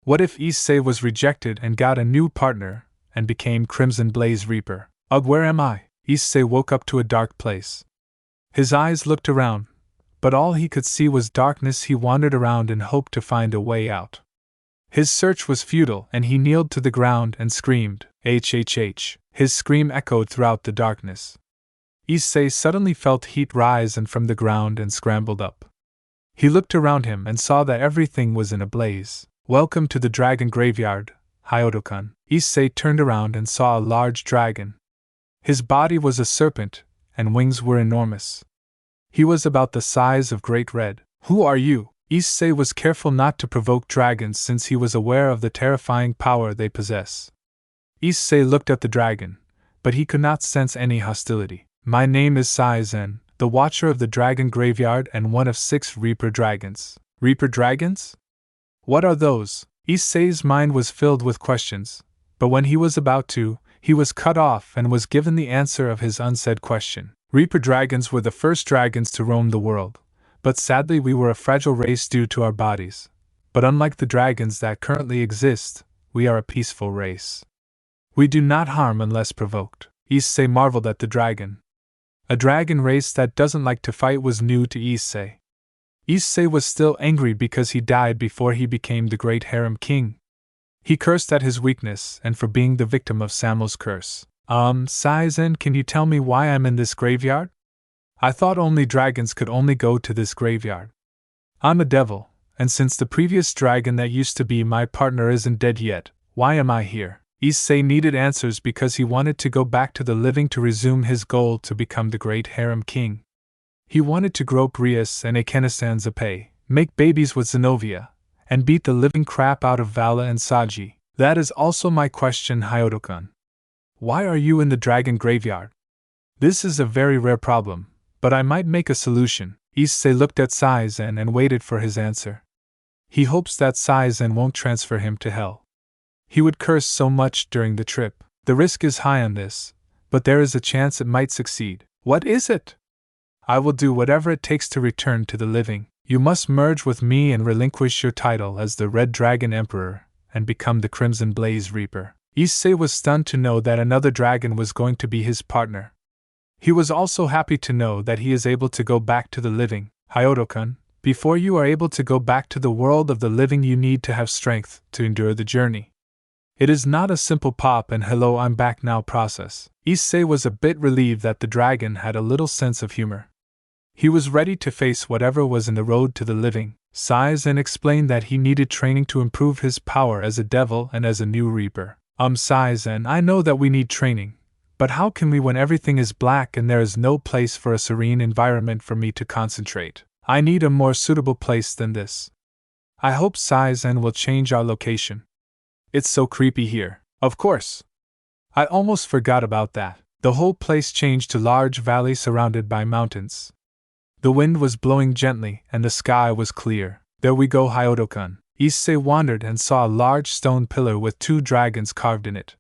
What if Issei was rejected and got a new partner, and became Crimson Blaze Reaper? Ugh, where am I? Issei woke up to a dark place. His eyes looked around, but all he could see was darkness. He wandered around and hoped to find a way out. His search was futile, and he kneeled to the ground and screamed, "HHH!" His scream echoed throughout the darkness. Issei suddenly felt heat rise and from the ground and scrambled up. He looked around him and saw that everything was in a blaze. "Welcome to the dragon graveyard, Hyodo-kun." Issei turned around and saw a large dragon. His body was a serpent, and wings were enormous. He was about the size of Great Red. "Who are you?" Issei was careful not to provoke dragons since he was aware of the terrifying power they possess. Issei looked at the dragon, but he could not sense any hostility. "My name is Saizen, the Watcher of the Dragon Graveyard and one of 6 Reaper Dragons." "Reaper Dragons? What are those?" Issei's mind was filled with questions, but when he was about to, he was cut off and was given the answer of his unsaid question. "Reaper Dragons were the first dragons to roam the world, but sadly we were a fragile race due to our bodies. But unlike the dragons that currently exist, we are a peaceful race. We do not harm unless provoked." Issei marveled at the dragon. A dragon race that doesn't like to fight was new to Issei. Issei was still angry because he died before he became the great harem king. He cursed at his weakness and for being the victim of Samuel's curse. Saizen, can you tell me why I'm in this graveyard? I thought only dragons could only go to this graveyard. I'm a devil, and since the previous dragon that used to be my partner isn't dead yet, why am I here?" Issei needed answers because he wanted to go back to the living to resume his goal to become the great harem king. He wanted to grope Rias and Akena-san Zappei, make babies with Zenobia, and beat the living crap out of Vala and Saji. "That is also my question, Hyodo-kun. Why are you in the dragon graveyard? This is a very rare problem, but I might make a solution." Issei looked at Saizen and waited for his answer. He hopes that Saizen won't transfer him to hell. He would curse so much during the trip. The risk is high on this, but there is a chance it might succeed. "What is it?" "I will do whatever it takes to return to the living. You must merge with me and relinquish your title as the Red Dragon Emperor, and become the Crimson Blaze Reaper." Issei was stunned to know that another dragon was going to be his partner. He was also happy to know that he is able to go back to the living. "Hyodo-kun, before you are able to go back to the world of the living you need to have strength to endure the journey. It is not a simple pop and hello I'm back now process." Issei was a bit relieved that the dragon had a little sense of humor. He was ready to face whatever was in the road to the living. Saizen explained that he needed training to improve his power as a devil and as a new reaper. Saizen, I know that we need training, but how can we when everything is black and there is no place for a serene environment for me to concentrate? I need a more suitable place than this. I hope Saizen will change our location. It's so creepy here." "Of course. I almost forgot about that." The whole place changed to large valley surrounded by mountains. The wind was blowing gently and the sky was clear. "There we go, Hyodo-kun." Issei wandered and saw a large stone pillar with 2 dragons carved in it.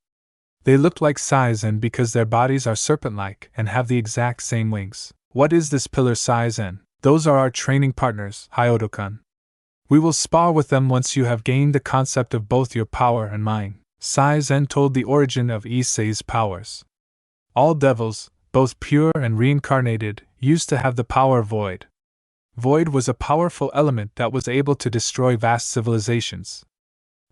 They looked like Saizen because their bodies are serpent-like and have the exact same wings. "What is this pillar, Saizen?" "Those are our training partners, Hyodo-kun. We will spar with them once you have gained the concept of both your power and mine." Saizen told the origin of Issei's powers. All devils, both pure and reincarnated, used to have the power Void. Void was a powerful element that was able to destroy vast civilizations.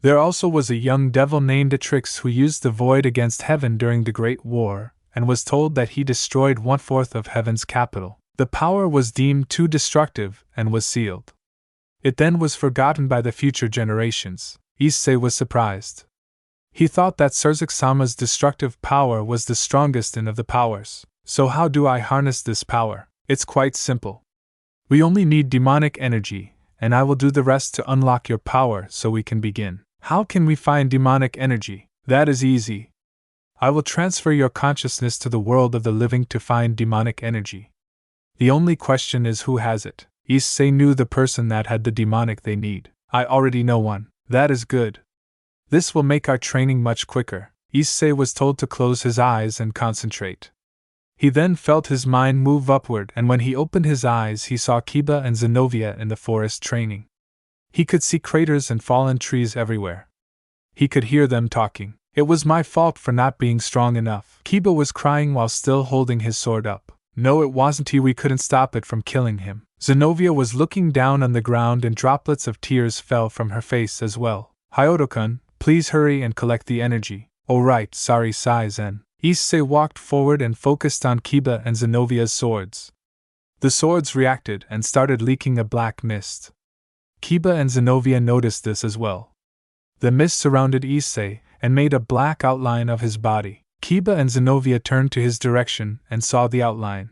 There also was a young devil named Atrix who used the Void against Heaven during the Great War, and was told that he destroyed 1/4 of Heaven's capital. The power was deemed too destructive and was sealed. It then was forgotten by the future generations. Issei was surprised. He thought that Surzuk-sama's destructive power was the strongest in of the powers. "So how do I harness this power?" "It's quite simple. We only need demonic energy, and I will do the rest to unlock your power so we can begin." "How can we find demonic energy?" "That is easy. I will transfer your consciousness to the world of the living to find demonic energy. The only question is who has it." Issei knew the person that had the demonic they need. "I already know one." "That is good. This will make our training much quicker." Issei was told to close his eyes and concentrate. He then felt his mind move upward, and when he opened his eyes he saw Kiba and Zenobia in the forest training. He could see craters and fallen trees everywhere. He could hear them talking. It was my fault for not being strong enough. Kiba was crying while still holding his sword up. No, it wasn't he. We couldn't stop it from killing him. Zenobia was looking down on the ground and droplets of tears fell from her face as well. Hayato-kun, please hurry and collect the energy. Oh right, sorry Sai-zen. Issei walked forward and focused on Kiba and Zenovia's swords. The swords reacted and started leaking a black mist. Kiba and Zenovia noticed this as well. The mist surrounded Issei and made a black outline of his body. Kiba and Zenovia turned to his direction and saw the outline.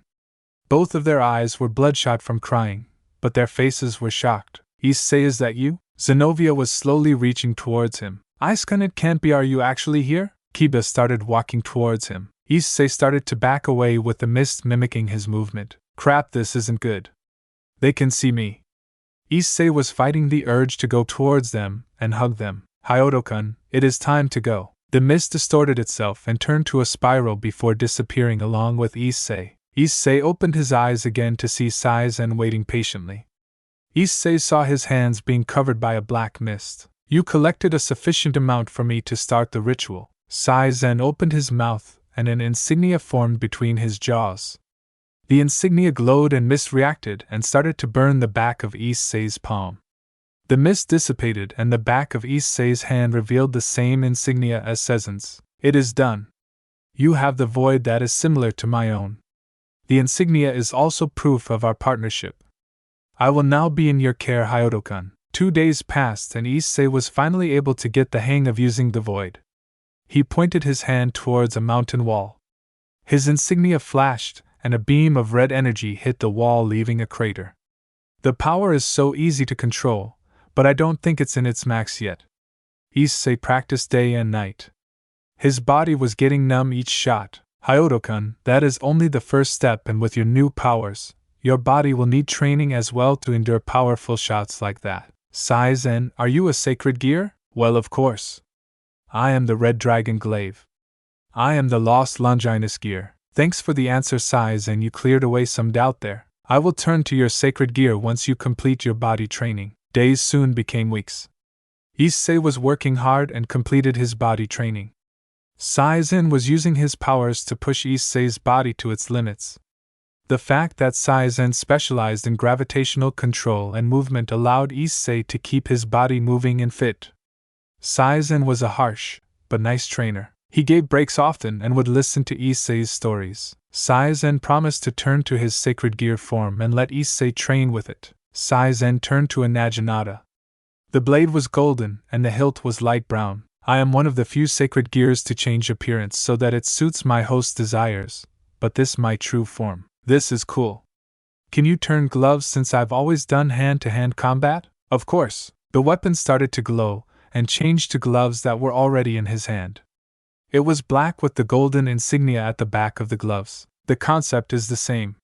Both of their eyes were bloodshot from crying, but their faces were shocked. Issei, is that you? Zenovia was slowly reaching towards him. Issei-kun, it can't be. Are you actually here? Kiba started walking towards him. Issei started to back away with the mist mimicking his movement. Crap, this isn't good. They can see me. Issei was fighting the urge to go towards them and hug them. Hayato-kun, it is time to go. The mist distorted itself and turned to a spiral before disappearing along with Issei. Issei opened his eyes again to see Sai-zen waiting patiently. Issei saw his hands being covered by a black mist. You collected a sufficient amount for me to start the ritual. Sai-zen opened his mouth and an insignia formed between his jaws. The insignia glowed and mist reacted and started to burn the back of Issei's palm. The mist dissipated and the back of Issei's hand revealed the same insignia as Seizen's. It is done. You have the void that is similar to my own. The insignia is also proof of our partnership. I will now be in your care, Hayato-kun. 2 days passed and Issei was finally able to get the hang of using the void. He pointed his hand towards a mountain wall. His insignia flashed, and a beam of red energy hit the wall, leaving a crater. The power is so easy to control, but I don't think it's in its max yet. Issei practiced day and night. His body was getting numb each shot. Hayato-kun, that is only the first step, and with your new powers, your body will need training as well to endure powerful shots like that. Sai-zen, are you a sacred gear? Well, of course. I am the Red Dragon Glaive. I am the Lost Longinus gear. Thanks for the answer, Sai-zen. You cleared away some doubt there. I will turn to your sacred gear once you complete your body training. Days soon became weeks. Issei was working hard and completed his body training. Sai-zen was using his powers to push Issei's body to its limits. The fact that Sai-zen specialized in gravitational control and movement allowed Issei to keep his body moving and fit. Sai-zen was a harsh, but nice trainer. He gave breaks often and would listen to Issei's stories. Sai-zen promised to turn to his sacred gear form and let Issei train with it. Sai-zen turned to a naginata. The blade was golden and the hilt was light brown. I am one of the few sacred gears to change appearance so that it suits my host's desires, but this my true form. This is cool. Can you turn gloves since I've always done hand-to-hand combat? Of course. The weapon started to glow and changed to gloves that were already in his hand. It was black with the golden insignia at the back of the gloves. The concept is the same.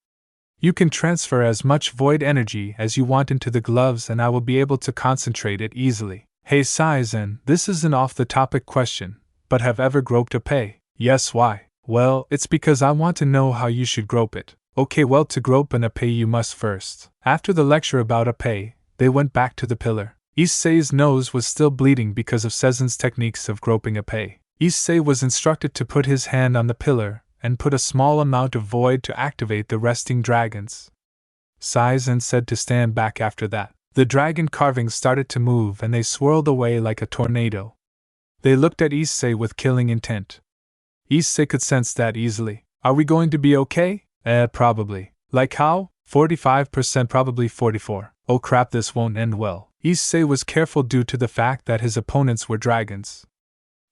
You can transfer as much void energy as you want into the gloves and I will be able to concentrate it easily. Hey Sai-zen, this is an off-the-topic question, but have ever groped a pei? Yes, why? Well, it's because I want to know how you should grope it. Okay, well, to grope an issei you must first. After the lecture about issei, they went back to the pillar. Issei's nose was still bleeding because of Seizen's techniques of groping issei. Issei was instructed to put his hand on the pillar and put a small amount of void to activate the resting dragons. Sai-zen said to stand back after that. The dragon carvings started to move and they swirled away like a tornado. They looked at Issei with killing intent. Issei could sense that easily. Are we going to be okay? Probably. Like how? 45%, probably 44. Oh crap, this won't end well. Issei was careful due to the fact that his opponents were dragons.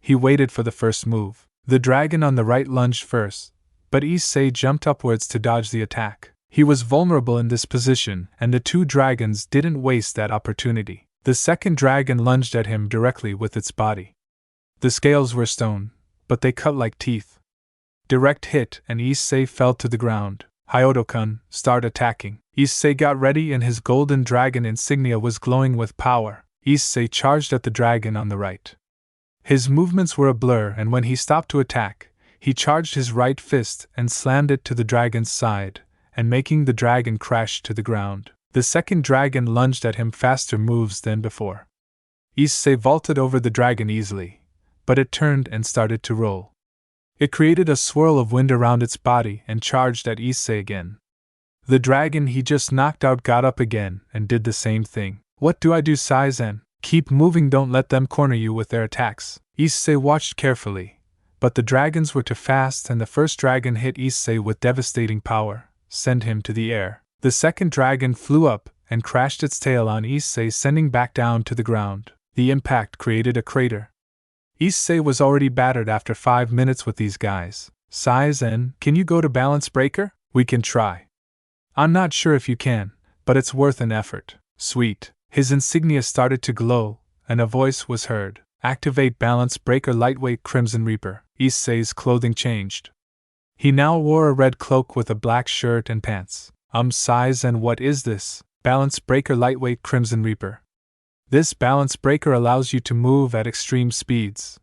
He waited for the first move. The dragon on the right lunged first, but Issei jumped upwards to dodge the attack. He was vulnerable in this position, and the two dragons didn't waste that opportunity. The second dragon lunged at him directly with its body. The scales were stone, but they cut like teeth. Direct hit and Issei fell to the ground. Hayato-kun, start attacking. Issei got ready and his golden dragon insignia was glowing with power. Issei charged at the dragon on the right. His movements were a blur and when he stopped to attack, he charged his right fist and slammed it to the dragon's side, and making the dragon crash to the ground. The second dragon lunged at him faster moves than before. Issei vaulted over the dragon easily, but it turned and started to roll. It created a swirl of wind around its body and charged at Issei again. The dragon he just knocked out got up again and did the same thing. What do I do, Saizen? Keep moving, don't let them corner you with their attacks. Issei watched carefully, but the dragons were too fast and the first dragon hit Issei with devastating power, sent him to the air. The second dragon flew up and crashed its tail on Issei, sending back down to the ground. The impact created a crater. Issei was already battered after 5 minutes with these guys. Saizen, can you go to Balance Breaker? We can try. I'm not sure if you can, but it's worth an effort. Sweet. His insignia started to glow, and a voice was heard. Activate Balance Breaker Lightweight Crimson Reaper. Issei's clothing changed. He now wore a red cloak with a black shirt and pants. Saizen, what is this? Balance Breaker Lightweight Crimson Reaper. This balance breaker allows you to move at extreme speeds.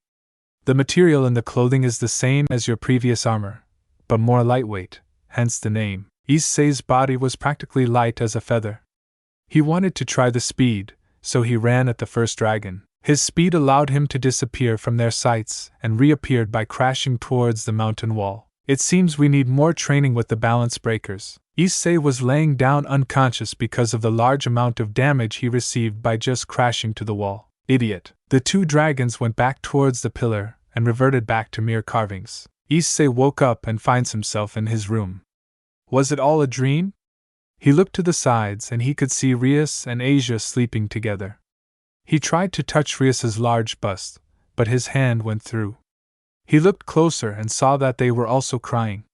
The material in the clothing is the same as your previous armor, but more lightweight, hence the name. Issei's body was practically light as a feather. He wanted to try the speed, so he ran at the first dragon. His speed allowed him to disappear from their sights and reappeared by crashing towards the mountain wall. It seems we need more training with the balance breakers. Issei was laying down unconscious because of the large amount of damage he received by just crashing to the wall. Idiot. The two dragons went back towards the pillar and reverted back to mere carvings. Issei woke up and finds himself in his room. Was it all a dream? He looked to the sides and he could see Rias and Asia sleeping together. He tried to touch Rias's large bust, but his hand went through. He looked closer and saw that they were also crying.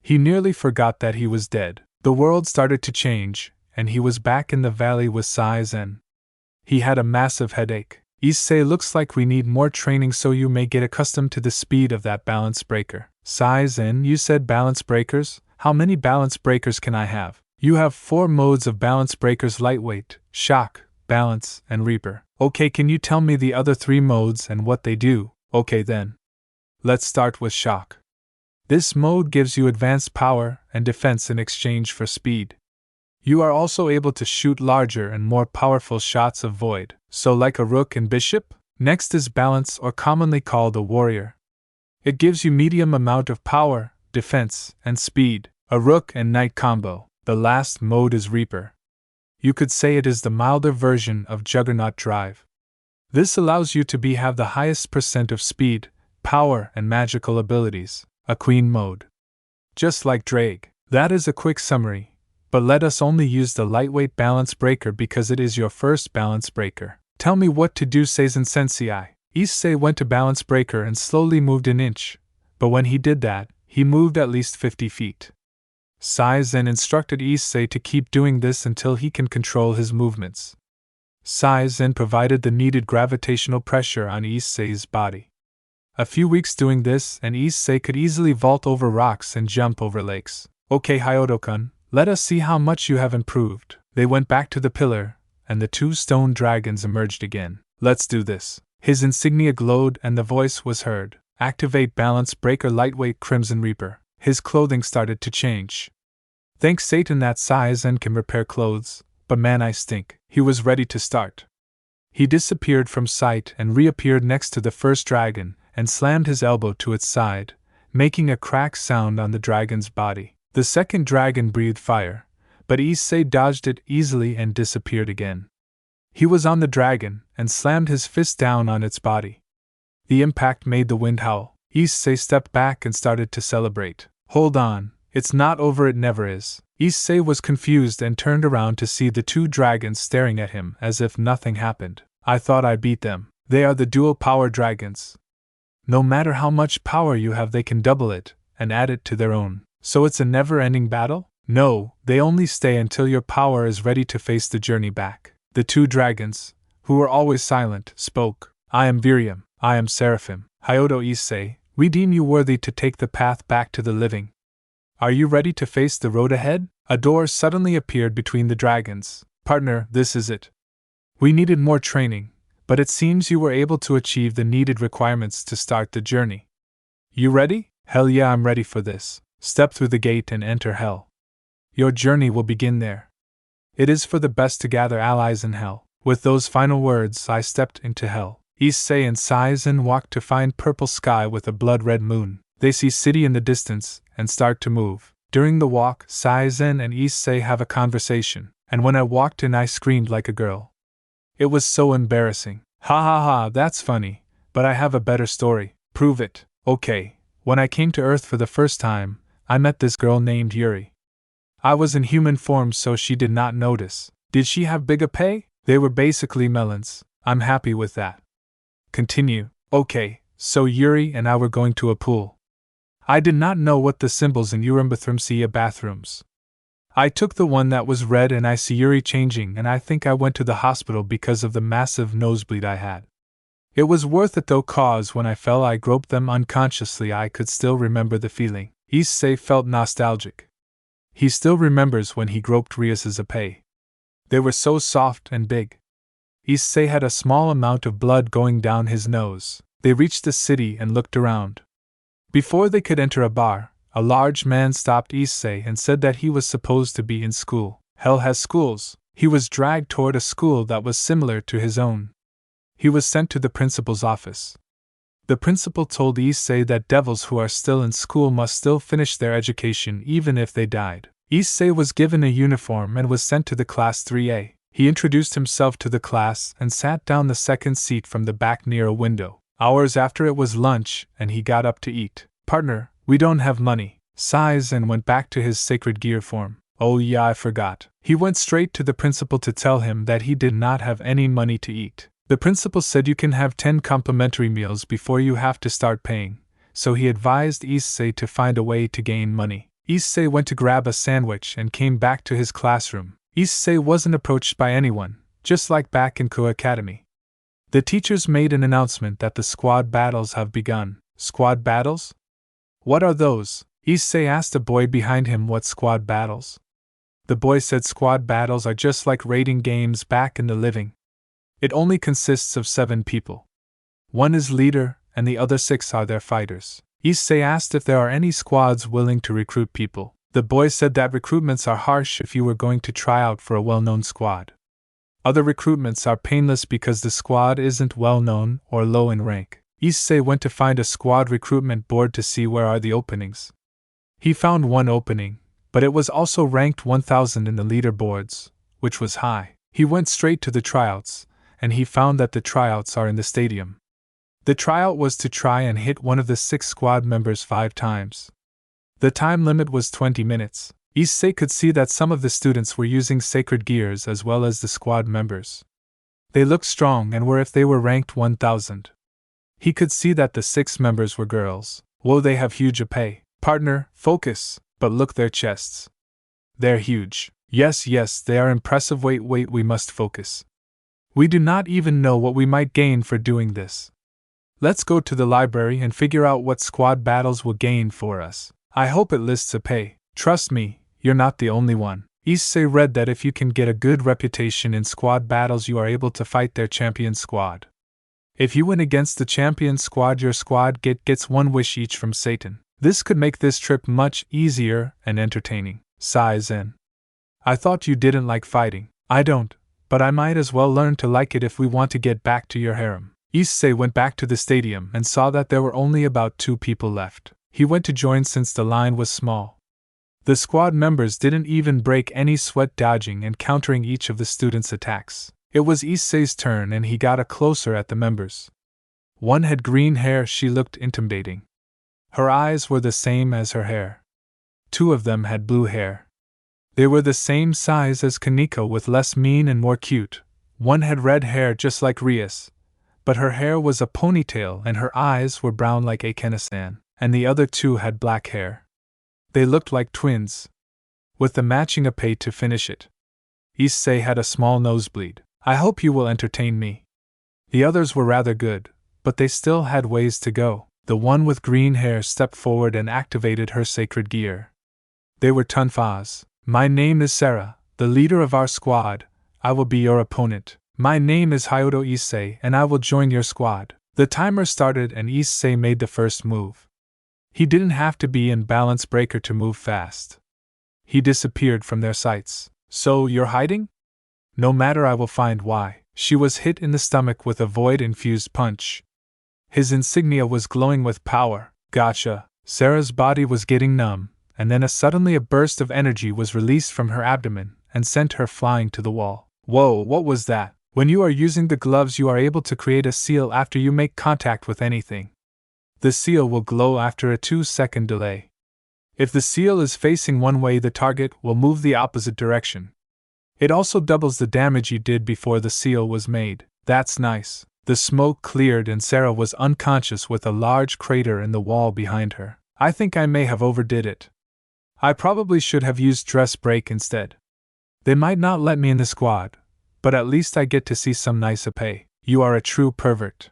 He nearly forgot that he was dead. The world started to change, and he was back in the valley with Saizen. He had a massive headache. Issei, looks like we need more training so you may get accustomed to the speed of that balance breaker. Saizen, you said balance breakers? How many balance breakers can I have? You have 4 modes of balance breakers: lightweight, shock, balance, and reaper. Okay, can you tell me the other 3 modes and what they do? Okay then. Let's start with shock. This mode gives you advanced power and defense in exchange for speed. You are also able to shoot larger and more powerful shots of void, so like a rook and bishop. Next is balance, or commonly called a warrior. It gives you medium amount of power, defense, and speed, a rook and knight combo. The last mode is reaper. You could say it is the milder version of Juggernaut Drive. This allows you to have the highest percent of speed, power, and magical abilities, a queen mode. Just like Drake. That is a quick summary, but let us only use the lightweight balance breaker because it is your first balance breaker. Tell me what to do, Seizen Sensei. Issei went to balance breaker and slowly moved an inch, but when he did that, he moved at least 50 feet. Saizen instructed Issei to keep doing this until he can control his movements. Saizen provided the needed gravitational pressure on Issei's body. A few weeks doing this, and Issei could easily vault over rocks and jump over lakes. Okay, Hyodo-kun, let us see how much you have improved. They went back to the pillar, and the 2 stone dragons emerged again. Let's do this. His insignia glowed and the voice was heard. Activate Balance Breaker Lightweight Crimson Reaper. His clothing started to change. Thanks Satan that Saizen can repair clothes, but man I stink. He was ready to start. He disappeared from sight and reappeared next to the first dragon and slammed his elbow to its side, making a crack sound on the dragon's body. The second dragon breathed fire, but Issei dodged it easily and disappeared again. He was on the dragon and slammed his fist down on its body. The impact made the wind howl. Issei stepped back and started to celebrate. Hold on, it's not over, it never is. Issei was confused and turned around to see the 2 dragons staring at him as if nothing happened. I thought I beat them. They are the dual power dragons. No matter how much power you have, they can double it and add it to their own. So it's a never-ending battle? No, they only stay until your power is ready to face the journey back. The 2 dragons, who were always silent, spoke. I am Virium. I am Seraphim. Hyodo Issei, we deem you worthy to take the path back to the living. Are you ready to face the road ahead? A door suddenly appeared between the dragons. Partner, this is it. We needed more training, but it seems you were able to achieve the needed requirements to start the journey. You ready? Hell yeah, I'm ready for this. Step through the gate and enter hell. Your journey will begin there. It is for the best to gather allies in hell. With those final words, I stepped into hell. Issei and Saizen walked to find purple sky with a blood-red moon. They see city in the distance and start to move. During the walk, Saizen and Issei have a conversation, and when I walked in I screamed like a girl. It was so embarrassing. Ha ha ha, that's funny, but I have a better story. Prove it. Okay, when I came to Earth for the first time, I met this girl named Yuri. I was in human form so she did not notice. Did she have big issei? They were basically melons. I'm happy with that. Continue. Okay, so Yuri and I were going to a pool. I did not know what the symbols in Urimbathrumsia bathrooms. I took the one that was red and I see Yuri changing, and I think I went to the hospital because of the massive nosebleed I had. It was worth it though, cause when I fell I groped them unconsciously. I could still remember the feeling. Issei felt nostalgic. He still remembers when he groped Rias's issei. They were so soft and big. Issei had a small amount of blood going down his nose. They reached the city and looked around. Before they could enter a bar, a large man stopped Issei and said that he was supposed to be in school. Hell has schools. He was dragged toward a school that was similar to his own. He was sent to the principal's office. The principal told Issei that devils who are still in school must still finish their education even if they died. Issei was given a uniform and was sent to the class 3A. He introduced himself to the class and sat down the second seat from the back near a window. Hours after it was lunch, and he got up to eat. Partner, we don't have money. Saizen went back to his sacred gear form. Oh yeah, I forgot. He went straight to the principal to tell him that he did not have any money to eat. The principal said you can have 10 complimentary meals before you have to start paying, so he advised Issei to find a way to gain money. Issei went to grab a sandwich and came back to his classroom. Issei wasn't approached by anyone, just like back in Ko Academy. The teachers made an announcement that the squad battles have begun. Squad battles? What are those? Issei asked a boy behind him what squad battles. The boy said squad battles are just like raiding games back in the living. It only consists of 7 people. 1 is leader, and the other 6 are their fighters. Issei asked if there are any squads willing to recruit people. The boy said that recruitments are harsh if you were going to try out for a well-known squad. Other recruitments are painless because the squad isn't well-known or low in rank. Issei went to find a squad recruitment board to see where are the openings. He found one opening, but it was also ranked 1000 in the leaderboards, which was high. He went straight to the tryouts, and he found that the tryouts are in the stadium. The tryout was to try and hit one of the 6 squad members 5 times. The time limit was 20 minutes. Issei could see that some of the students were using sacred gears as well as the squad members. They looked strong and were if they were ranked 1000. He could see that the 6 members were girls. Whoa, they have huge issei. Partner, focus, but look their chests. They're huge. Yes, they are impressive. Wait, we must focus. We do not even know what we might gain for doing this. Let's go to the library and figure out what squad battles will gain for us. I hope it lists issei. Trust me, you're not the only one. Issei read that if you can get a good reputation in squad battles you are able to fight their champion squad. If you win against the champion squad your squad gets 1 wish each from Satan. This could make this trip much easier and entertaining. Saizen. I thought you didn't like fighting. I don't, but I might as well learn to like it if we want to get back to your harem. Issei went back to the stadium and saw that there were only about 2 people left. He went to join since the line was small. The squad members didn't even break any sweat dodging and countering each of the students' attacks. It was Issei's turn and he got a closer at the members. One had green hair. She looked intimidating. Her eyes were the same as her hair. 2 of them had blue hair. They were the same size as Kaneko with less mean and more cute. One had red hair just like Rias, but her hair was a ponytail and her eyes were brown like Akena-san, and the other 2 had black hair. They looked like twins, with the matching issei to finish it. Issei had a small nosebleed. I hope you will entertain me. The others were rather good, but they still had ways to go. The one with green hair stepped forward and activated her sacred gear. They were Tunfas. My name is Sarah, the leader of our squad. I will be your opponent. My name is Hyodo Issei and I will join your squad. The timer started and Issei made the first move. He didn't have to be in balance breaker to move fast. He disappeared from their sights. So you're hiding? No matter, I will find why. She was hit in the stomach with a void-infused punch. His insignia was glowing with power. Gotcha. Sarah's body was getting numb, and then suddenly a burst of energy was released from her abdomen and sent her flying to the wall. Whoa, what was that? When you are using the gloves, you are able to create a seal after you make contact with anything. The seal will glow after a 2-second delay. If the seal is facing one way, the target will move the opposite direction. It also doubles the damage you did before the seal was made. That's nice. The smoke cleared and Sarah was unconscious with a large crater in the wall behind her. I think I may have overdid it. I probably should have used dress break instead. They might not let me in the squad, but at least I get to see some nice issei. You are a true pervert.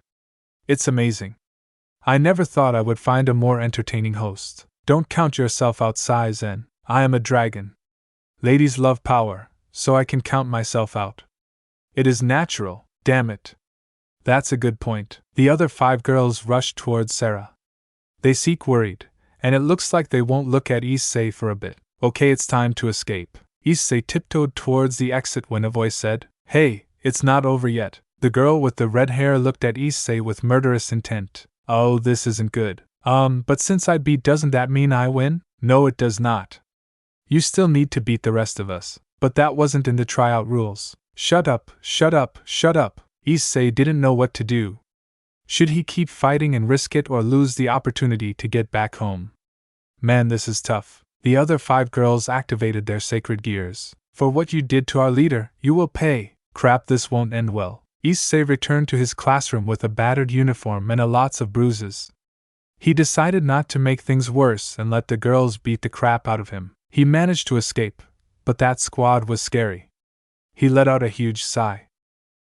It's amazing. I never thought I would find a more entertaining host. Don't count yourself out, Sai-zen. I am a dragon. Ladies love power, so I can count myself out. It is natural, damn it. That's a good point. The other 5 girls rushed towards Sarah. They seek worried, and it looks like they won't look at Issei for a bit. Okay, it's time to escape. Issei tiptoed towards the exit when a voice said, "Hey, it's not over yet." The girl with the red hair looked at Issei with murderous intent. Oh, this isn't good. But since I beat, doesn't that mean I win? No, it does not. You still need to beat the rest of us. But that wasn't in the tryout rules. Shut up, shut up, shut up. Issei didn't know what to do. Should he keep fighting and risk it or lose the opportunity to get back home? Man, this is tough. The other 5 girls activated their sacred gears. For what you did to our leader, you will pay. Crap, this won't end well. Issei returned to his classroom with a battered uniform and lots of bruises. He decided not to make things worse and let the girls beat the crap out of him. He managed to escape, but that squad was scary. He let out a huge sigh.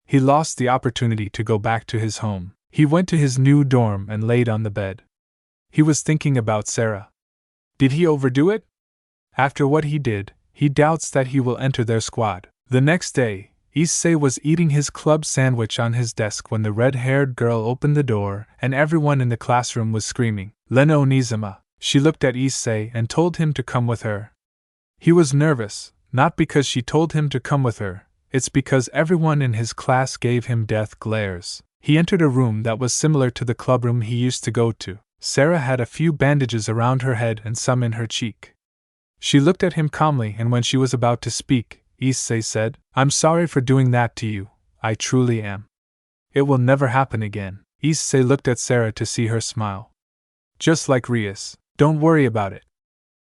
He lost the opportunity to go back to his home. He went to his new dorm and laid on the bed. He was thinking about Sarah. Did he overdo it? After what he did, he doubts that he will enter their squad. The next day, Issei was eating his club sandwich on his desk when the red-haired girl opened the door and everyone in the classroom was screaming, "Leno Nizama!" She looked at Issei and told him to come with her. He was nervous, not because she told him to come with her, it's because everyone in his class gave him death glares. He entered a room that was similar to the clubroom he used to go to. Sarah had a few bandages around her head and some in her cheek. She looked at him calmly, and when she was about to speak, Issei said, "I'm sorry for doing that to you, I truly am. It will never happen again." Issei looked at Sarah to see her smile. "Just like Rias, don't worry about it.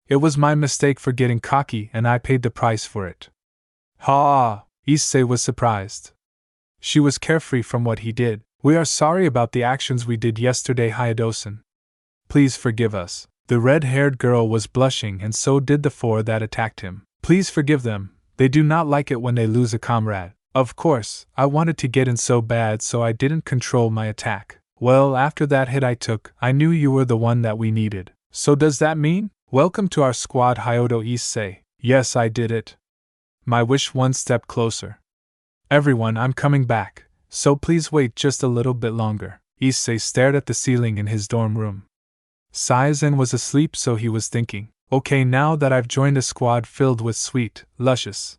It was my mistake for getting cocky and I paid the price for it." Ha! Issei was surprised. She was carefree from what he did. "We are sorry about the actions we did yesterday, Hayado-san. Please forgive us." The red-haired girl was blushing and so did the 4 that attacked him. "Please forgive them. They do not like it when they lose a comrade. Of course, I wanted to get in so bad so I didn't control my attack. Well, after that hit I took, I knew you were the one that we needed. So does that mean? Welcome to our squad, Hayoto Issei." "Yes, I did it. My wish one step closer. Everyone, I'm coming back, so please wait just a little bit longer." Issei stared at the ceiling in his dorm room. Sai-zen was asleep, so he was thinking, okay, now that I've joined a squad filled with sweet, luscious,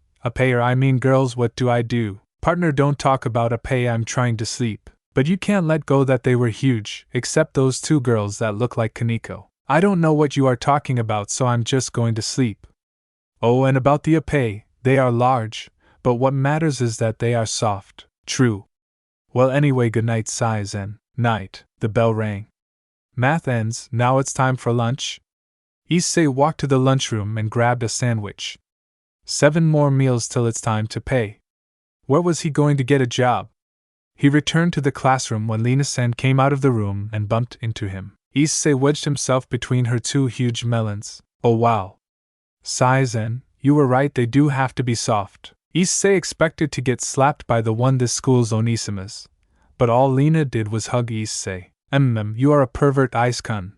girls, what do I do? Partner, don't talk about issei, I'm trying to sleep. But you can't let go that they were huge, except those 2 girls that look like Kaneko. I don't know what you are talking about, so I'm just going to sleep. Oh, and about the issei, they are large, but what matters is that they are soft. True. Well, anyway, good night, Sai-zen. Night. The bell rang. Math ends, now it's time for lunch. Issei walked to the lunchroom and grabbed a sandwich. 7 more meals till it's time to pay. Where was he going to get a job? He returned to the classroom when Lina-san came out of the room and bumped into him. Issei wedged himself between her 2 huge melons. Oh wow. Sai-zen, you were right, they do have to be soft. Issei expected to get slapped by the one this school's Onisimas, but all Lina did was hug Issei. You are a pervert, Ice-kun.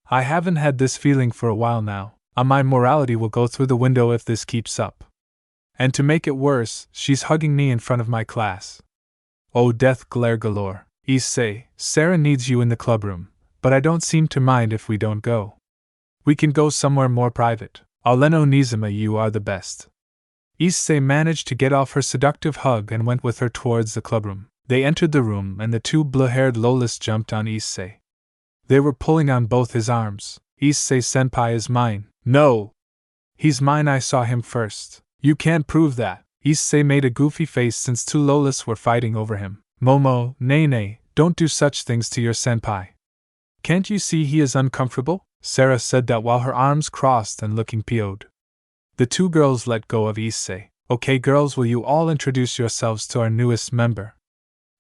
I haven't had this feeling for a while now. My morality will go through the window if this keeps up. And to make it worse, she's hugging me in front of my class. Oh, death glare galore. Issei, Sarah needs you in the clubroom, but I don't seem to mind if we don't go. We can go somewhere more private. Aleno Nizama, you are the best. Issei managed to get off her seductive hug and went with her towards the clubroom. They entered the room and the two blue-haired lolas jumped on Issei. They were pulling on both his arms. Issei-senpai is mine. No! He's mine, I saw him first. You can't prove that. Issei made a goofy face since two lolas were fighting over him. Momo, nay, don't do such things to your senpai. Can't you see he is uncomfortable? Sarah said that while her arms crossed and looking PO'd. The two girls let go of Issei. Okay girls, will you all introduce yourselves to our newest member?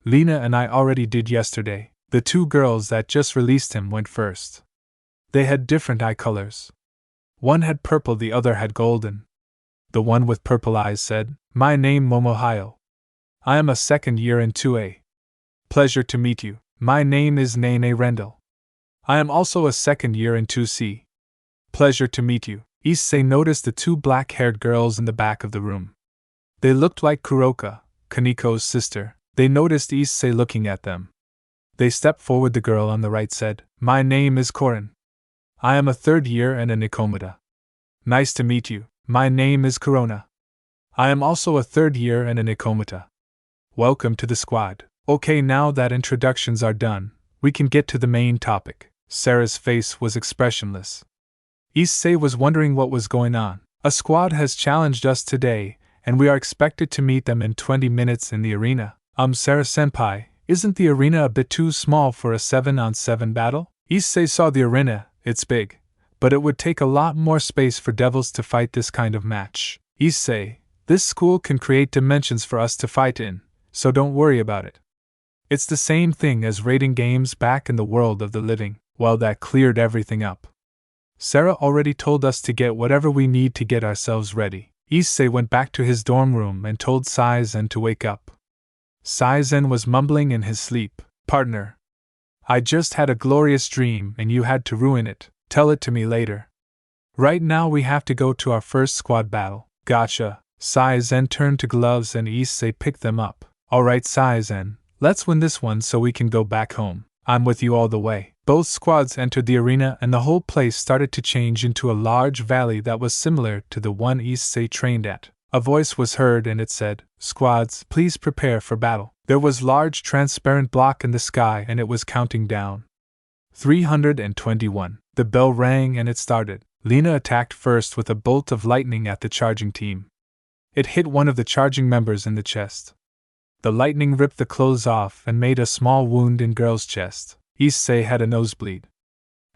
Lena and I already did yesterday. The two girls that just released him went first. They had different eye colors. One had purple, the other had golden. The one with purple eyes said, My name Momohio. I am a second year in 2A. Pleasure to meet you. My name is Nene Rendell. I am also a second year in 2C. Pleasure to meet you. Issei noticed the two black-haired girls in the back of the room. They looked like Kuroka, Kaniko's sister. They noticed Issei looking at them. They stepped forward. The girl on the right said, My name is Korin. I am a third year and a Nikomata. Nice to meet you. My name is Corona. I am also a third year and a Nikomata. Welcome to the squad. Okay, now that introductions are done, we can get to the main topic. Sarah's face was expressionless. Issei was wondering what was going on. A squad has challenged us today, and we are expected to meet them in 20 minutes in the arena. Sarah-senpai, isn't the arena a bit too small for a 7-on-7 battle? Issei saw the arena, it's big, but it would take a lot more space for devils to fight this kind of match. Issei, this school can create dimensions for us to fight in, so don't worry about it. It's the same thing as raiding games back in the world of the living. Well, that cleared everything up. Sarah already told us to get whatever we need to get ourselves ready. Issei went back to his dorm room and told Saizen to wake up. Saizen was mumbling in his sleep. Partner, I just had a glorious dream and you had to ruin it. Tell it to me later. Right now we have to go to our first squad battle. Gotcha. Saizen turned to gloves and Issei picked them up. Alright Saizen, let's win this one so we can go back home. I'm with you all the way. Both squads entered the arena and the whole place started to change into a large valley that was similar to the one Issei trained at. A voice was heard and it said, Squads, please prepare for battle. There was large transparent block in the sky and it was counting down. 321. The bell rang and it started. Lena attacked first with a bolt of lightning at the charging team. It hit one of the charging members in the chest. The lightning ripped the clothes off and made a small wound in girl's chest. Issei had a nosebleed.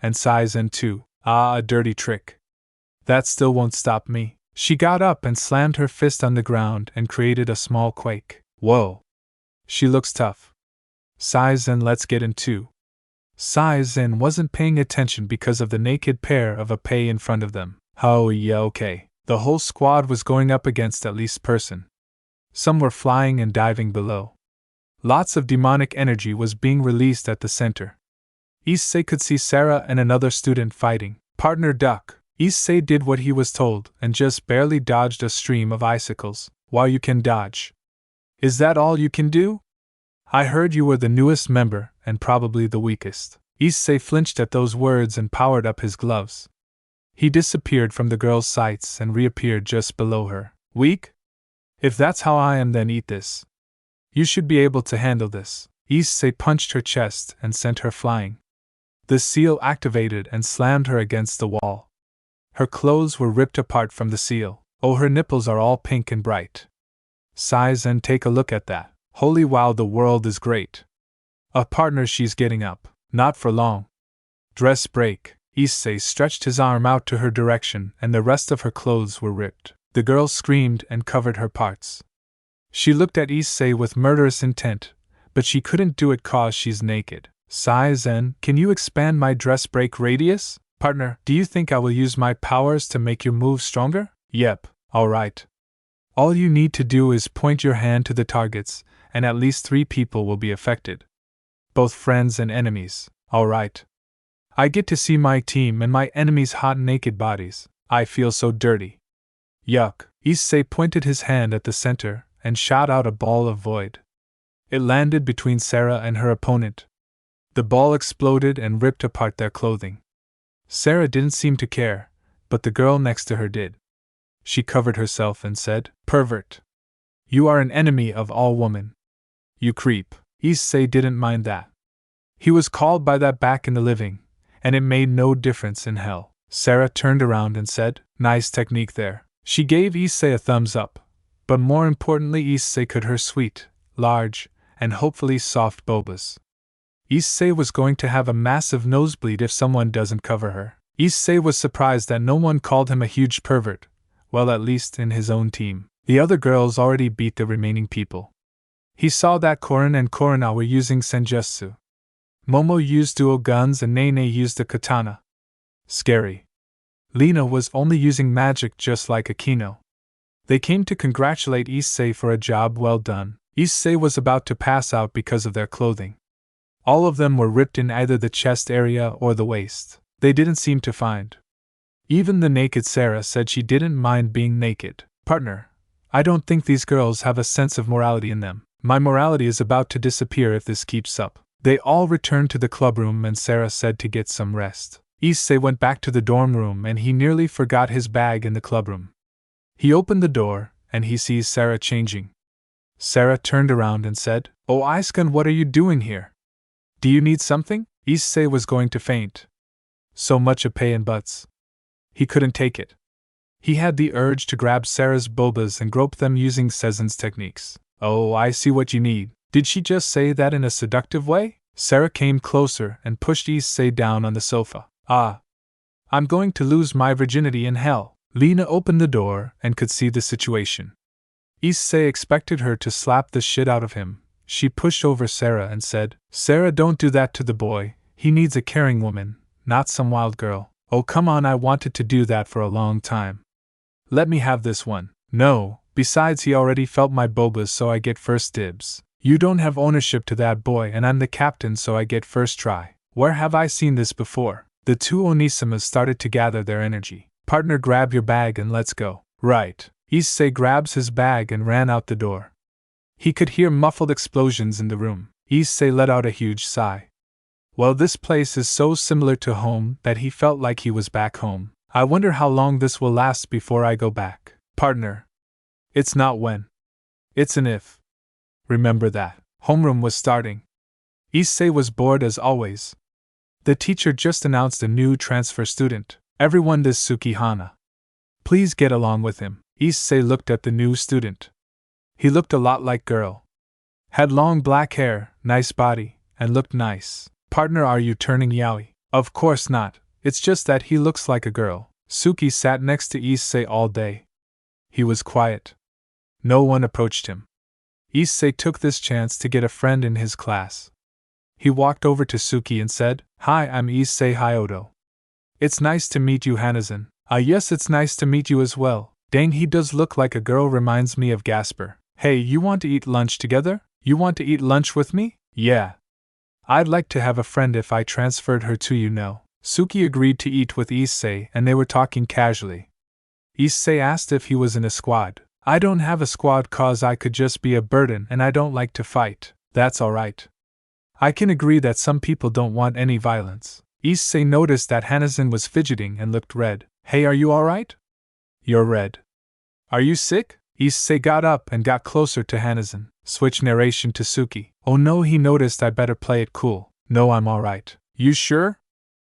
And Saizen too. Ah, a dirty trick. That still won't stop me. She got up and slammed her fist on the ground and created a small quake. Whoa. She looks tough. Saizen, let's get in too. Saizen wasn't paying attention because of the naked pair of Appei in front of them. Oh yeah, okay. The whole squad was going up against at least person. Some were flying and diving below. Lots of demonic energy was being released at the center. Issei could see Sarah and another student fighting. Partner duck. Issei did what he was told and just barely dodged a stream of icicles. Wow, you can dodge. Is that all you can do? I heard you were the newest member and probably the weakest. Issei flinched at those words and powered up his gloves. He disappeared from the girl's sights and reappeared just below her. Weak? If that's how I am, then eat this. You should be able to handle this. Issei punched her chest and sent her flying. The seal activated and slammed her against the wall. Her clothes were ripped apart from the seal. Oh, her nipples are all pink and bright. Saizen, take a look at that. Holy wow, the world is great. A partner, she's getting up. Not for long. Dress break. Issei stretched his arm out to her direction and the rest of her clothes were ripped. The girl screamed and covered her parts. She looked at Issei with murderous intent, but she couldn't do it cause she's naked. Saizen, can you expand my dress break radius? Partner, do you think I will use my powers to make your moves stronger? Yep, alright. All you need to do is point your hand to the targets, and at least 3 people will be affected. Both friends and enemies, alright. I get to see my team and my enemies' hot naked bodies. I feel so dirty. Yuck. Issei pointed his hand at the center and shot out a ball of void. It landed between Sarah and her opponent. The ball exploded and ripped apart their clothing. Sarah didn't seem to care, but the girl next to her did. She covered herself and said, "Pervert. You are an enemy of all women. You creep." Issei didn't mind that. He was called by that back in the living, and it made no difference in hell. Sarah turned around and said, "Nice technique there." She gave Issei a thumbs up, but more importantly Issei could her sweet, large, and hopefully soft bobas. Issei was going to have a massive nosebleed if someone doesn't cover her. Issei was surprised that no one called him a huge pervert, well, at least in his own team. The other girls already beat the remaining people. He saw that Korin and Korina were using Senjutsu. Momo used dual guns and Nene used a katana. Scary. Lena was only using magic just like Akino. They came to congratulate Issei for a job well done. Issei was about to pass out because of their clothing. All of them were ripped in either the chest area or the waist. They didn't seem to find. Even the naked Sarah said she didn't mind being naked. "Partner, I don't think these girls have a sense of morality in them. My morality is about to disappear if this keeps up." They all returned to the clubroom and Sarah said to get some rest. Issei went back to the dorm room and he nearly forgot his bag in the clubroom. He opened the door and he sees Sarah changing. Sarah turned around and said, "Oh Aiskan, what are you doing here? Do you need something?" Issei was going to faint. So much a pay in butts. He couldn't take it. He had the urge to grab Sarah's bobas and grope them using Sezen's techniques. "Oh, I see what you need." Did she just say that in a seductive way? Sarah came closer and pushed Issei down on the sofa. "Ah. I'm going to lose my virginity in hell." Lena opened the door and could see the situation. Issei expected her to slap the shit out of him. She pushed over Sarah and said, "Sarah, don't do that to the boy. He needs a caring woman, not some wild girl." "Oh come on, I wanted to do that for a long time. Let me have this one." "No, besides he already felt my bobas so I get first dibs." "You don't have ownership to that boy and I'm the captain so I get first try." "Where have I seen this before?" The two Onisimas started to gather their energy. "Partner, grab your bag and let's go." "Right." Issei grabs his bag and ran out the door. He could hear muffled explosions in the room. Issei let out a huge sigh. Well, this place is so similar to home that he felt like he was back home. "I wonder how long this will last before I go back." "Partner. It's not when. It's an if. Remember that." Homeroom was starting. Issei was bored as always. The teacher just announced a new transfer student. "Everyone, this Sukihana. Please get along with him." Issei looked at the new student. He looked a lot like girl. Had long black hair, nice body, and looked nice. "Partner, are you turning yaoi?" "Of course not, it's just that he looks like a girl." Suki sat next to Issei all day. He was quiet. No one approached him. Issei took this chance to get a friend in his class. He walked over to Suki and said, "Hi, I'm Issei Hyodo. It's nice to meet you, Hanazen." "Ah yes, it's nice to meet you as well. Dang, he does look like a girl, reminds me of Gasper." "Hey, you want to eat lunch together? You want to eat lunch with me?" "Yeah. I'd like to have a friend if I transferred her to you know." Suki agreed to eat with Issei and they were talking casually. Issei asked if he was in a squad. "I don't have a squad cause I could just be a burden and I don't like to fight." "That's alright. I can agree that some people don't want any violence." Issei noticed that Hanazen was fidgeting and looked red. "Hey, are you alright? You're red. Are you sick?" Issei got up and got closer to Hanazen. Switch narration to Suki. "Oh no," he noticed, "I better play it cool." "No, I'm alright." "You sure?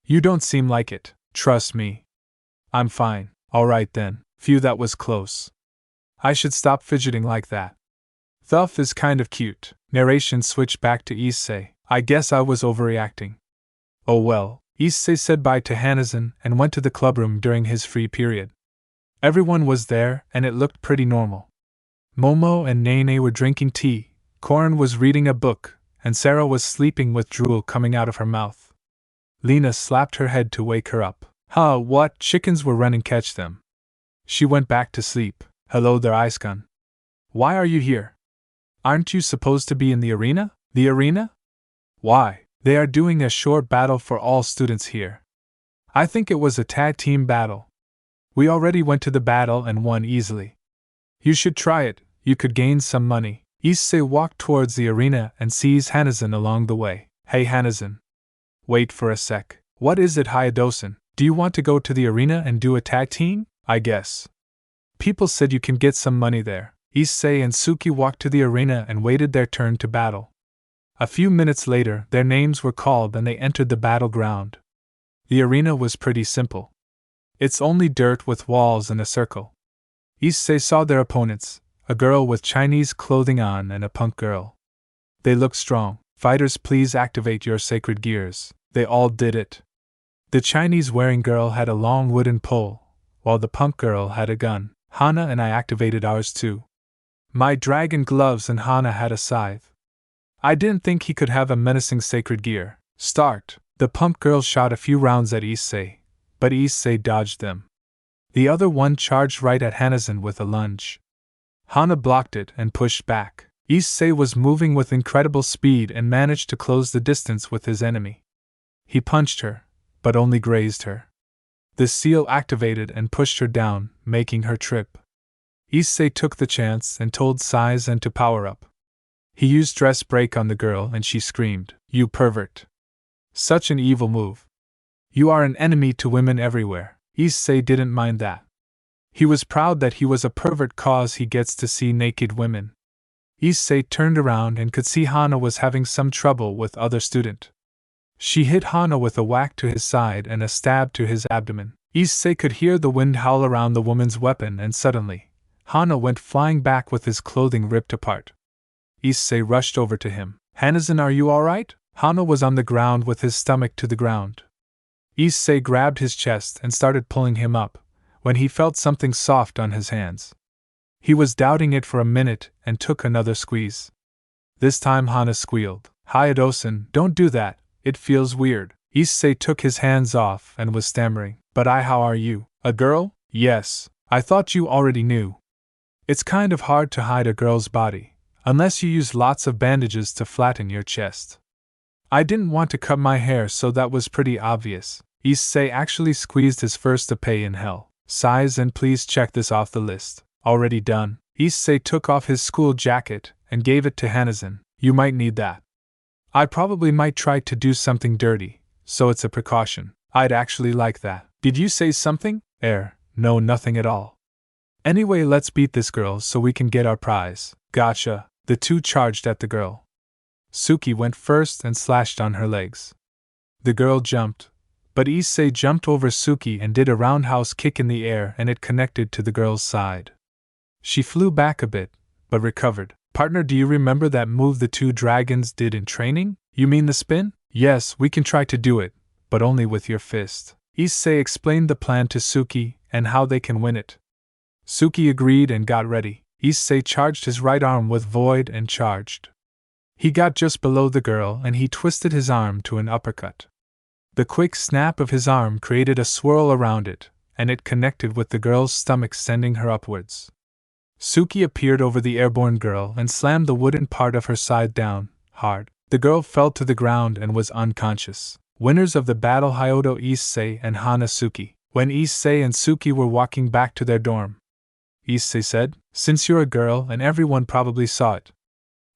You don't seem like it." "Trust me. I'm fine." "Alright then." "Phew, that was close. I should stop fidgeting like that. Thuff is kind of cute." Narration switched back to Issei. "I guess I was overreacting." "Oh well." Issei said bye to Hanazen and went to the clubroom during his free period. Everyone was there and it looked pretty normal. Momo and Nene were drinking tea, Korin was reading a book, and Sarah was sleeping with drool coming out of her mouth. Lena slapped her head to wake her up. "Huh, what? Chickens were running, catch them." She went back to sleep. "Hello there, Aiskan. Why are you here? Aren't you supposed to be in the arena?" "The arena? Why? They are doing a short battle for all students here. I think it was a tag team battle. We already went to the battle and won easily. You should try it, you could gain some money." Issei walked towards the arena and sees Hanazen along the way. "Hey Hanazen. Wait for a sec." "What is it, Hyodosen? Do you want to go to the arena and do a tag team?" "I guess. People said you can get some money there. Issei and Suki walked to the arena and waited their turn to battle. A few minutes later, their names were called and they entered the battleground. The arena was pretty simple. It's only dirt with walls and a circle. Issei saw their opponents, a girl with Chinese clothing on and a punk girl. They looked strong. Fighters, please activate your sacred gears. They all did it. The Chinese-wearing girl had a long wooden pole, while the punk girl had a gun. Hana and I activated ours too. My dragon gloves and Hana had a scythe. I didn't think he could have a menacing sacred gear. Start! The punk girl shot a few rounds at Issei, but Issei dodged them. The other one charged right at Hanazen with a lunge. Hana blocked it and pushed back. Issei was moving with incredible speed and managed to close the distance with his enemy. He punched her, but only grazed her. The seal activated and pushed her down, making her trip. Issei took the chance and told Saizen to power up. He used dress break on the girl and she screamed, "You pervert! Such an evil move! You are an enemy to women everywhere." Issei didn't mind that. He was proud that he was a pervert cause he gets to see naked women. Issei turned around and could see Hana was having some trouble with other student. She hit Hana with a whack to his side and a stab to his abdomen. Issei could hear the wind howl around the woman's weapon and suddenly, Hana went flying back with his clothing ripped apart. Issei rushed over to him. "Hanazen, are you alright?" Hana was on the ground with his stomach to the ground. Issei grabbed his chest and started pulling him up, when he felt something soft on his hands. He was doubting it for a minute and took another squeeze. This time Hana squealed, "Hayato-san, don't do that, it feels weird." Issei took his hands off and was stammering, how are you? A girl? Yes, I thought you already knew. It's kind of hard to hide a girl's body, unless you use lots of bandages to flatten your chest. I didn't want to cut my hair, so that was pretty obvious." Issei actually squeezed his first epee in hell. "Saizen, please check this off the list." "Already done." Issei took off his school jacket and gave it to Hanazen. "You might need that. I probably might try to do something dirty, so it's a precaution." "I'd actually like that." "Did you say something?" No, nothing at all. Anyway, let's beat this girl so we can get our prize." "Gotcha." The two charged at the girl. Suki went first and slashed on her legs. The girl jumped, but Issei jumped over Suki and did a roundhouse kick in the air and it connected to the girl's side. She flew back a bit, but recovered. "Partner, do you remember that move the two dragons did in training? You mean the spin?" "Yes, we can try to do it, but only with your fist." Issei explained the plan to Suki and how they can win it. Suki agreed and got ready. Issei charged his right arm with void and charged. He got just below the girl and he twisted his arm to an uppercut. The quick snap of his arm created a swirl around it, and it connected with the girl's stomach, sending her upwards. Suki appeared over the airborne girl and slammed the wooden part of her side down, hard. The girl fell to the ground and was unconscious. Winners of the battle: Hayato, Issei, and Hana Suki. When Issei and Suki were walking back to their dorm, Issei said, "Since you're a girl and everyone probably saw it,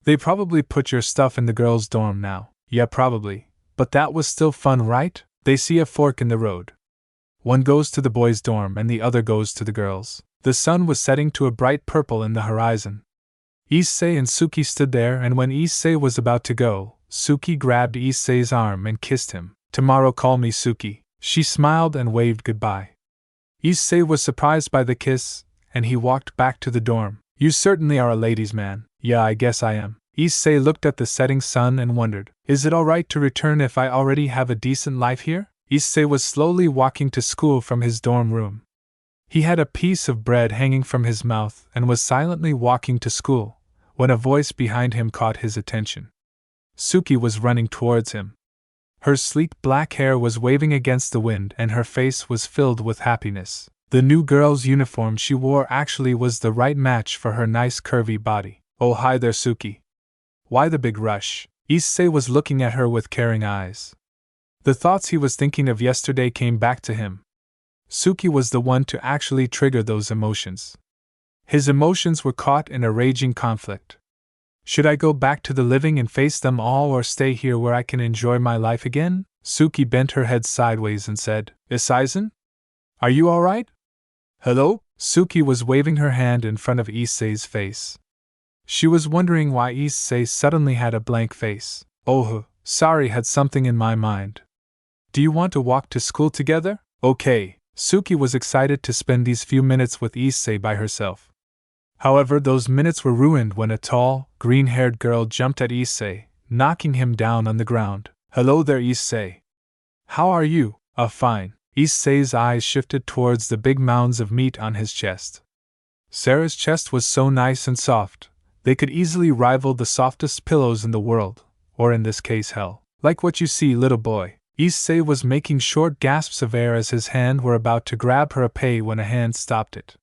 they probably put your stuff in the girls' dorm now." "Yeah, probably. But that was still fun, right? They see a fork in the road. One goes to the boys' dorm and the other goes to the girls." The sun was setting to a bright purple in the horizon. Issei and Suki stood there, and when Issei was about to go, Suki grabbed Issei's arm and kissed him. "Tomorrow call me Suki." She smiled and waved goodbye. Issei was surprised by the kiss, and he walked back to the dorm. "You certainly are a ladies' man." "Yeah, I guess I am." Issei looked at the setting sun and wondered, "Is it alright to return if I already have a decent life here?" Issei was slowly walking to school from his dorm room. He had a piece of bread hanging from his mouth and was silently walking to school, when a voice behind him caught his attention. Suki was running towards him. Her sleek black hair was waving against the wind and her face was filled with happiness. The new girl's uniform she wore actually was the right match for her nice curvy body. "Oh, hi there, Suki. Why the big rush?" Issei was looking at her with caring eyes. The thoughts he was thinking of yesterday came back to him. Suki was the one to actually trigger those emotions. His emotions were caught in a raging conflict. Should I go back to the living and face them all, or stay here where I can enjoy my life again? Suki bent her head sideways and said, "Isaizen? Are you alright?" "Hello?" Suki was waving her hand in front of Issei's face. She was wondering why Issei suddenly had a blank face. Oh, sorry, had something in my mind. Do you want to walk to school together? Okay. Suki was excited to spend these few minutes with Issei by herself. However, those minutes were ruined when a tall, green-haired girl jumped at Issei, knocking him down on the ground. Hello there, Issei. How are you? Fine. Issei's eyes shifted towards the big mounds of meat on his chest. Sarah's chest was so nice and soft, they could easily rival the softest pillows in the world, or in this case hell. Like what you see, little boy. Issei was making short gasps of air as his hand were about to grab her épée when a hand stopped it.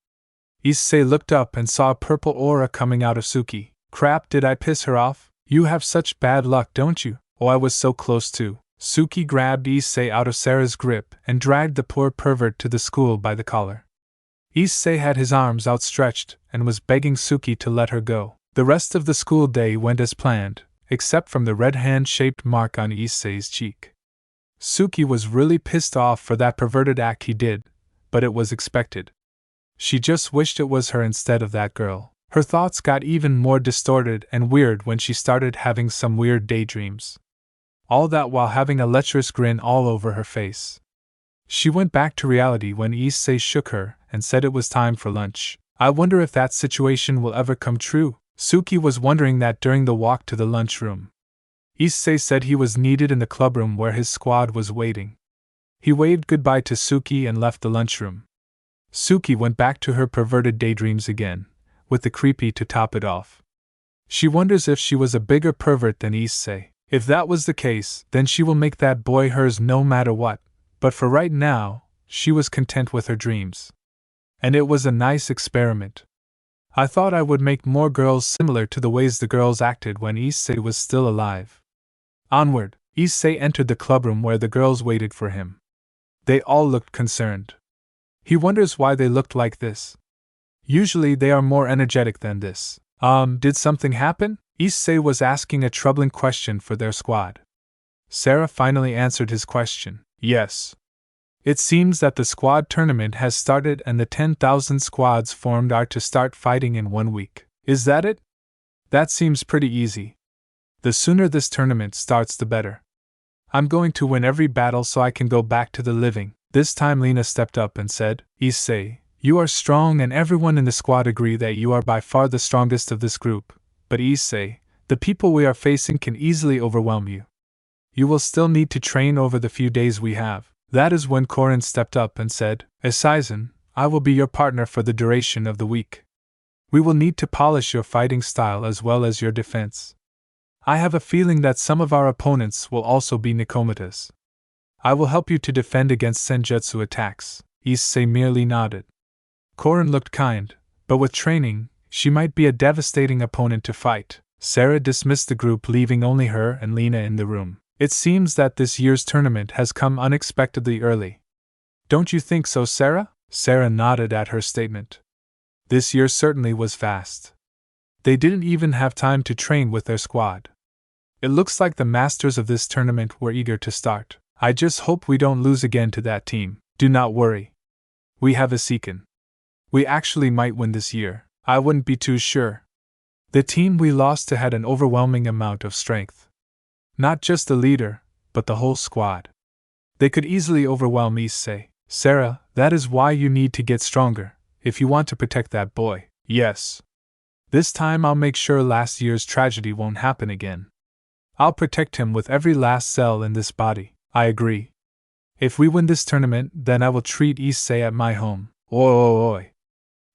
Issei looked up and saw a purple aura coming out of Suki. Crap, did I piss her off? You have such bad luck, don't you? Oh, I was so close too. Suki grabbed Issei out of Sarah's grip and dragged the poor pervert to the school by the collar. Issei had his arms outstretched and was begging Suki to let her go. The rest of the school day went as planned, except from the red hand-shaped mark on Issei's cheek. Suki was really pissed off for that perverted act he did, but it was expected. She just wished it was her instead of that girl. Her thoughts got even more distorted and weird when she started having some weird daydreams. All that while having a lecherous grin all over her face. She went back to reality when Issei shook her and said it was time for lunch. I wonder if that situation will ever come true. Suki was wondering that during the walk to the lunchroom. Issei said he was needed in the clubroom where his squad was waiting. He waved goodbye to Suki and left the lunchroom. Suki went back to her perverted daydreams again, with the creepy to top it off. She wonders if she was a bigger pervert than Issei. If that was the case, then she will make that boy hers no matter what, but for right now, she was content with her dreams. And it was a nice experiment. I thought I would make more girls similar to the ways the girls acted when Issei was still alive. Onward, Issei entered the clubroom where the girls waited for him. They all looked concerned. He wonders why they looked like this. Usually they are more energetic than this. Did something happen? Issei was asking a troubling question for their squad. Sarah finally answered his question. Yes. It seems that the squad tournament has started and the 10,000 squads formed are to start fighting in 1 week. Is that it? That seems pretty easy. The sooner this tournament starts, the better. I'm going to win every battle so I can go back to the living. This time Lena stepped up and said, Issei, you are strong and everyone in the squad agree that you are by far the strongest of this group. But Issei, the people we are facing can easily overwhelm you. You will still need to train over the few days we have. That is when Korin stepped up and said, Issei, I will be your partner for the duration of the week. We will need to polish your fighting style as well as your defense. I have a feeling that some of our opponents will also be Nikomatas. I will help you to defend against Senjutsu attacks. Issei merely nodded. Korin looked kind, but with training, she might be a devastating opponent to fight. Sarah dismissed the group, leaving only her and Lena in the room. It seems that this year's tournament has come unexpectedly early. Don't you think so, Sarah? Sarah nodded at her statement. This year certainly was fast. They didn't even have time to train with their squad. It looks like the masters of this tournament were eager to start. I just hope we don't lose again to that team. Do not worry. We have Issei. We actually might win this year. I wouldn't be too sure. The team we lost to had an overwhelming amount of strength. Not just the leader, but the whole squad. They could easily overwhelm Issei. Sarah, that is why you need to get stronger, if you want to protect that boy. Yes. This time I'll make sure last year's tragedy won't happen again. I'll protect him with every last cell in this body. I agree. If we win this tournament, then I will treat Issei at my home. Oi.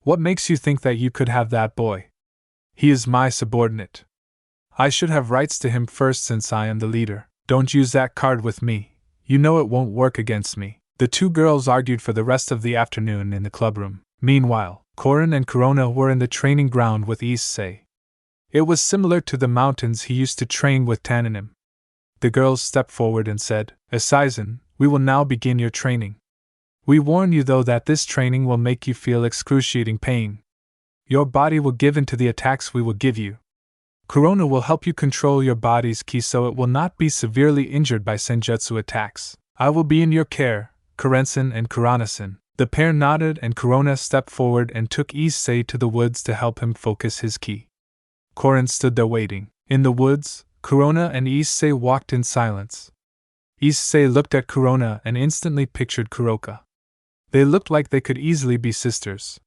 What makes you think that you could have that boy? He is my subordinate. I should have rights to him first since I am the leader. Don't use that card with me. You know it won't work against me. The two girls argued for the rest of the afternoon in the clubroom. Meanwhile, Korin and Corona were in the training ground with Issei. It was similar to the mountains he used to train with Tananim. The girls stepped forward and said, Issei, we will now begin your training. We warn you though that this training will make you feel excruciating pain. Your body will give in to the attacks we will give you. Corona will help you control your body's ki so it will not be severely injured by Senjutsu attacks. I will be in your care, Kurensen and Kuranasen. The pair nodded and Corona stepped forward and took issei to the woods to help him focus his ki. Korin stood there waiting. In the woods, Corona and issei walked in silence. Issei looked at Corona and instantly pictured Kuroka. They looked like they could easily be sisters.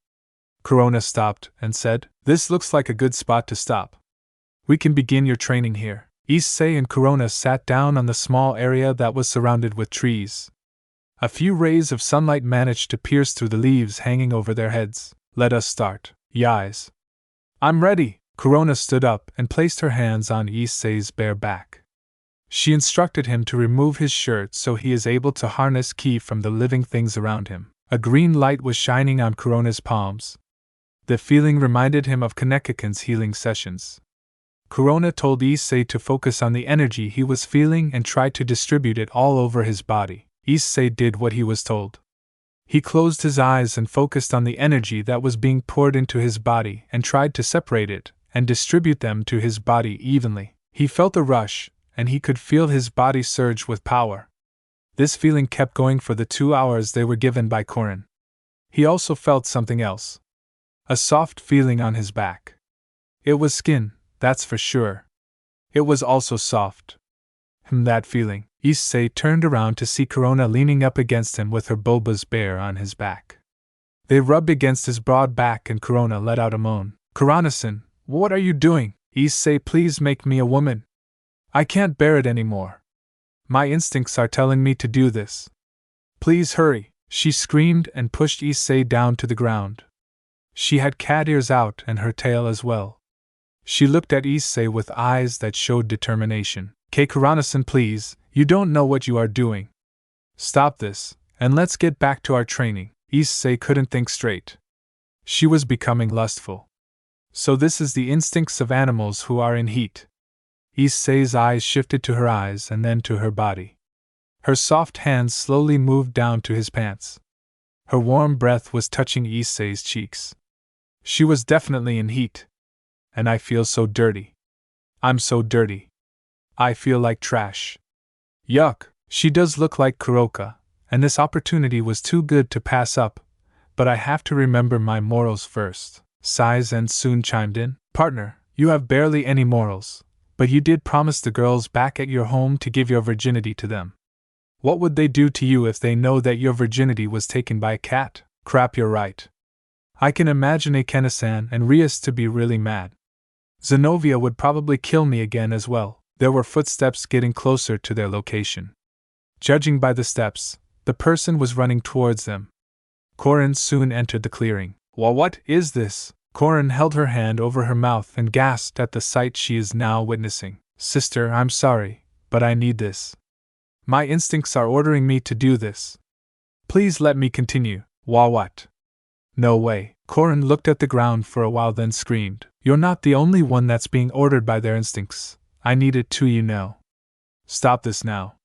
Corona stopped and said, "This looks like a good spot to stop. We can begin your training here." Issei and Corona sat down on the small area that was surrounded with trees. A few rays of sunlight managed to pierce through the leaves hanging over their heads. "Let us start, guys." "I'm ready." Corona stood up and placed her hands on Issei's bare back. She instructed him to remove his shirt so he is able to harness ki from the living things around him. A green light was shining on Corona's palms. The feeling reminded him of Kanekikan's healing sessions. Corona told Issei to focus on the energy he was feeling and try to distribute it all over his body. Issei did what he was told. He closed his eyes and focused on the energy that was being poured into his body and tried to separate it and distribute them to his body evenly. He felt a rush, and he could feel his body surge with power. This feeling kept going for the 2 hours they were given by Korin. He also felt something else. A soft feeling on his back. It was skin, that's for sure. It was also soft. That feeling. Issei turned around to see Corona leaning up against him with her bulbous bare on his back. They rubbed against his broad back and Corona let out a moan. "Corona-san, what are you doing? Issei, please make me a woman. I can't bear it anymore. My instincts are telling me to do this. Please hurry," she screamed and pushed Issei down to the ground. She had cat ears out and her tail as well. She looked at Issei with eyes that showed determination. "Corona-san, please, you don't know what you are doing. Stop this, and let's get back to our training." Issei couldn't think straight. She was becoming lustful. So this is the instincts of animals who are in heat. Issei's eyes shifted to her eyes and then to her body. Her soft hands slowly moved down to his pants. Her warm breath was touching Issei's cheeks. She was definitely in heat. "And I feel so dirty. I'm so dirty. I feel like trash. Yuck." She does look like Kuroka, and this opportunity was too good to pass up, but I have to remember my morals first. Sai-zen soon chimed in. "Partner, you have barely any morals, but you did promise the girls back at your home to give your virginity to them. What would they do to you if they know that your virginity was taken by a cat?" "Crap, you're right. I can imagine Akena-san and Rias to be really mad. Zenobia would probably kill me again as well." There were footsteps getting closer to their location. Judging by the steps, the person was running towards them. Korin soon entered the clearing. "Well, what is this?" Korin held her hand over her mouth and gasped at the sight she is now witnessing. "Sister, I'm sorry, but I need this. My instincts are ordering me to do this. Please let me continue." What? "No way." Korin looked at the ground for a while then screamed. "You're not the only one that's being ordered by their instincts. I need it too, you know. Stop this now.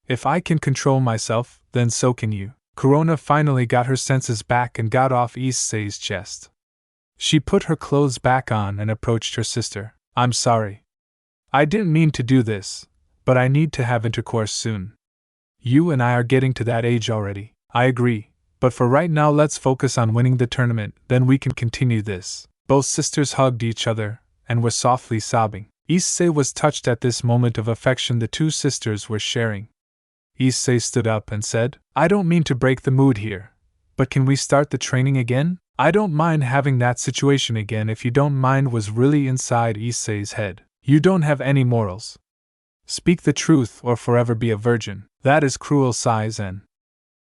If I can control myself, then so can you." Corona finally got her senses back and got off Issei's chest. She put her clothes back on and approached her sister. "I'm sorry. I didn't mean to do this, but I need to have intercourse soon. You and I are getting to that age already." "I agree, but for right now let's focus on winning the tournament, then we can continue this." Both sisters hugged each other and were softly sobbing. Issei was touched at this moment of affection the two sisters were sharing. Issei stood up and said, "I don't mean to break the mood here, but can we start the training again? I don't mind having that situation again if you don't mind," was really inside Issei's head. "You don't have any morals. Speak the truth or forever be a virgin." "That is cruel, Sai-zen.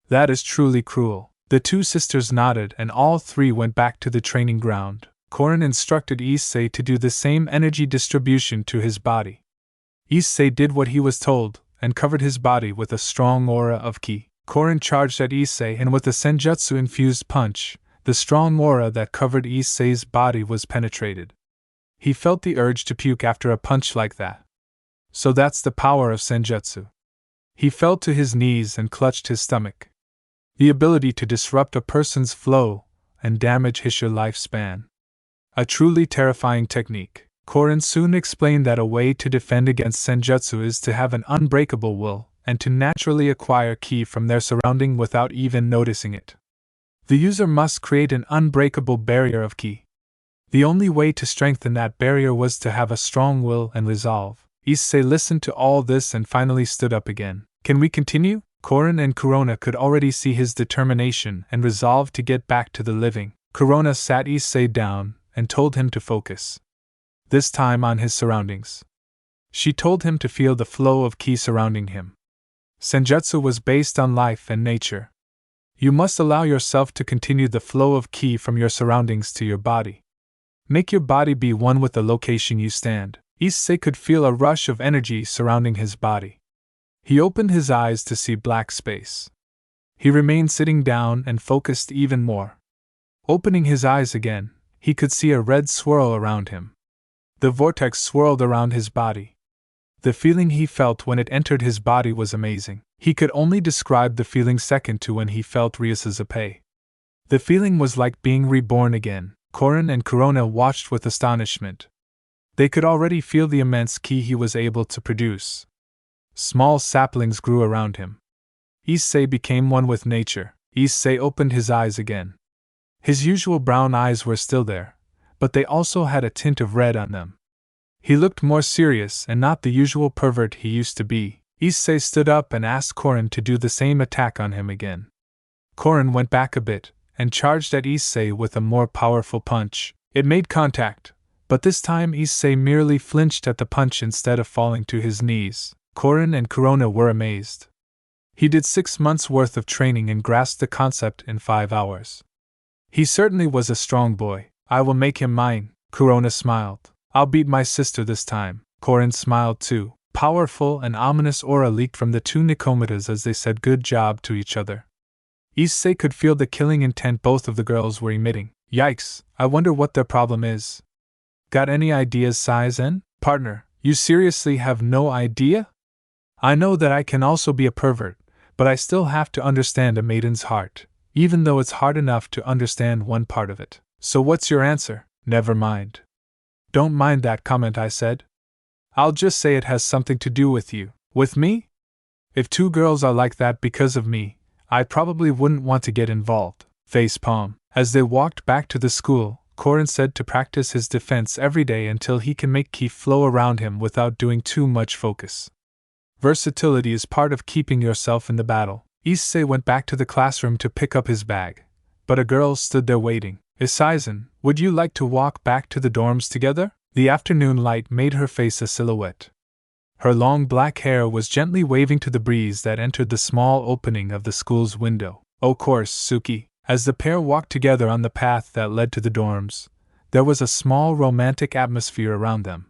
That is truly cruel." The two sisters nodded and all three went back to the training ground. Korin instructed Issei to do the same energy distribution to his body. Issei did what he was told, and covered his body with a strong aura of ki. Korin charged at Issei and with a Senjutsu-infused punch, the strong aura that covered Issei's body was penetrated. He felt the urge to puke after a punch like that. So that's the power of Senjutsu. He fell to his knees and clutched his stomach. The ability to disrupt a person's flow and damage his lifespan. A truly terrifying technique. Korin soon explained that a way to defend against Senjutsu is to have an unbreakable will, and to naturally acquire ki from their surrounding without even noticing it. The user must create an unbreakable barrier of ki. The only way to strengthen that barrier was to have a strong will and resolve. Issei listened to all this and finally stood up again. Can we continue? Korin and Corona could already see his determination and resolve to get back to the living. Corona sat Issei down and told him to focus. This time on his surroundings. She told him to feel the flow of ki surrounding him. Senjutsu was based on life and nature. You must allow yourself to continue the flow of ki from your surroundings to your body. Make your body be one with the location you stand. Issei could feel a rush of energy surrounding his body. He opened his eyes to see black space. He remained sitting down and focused even more. Opening his eyes again, he could see a red swirl around him. The vortex swirled around his body. The feeling he felt when it entered his body was amazing. He could only describe the feeling second to when he felt Ryusa's issei. The feeling was like being reborn again. Korin and Corona watched with astonishment. They could already feel the immense ki he was able to produce. Small saplings grew around him. Issei became one with nature. Issei opened his eyes again. His usual brown eyes were still there, but they also had a tint of red on them. He looked more serious and not the usual pervert he used to be. Issei stood up and asked Korin to do the same attack on him again. Korin went back a bit and charged at Issei with a more powerful punch. It made contact, but this time Issei merely flinched at the punch instead of falling to his knees. Korin and Corona were amazed. He did 6 months' worth of training and grasped the concept in 5 hours. He certainly was a strong boy. I will make him mine. Corona smiled. I'll beat my sister this time. Korin smiled too. Powerful and ominous aura leaked from the two Nikomatas as they said good job to each other. Issei could feel the killing intent both of the girls were emitting. Yikes, I wonder what their problem is. Got any ideas, Saizen? Partner, you seriously have no idea? I know that I can also be a pervert, but I still have to understand a maiden's heart, even though it's hard enough to understand one part of it. So what's your answer? Never mind. Don't mind that comment I said. I'll just say it has something to do with you. With me? If 2 girls are like that because of me, I probably wouldn't want to get involved. Facepalm. As they walked back to the school, Korin said to practice his defense every day until he can make ki flow around him without doing too much focus. Versatility is part of keeping yourself in the battle. Issei went back to the classroom to pick up his bag, but a girl stood there waiting. Saizen, would you like to walk back to the dorms together? The afternoon light made her face a silhouette. Her long black hair was gently waving to the breeze that entered the small opening of the school's window. Of course, Suki. As the pair walked together on the path that led to the dorms, there was a small romantic atmosphere around them.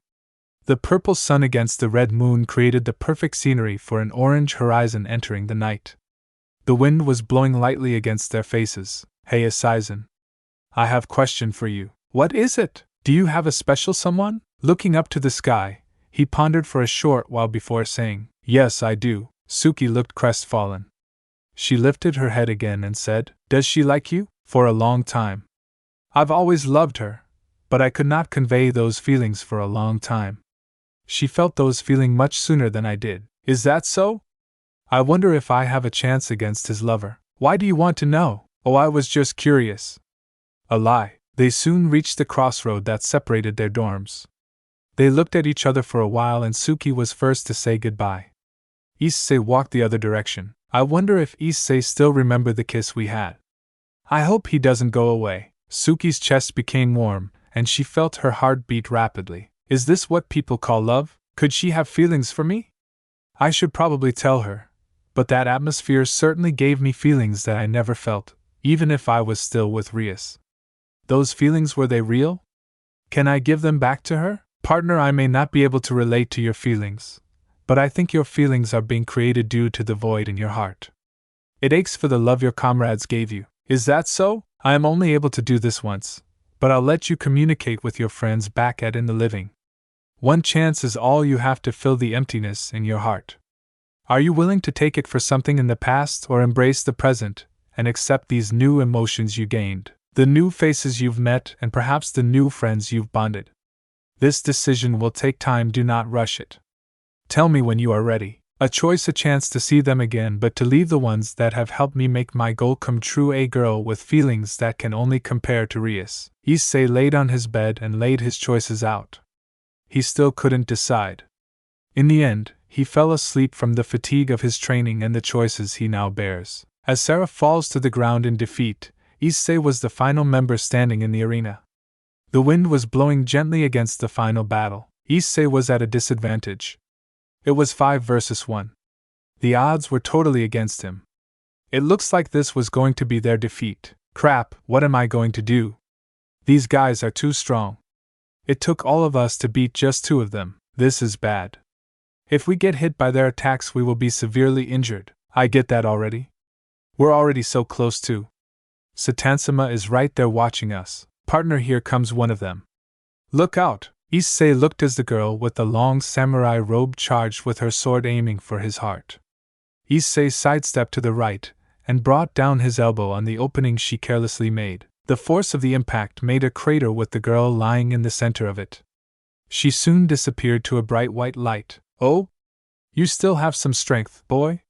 The purple sun against the red moon created the perfect scenery for an orange horizon entering the night. The wind was blowing lightly against their faces. Hey Saizen, I have a question for you. What is it? Do you have a special someone? Looking up to the sky, he pondered for a short while before saying, Yes, I do. Suki looked crestfallen. She lifted her head again and said, Does she like you? For a long time. I've always loved her, but I could not convey those feelings for a long time. She felt those feelings much sooner than I did. Is that so? I wonder if I have a chance against his lover. Why do you want to know? Oh, I was just curious. A lie. They soon reached the crossroad that separated their dorms. They looked at each other for a while and Suki was first to say goodbye. Issei walked the other direction. I wonder if Issei still remembered the kiss we had. I hope he doesn't go away. Suki's chest became warm, and she felt her heart beat rapidly. Is this what people call love? Could she have feelings for me? I should probably tell her, but that atmosphere certainly gave me feelings that I never felt, even if I was still with Rias. Those feelings, were they real? Can I give them back to her? Partner, I may not be able to relate to your feelings, but I think your feelings are being created due to the void in your heart. It aches for the love your comrades gave you. Is that so? I am only able to do this once, but I'll let you communicate with your friends back at In the Living. One chance is all you have to fill the emptiness in your heart. Are you willing to take it for something in the past or embrace the present and accept these new emotions you gained, the new faces you've met and perhaps the new friends you've bonded? This decision will take time, do not rush it. Tell me when you are ready. A choice, a chance to see them again, but to leave the ones that have helped me make my goal come true. A girl with feelings that can only compare to Rias. Issei laid on his bed and laid his choices out. He still couldn't decide. In the end, he fell asleep from the fatigue of his training and the choices he now bears. As Sarah falls to the ground in defeat, Issei was the final member standing in the arena. The wind was blowing gently against the final battle. Issei was at a disadvantage. It was 5 versus 1. The odds were totally against him. It looks like this was going to be their defeat. Crap, what am I going to do? These guys are too strong. It took all of us to beat just 2 of them. This is bad. If we get hit by their attacks, we will be severely injured. I get that already. We're already so close to. Satansama is right there watching us. Partner, here comes one of them. Look out! Issei looked as the girl with the long samurai robe charged with her sword aiming for his heart. Issei sidestepped to the right and brought down his elbow on the opening she carelessly made. The force of the impact made a crater with the girl lying in the center of it. She soon disappeared to a bright white light. Oh? You still have some strength, boy?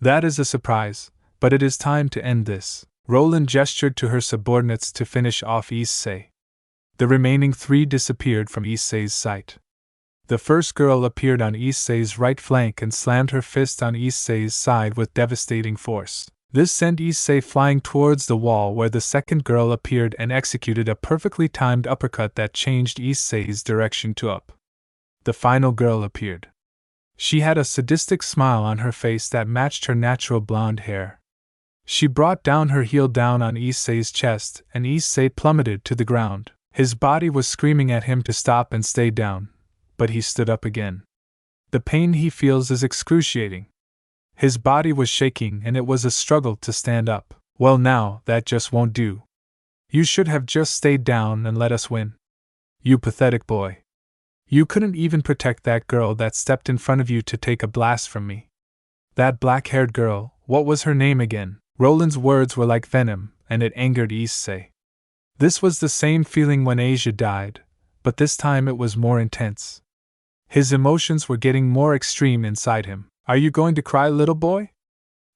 That is a surprise, but it is time to end this. Roland gestured to her subordinates to finish off Issei. The remaining 3 disappeared from Issei's sight. The first girl appeared on Issei's right flank and slammed her fist on Issei's side with devastating force. This sent Issei flying towards the wall, where the second girl appeared and executed a perfectly timed uppercut that changed Issei's direction to up. The final girl appeared. She had a sadistic smile on her face that matched her natural blonde hair. She brought down her heel down on Issei's chest, and Issei plummeted to the ground. His body was screaming at him to stop and stay down, but he stood up again. The pain he feels is excruciating. His body was shaking and it was a struggle to stand up. Well, now, that just won't do. You should have just stayed down and let us win. You pathetic boy. You couldn't even protect that girl that stepped in front of you to take a blast from me. That black-haired girl, what was her name again? Roland's words were like venom, and it angered Issei. This was the same feeling when Asia died, but this time it was more intense. His emotions were getting more extreme inside him. Are you going to cry, little boy?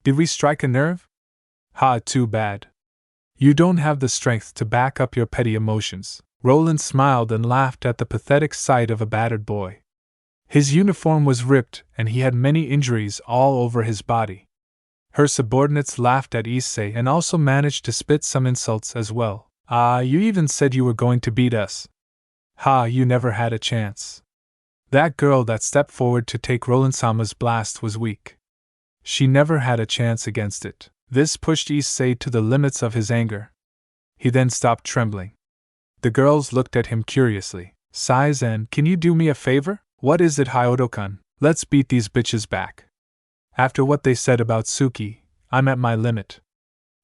Did we strike a nerve? Ha, too bad. You don't have the strength to back up your petty emotions. Roland smiled and laughed at the pathetic sight of a battered boy. His uniform was ripped and he had many injuries all over his body. Her subordinates laughed at Issei and also managed to spit some insults as well. Ah, you even said you were going to beat us. Ha, you never had a chance. That girl that stepped forward to take Roland-sama's blast was weak. She never had a chance against it. This pushed Issei to the limits of his anger. He then stopped trembling. The girls looked at him curiously. Saizen, can you do me a favor? What is it, Hyodo-kun? Let's beat these bitches back. After what they said about Suki, I'm at my limit.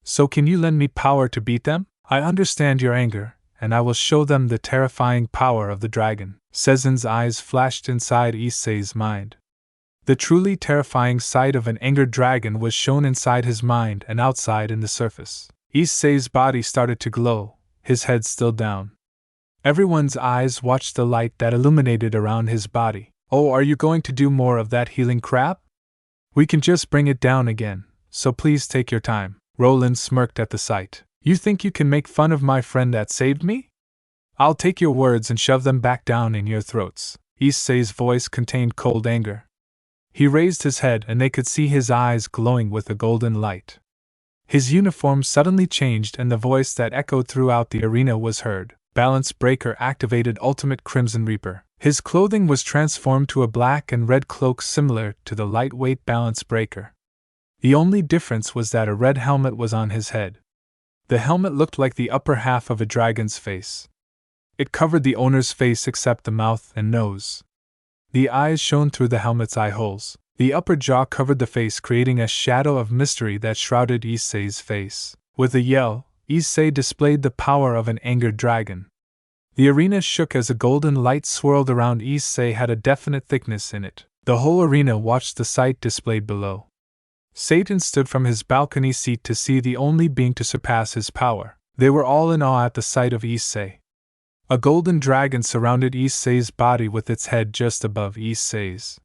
So can you lend me power to beat them? I understand your anger, and I will show them the terrifying power of the dragon. Seizen's eyes flashed inside Issei's mind. The truly terrifying sight of an angered dragon was shown inside his mind and outside in the surface. Issei's body started to glow, his head still down. Everyone's eyes watched the light that illuminated around his body. Oh, are you going to do more of that healing crap? We can just bring it down again, so please take your time. Roland smirked at the sight. You think you can make fun of my friend that saved me? I'll take your words and shove them back down in your throats. Issei's voice contained cold anger. He raised his head and they could see his eyes glowing with a golden light. His uniform suddenly changed and the voice that echoed throughout the arena was heard. Balance Breaker activated Ultimate Crimson Reaper. His clothing was transformed to a black and red cloak similar to the lightweight Balance Breaker. The only difference was that a red helmet was on his head. The helmet looked like the upper half of a dragon's face. It covered the owner's face except the mouth and nose. The eyes shone through the helmet's eye holes. The upper jaw covered the face, creating a shadow of mystery that shrouded Issei's face. With a yell, Issei displayed the power of an angered dragon. The arena shook as a golden light swirled around. Issei had a definite thickness in it. The whole arena watched the sight displayed below. Satan stood from his balcony seat to see the only being to surpass his power. They were all in awe at the sight of Issei. A golden dragon surrounded Issei's body with its head just above Issei's.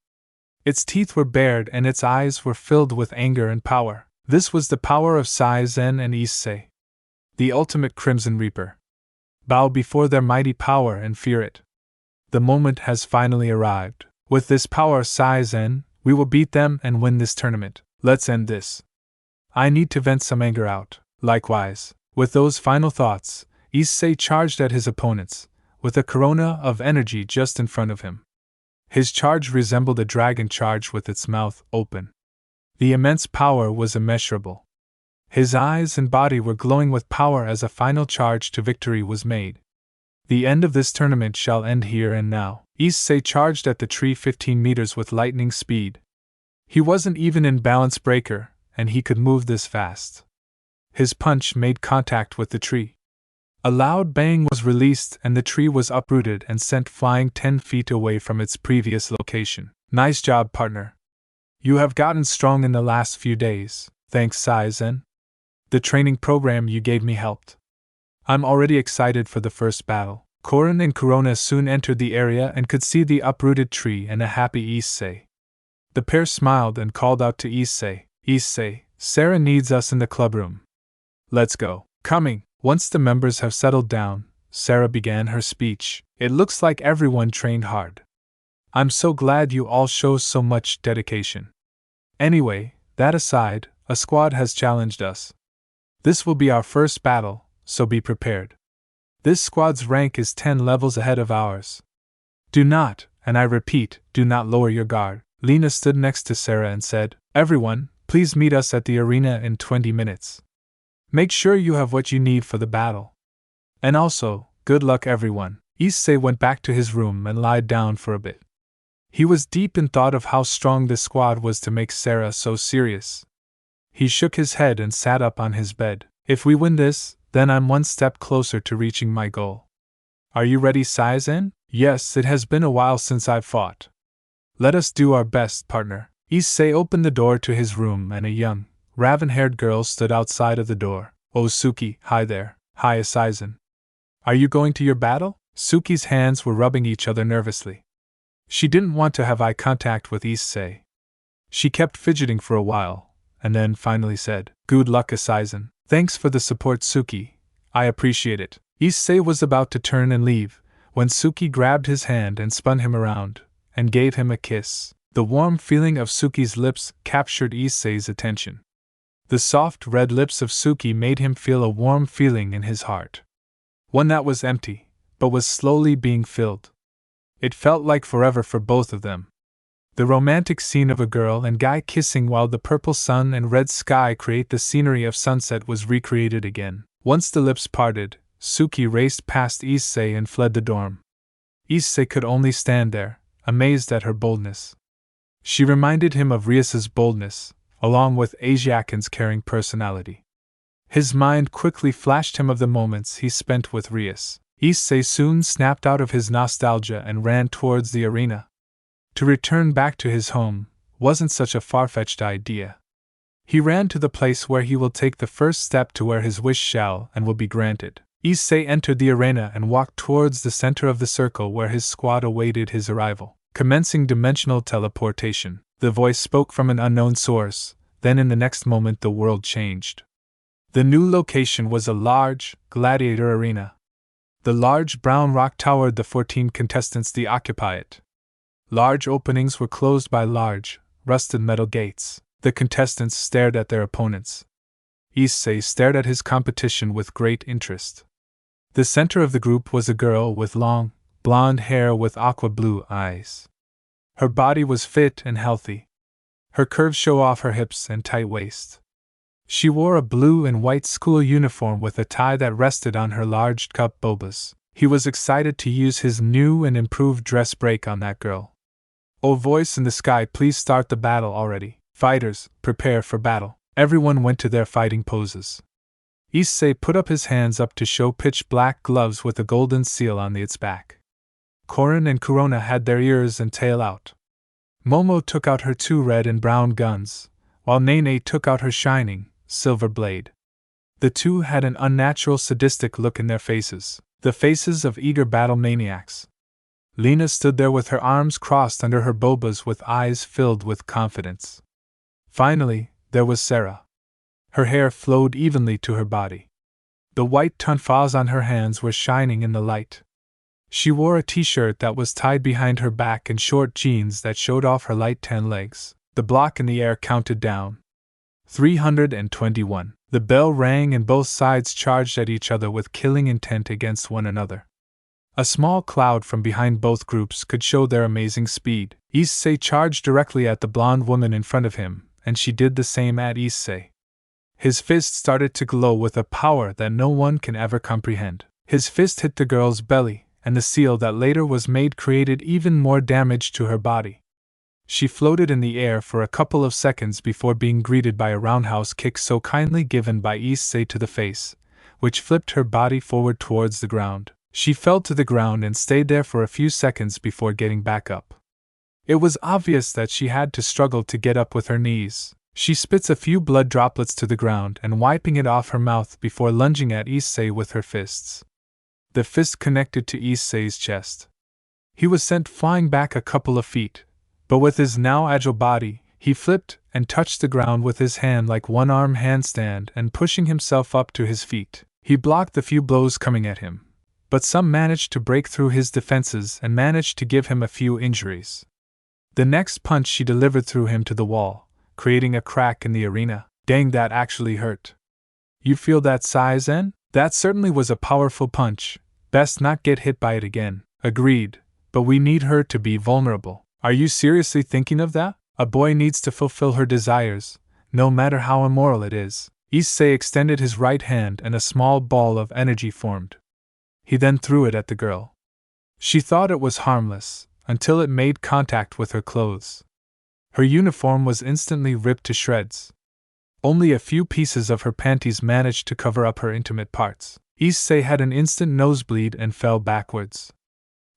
Its teeth were bared and its eyes were filled with anger and power. This was the power of Sai-Zen and Issei, the ultimate Crimson Reaper. Bow before their mighty power and fear it. The moment has finally arrived. With this power, Sai-Zen, we will beat them and win this tournament. Let's end this. I need to vent some anger out. Likewise, with those final thoughts, Issei charged at his opponents, with a corona of energy just in front of him. His charge resembled a dragon charge with its mouth open. The immense power was immeasurable. His eyes and body were glowing with power as a final charge to victory was made. The end of this tournament shall end here and now. Issei charged at the tree 15 meters with lightning speed. He wasn't even in balance breaker, and he could move this fast. His punch made contact with the tree. A loud bang was released and the tree was uprooted and sent flying 10 feet away from its previous location. Nice job, partner. You have gotten strong in the last few days, thanks Sai-Zen. The training program you gave me helped. I'm already excited for the first battle. Korin and Corona soon entered the area and could see the uprooted tree and a happy Issei. The pair smiled and called out to Issei, Issei, Sarah needs us in the clubroom. Let's go. Coming. Once the members have settled down, Sarah began her speech. It looks like everyone trained hard. I'm so glad you all show so much dedication. Anyway, that aside, a squad has challenged us. This will be our first battle, so be prepared. This squad's rank is 10 levels ahead of ours. Do not, and I repeat, do not lower your guard. Lena stood next to Sarah and said, Everyone, please meet us at the arena in 20 minutes. Make sure you have what you need for the battle. And also, good luck everyone. Issei went back to his room and lied down for a bit. He was deep in thought of how strong this squad was to make Sarah so serious. He shook his head and sat up on his bed. If we win this, then I'm one step closer to reaching my goal. Are you ready, Sai-Zen? Yes, it has been a while since I've fought. Let us do our best, partner. Issei opened the door to his room and a young, raven-haired girl stood outside of the door. Oh Suki, hi there. Hi Sai-Zen. Are you going to your battle? Suki's hands were rubbing each other nervously. She didn't want to have eye contact with Issei. She kept fidgeting for a while, and then finally said, Good luck, Sai-Zen. Thanks for the support, Suki. I appreciate it. Issei was about to turn and leave, when Suki grabbed his hand and spun him around, and gave him a kiss. The warm feeling of Suki's lips captured Issei's attention. The soft red lips of Suki made him feel a warm feeling in his heart. One that was empty, but was slowly being filled. It felt like forever for both of them. The romantic scene of a girl and guy kissing while the purple sun and red sky create the scenery of sunset was recreated again. Once the lips parted, Suki raced past Issei and fled the dorm. Issei could only stand there, amazed at her boldness. She reminded him of Rias's boldness, along with Asiakin's caring personality. His mind quickly flashed him of the moments he spent with Rias. Issei soon snapped out of his nostalgia and ran towards the arena. To return back to his home wasn't such a far-fetched idea. He ran to the place where he will take the first step to where his wish shall and will be granted. Issei entered the arena and walked towards the center of the circle where his squad awaited his arrival. Commencing dimensional teleportation, the voice spoke from an unknown source, then in the next moment the world changed. The new location was a large, gladiator arena. The large brown rock towered the 14 contestants to occupy it. Large openings were closed by large, rusted metal gates. The contestants stared at their opponents. Issei stared at his competition with great interest. The center of the group was a girl with long, blonde hair with aqua blue eyes. Her body was fit and healthy. Her curves show off her hips and tight waist. She wore a blue and white school uniform with a tie that rested on her large cup bobas. He was excited to use his new and improved dress break on that girl. Oh voice in the sky, please start the battle already. Fighters, prepare for battle. Everyone went to their fighting poses. Issei put up his hands up to show pitch black gloves with a golden seal on its back. Korin and Corona had their ears and tail out. Momo took out her 2 red and brown guns, while Nene took out her shining, silver blade. The two had an unnatural sadistic look in their faces, the faces of eager battle maniacs. Lena stood there with her arms crossed under her bobas with eyes filled with confidence. Finally, there was Sarah. Her hair flowed evenly to her body. The white tonfas on her hands were shining in the light. She wore a t-shirt that was tied behind her back and short jeans that showed off her light tan legs. The block in the air counted down. 321. The bell rang and both sides charged at each other with killing intent against one another. A small cloud from behind both groups could show their amazing speed. Issei charged directly at the blonde woman in front of him, and she did the same at Issei. His fist started to glow with a power that no one can ever comprehend. His fist hit the girl's belly, and the seal that later was made created even more damage to her body. She floated in the air for a couple of seconds before being greeted by a roundhouse kick so kindly given by Issei to the face, which flipped her body forward towards the ground. She fell to the ground and stayed there for a few seconds before getting back up. It was obvious that she had to struggle to get up with her knees. She spits a few blood droplets to the ground and wiping it off her mouth before lunging at Issei with her fists. The fist connected to Issei's chest. He was sent flying back a couple of feet, but with his now agile body, he flipped and touched the ground with his hand like one-arm handstand and pushing himself up to his feet. He blocked the few blows coming at him, but some managed to break through his defenses and managed to give him a few injuries. The next punch she delivered threw him to the wall, creating a crack in the arena. Dang, that actually hurt. You feel that, Sai-zen? That certainly was a powerful punch. Best not get hit by it again. Agreed, but we need her to be vulnerable. Are you seriously thinking of that? A boy needs to fulfill her desires, no matter how immoral it is. Issei extended his right hand and a small ball of energy formed. He then threw it at the girl. She thought it was harmless, until it made contact with her clothes. Her uniform was instantly ripped to shreds. Only a few pieces of her panties managed to cover up her intimate parts. Issei had an instant nosebleed and fell backwards.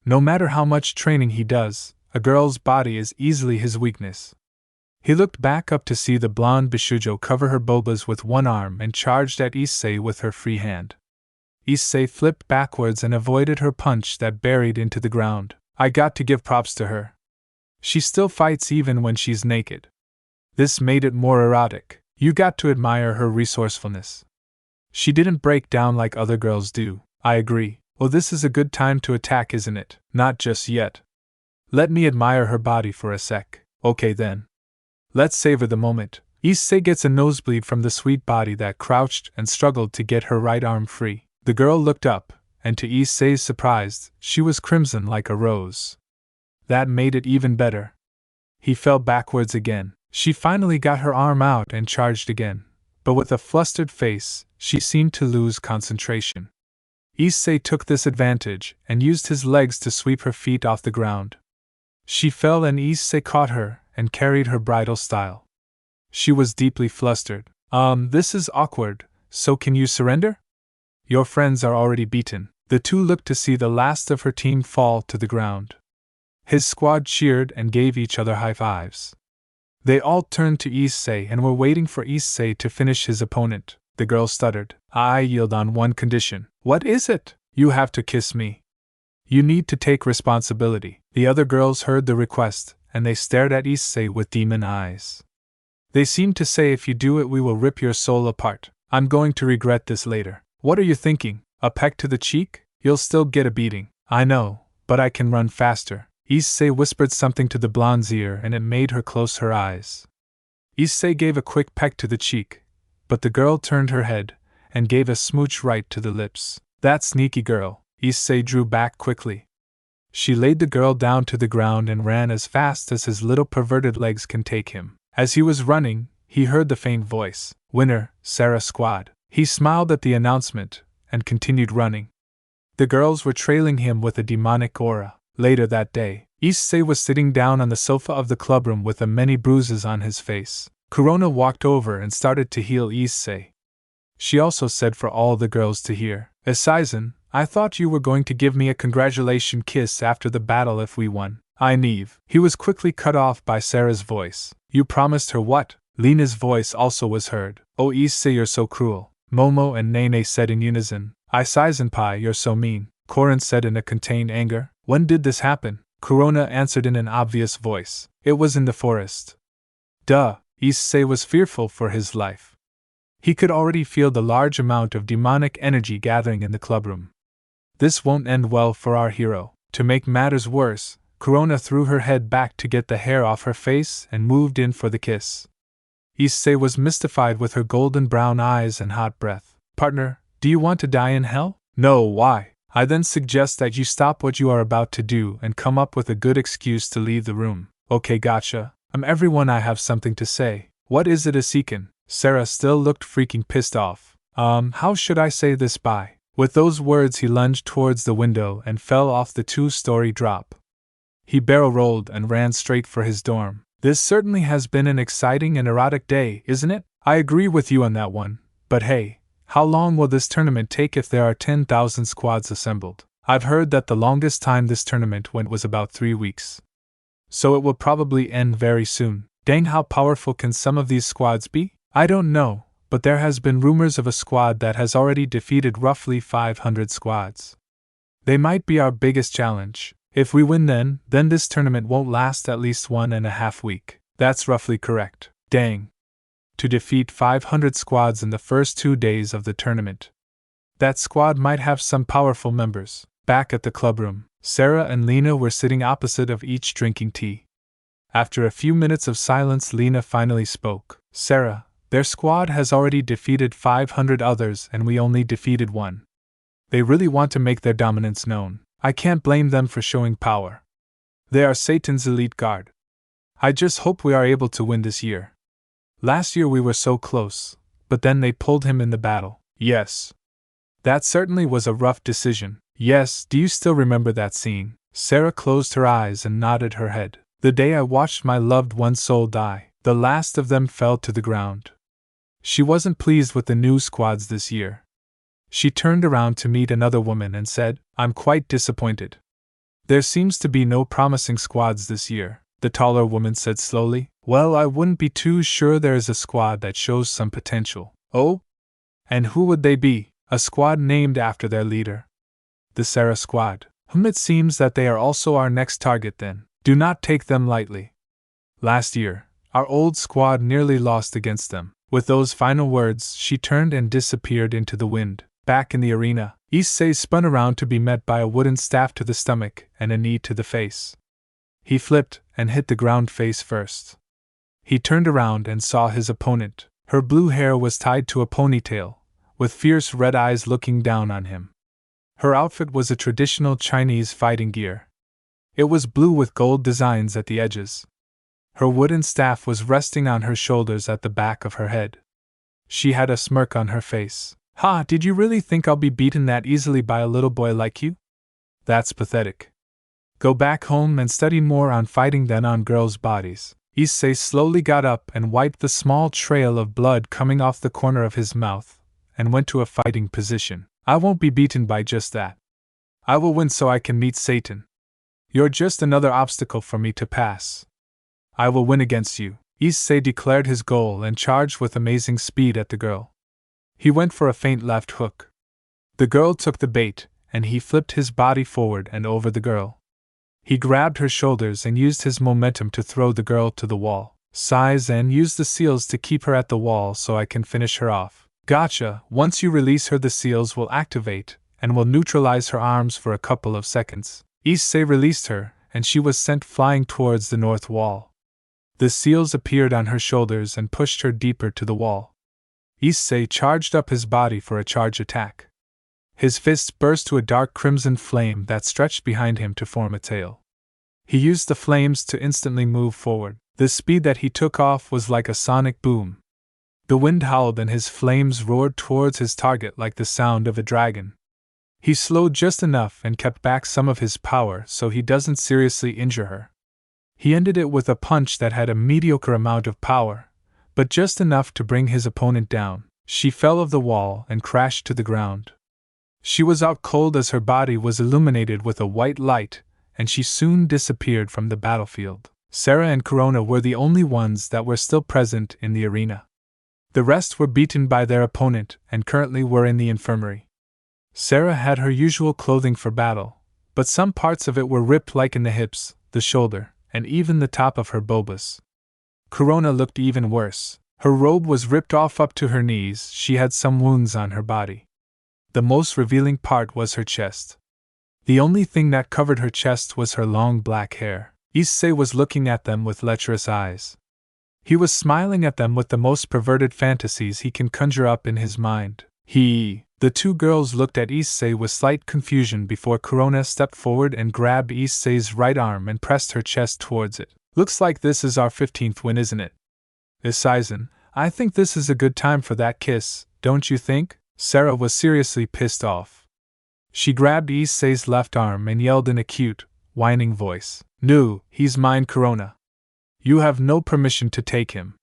No matter how much training he does, a girl's body is easily his weakness. He looked back up to see the blonde Bishujo cover her bobas with one arm and charged at Issei with her free hand. Issei flipped backwards and avoided her punch that buried into the ground. I got to give props to her. She still fights even when she's naked. This made it more erotic. You got to admire her resourcefulness. She didn't break down like other girls do. I agree. Well, this is a good time to attack, isn't it? Not just yet. Let me admire her body for a sec. Okay then. Let's savor the moment. Issei gets a nosebleed from the sweet body that crouched and struggled to get her right arm free. The girl looked up, and to Issei's surprise, she was crimson like a rose. That made it even better. He fell backwards again. She finally got her arm out and charged again, but with a flustered face, she seemed to lose concentration. Issei took this advantage and used his legs to sweep her feet off the ground. She fell and Issei caught her and carried her bridal style. She was deeply flustered. This is awkward, so can you surrender? Your friends are already beaten. The two looked to see the last of her team fall to the ground. His squad cheered and gave each other high fives. They all turned to Issei and were waiting for Issei to finish his opponent. The girl stuttered. I yield on one condition. What is it? You have to kiss me. You need to take responsibility. The other girls heard the request, and they stared at Issei with demon eyes. They seemed to say, if you do it, we will rip your soul apart. I'm going to regret this later. What are you thinking? A peck to the cheek? You'll still get a beating. I know, but I can run faster. Issei whispered something to the blonde's ear and it made her close her eyes. Issei gave a quick peck to the cheek, but the girl turned her head and gave a smooch right to the lips. That sneaky girl. Issei drew back quickly. She laid the girl down to the ground and ran as fast as his little perverted legs can take him. As he was running, he heard the faint voice. Winner, Sarah Squad. He smiled at the announcement and continued running. The girls were trailing him with a demonic aura. Later that day, Issei was sitting down on the sofa of the clubroom with many bruises on his face. Kurona walked over and started to heal Issei. She also said for all the girls to hear, Sai-zen, I thought you were going to give me a congratulation kiss after the battle if we won. I Neve. He was quickly cut off by Sarah's voice. You promised her what? Lena's voice also was heard. Oh Issei, you're so cruel. Momo and Nene said in unison. Sai-senpai, you're so mean. Korin said in a contained anger. When did this happen? Corona answered in an obvious voice. It was in the forest. Duh, Issei was fearful for his life. He could already feel the large amount of demonic energy gathering in the clubroom. This won't end well for our hero. To make matters worse, Corona threw her head back to get the hair off her face and moved in for the kiss. Issei was mystified with her golden brown eyes and hot breath. Partner, do you want to die in hell? No, why? I then suggest that you stop what you are about to do and come up with a good excuse to leave the room. Okay, gotcha. Everyone, I have something to say. What is it, Asiken? Sarah still looked freaking pissed off. How should I say this by? With those words he lunged towards the window and fell off the 2-story drop. He barrel rolled and ran straight for his dorm. This certainly has been an exciting and erotic day, isn't it? I agree with you on that one, but hey, how long will this tournament take if there are 10,000 squads assembled? I've heard that the longest time this tournament went was about 3 weeks. So it will probably end very soon. Dang, how powerful can some of these squads be? I don't know, but there has been rumors of a squad that has already defeated roughly 500 squads. They might be our biggest challenge. If we win then this tournament won't last at least 1.5 weeks. That's roughly correct. Dang. To defeat 500 squads in the first 2 days of the tournament. That squad might have some powerful members. Back at the clubroom, Sarah and Lena were sitting opposite of each drinking tea. After a few minutes of silence, Lena finally spoke. Sarah, their squad has already defeated 500 others and we only defeated 1. They really want to make their dominance known. I can't blame them for showing power. They are Satan's elite guard. I just hope we are able to win this year. Last year we were so close, but then they pulled him in the battle. Yes. That certainly was a rough decision. Yes, do you still remember that scene? Sarah closed her eyes and nodded her head. The day I watched my loved one's soul die, the last of them fell to the ground. She wasn't pleased with the new squads this year. She turned around to meet another woman and said, I'm quite disappointed. There seems to be no promising squads this year, the taller woman said slowly. Well, I wouldn't be too sure there is a squad that shows some potential. Oh? And who would they be? A squad named after their leader. The Sarah squad. It seems that they are also our next target then. Do not take them lightly. Last year, our old squad nearly lost against them. With those final words, she turned and disappeared into the wind. Back in the arena, Issei spun around to be met by a wooden staff to the stomach and a knee to the face. He flipped and hit the ground face first. He turned around and saw his opponent. Her blue hair was tied to a ponytail, with fierce red eyes looking down on him. Her outfit was a traditional Chinese fighting gear. It was blue with gold designs at the edges. Her wooden staff was resting on her shoulders at the back of her head. She had a smirk on her face. Ha, did you really think I'll be beaten that easily by a little boy like you? That's pathetic. Go back home and study more on fighting than on girls' bodies. Issei slowly got up and wiped the small trail of blood coming off the corner of his mouth, and went to a fighting position. I won't be beaten by just that. I will win so I can meet Satan. You're just another obstacle for me to pass. I will win against you. Issei declared his goal and charged with amazing speed at the girl. He went for a feint left hook. The girl took the bait, and he flipped his body forward and over the girl. He grabbed her shoulders and used his momentum to throw the girl to the wall. Size and use the seals to keep her at the wall so I can finish her off. Gotcha. Once you release her, the seals will activate and will neutralize her arms for a couple of seconds. Issei released her, and she was sent flying towards the north wall. The seals appeared on her shoulders and pushed her deeper to the wall. Issei charged up his body for a charge attack. His fists burst to a dark crimson flame that stretched behind him to form a tail. He used the flames to instantly move forward. The speed that he took off was like a sonic boom. The wind howled and his flames roared towards his target like the sound of a dragon. He slowed just enough and kept back some of his power so he doesn't seriously injure her. He ended it with a punch that had a mediocre amount of power, but just enough to bring his opponent down. She fell off the wall and crashed to the ground. She was out cold as her body was illuminated with a white light, and she soon disappeared from the battlefield. Sarah and Corona were the only ones that were still present in the arena. The rest were beaten by their opponent and currently were in the infirmary. Sarah had her usual clothing for battle, but some parts of it were ripped, like in the hips, the shoulder, and even the top of her bulbous. Corona looked even worse. Her robe was ripped off up to her knees. She had some wounds on her body. The most revealing part was her chest. The only thing that covered her chest was her long black hair. Issei was looking at them with lecherous eyes. He was smiling at them with the most perverted fantasies he can conjure up in his mind. The two girls looked at Issei with slight confusion before Corona stepped forward and grabbed Issei's right arm and pressed her chest towards it. Looks like this is our 15th win, isn't it? Issei, I think this is a good time for that kiss, don't you think? Sarah was seriously pissed off. She grabbed Issei's left arm and yelled in a cute, whining voice. No, he's mine, Corona. You have no permission to take him.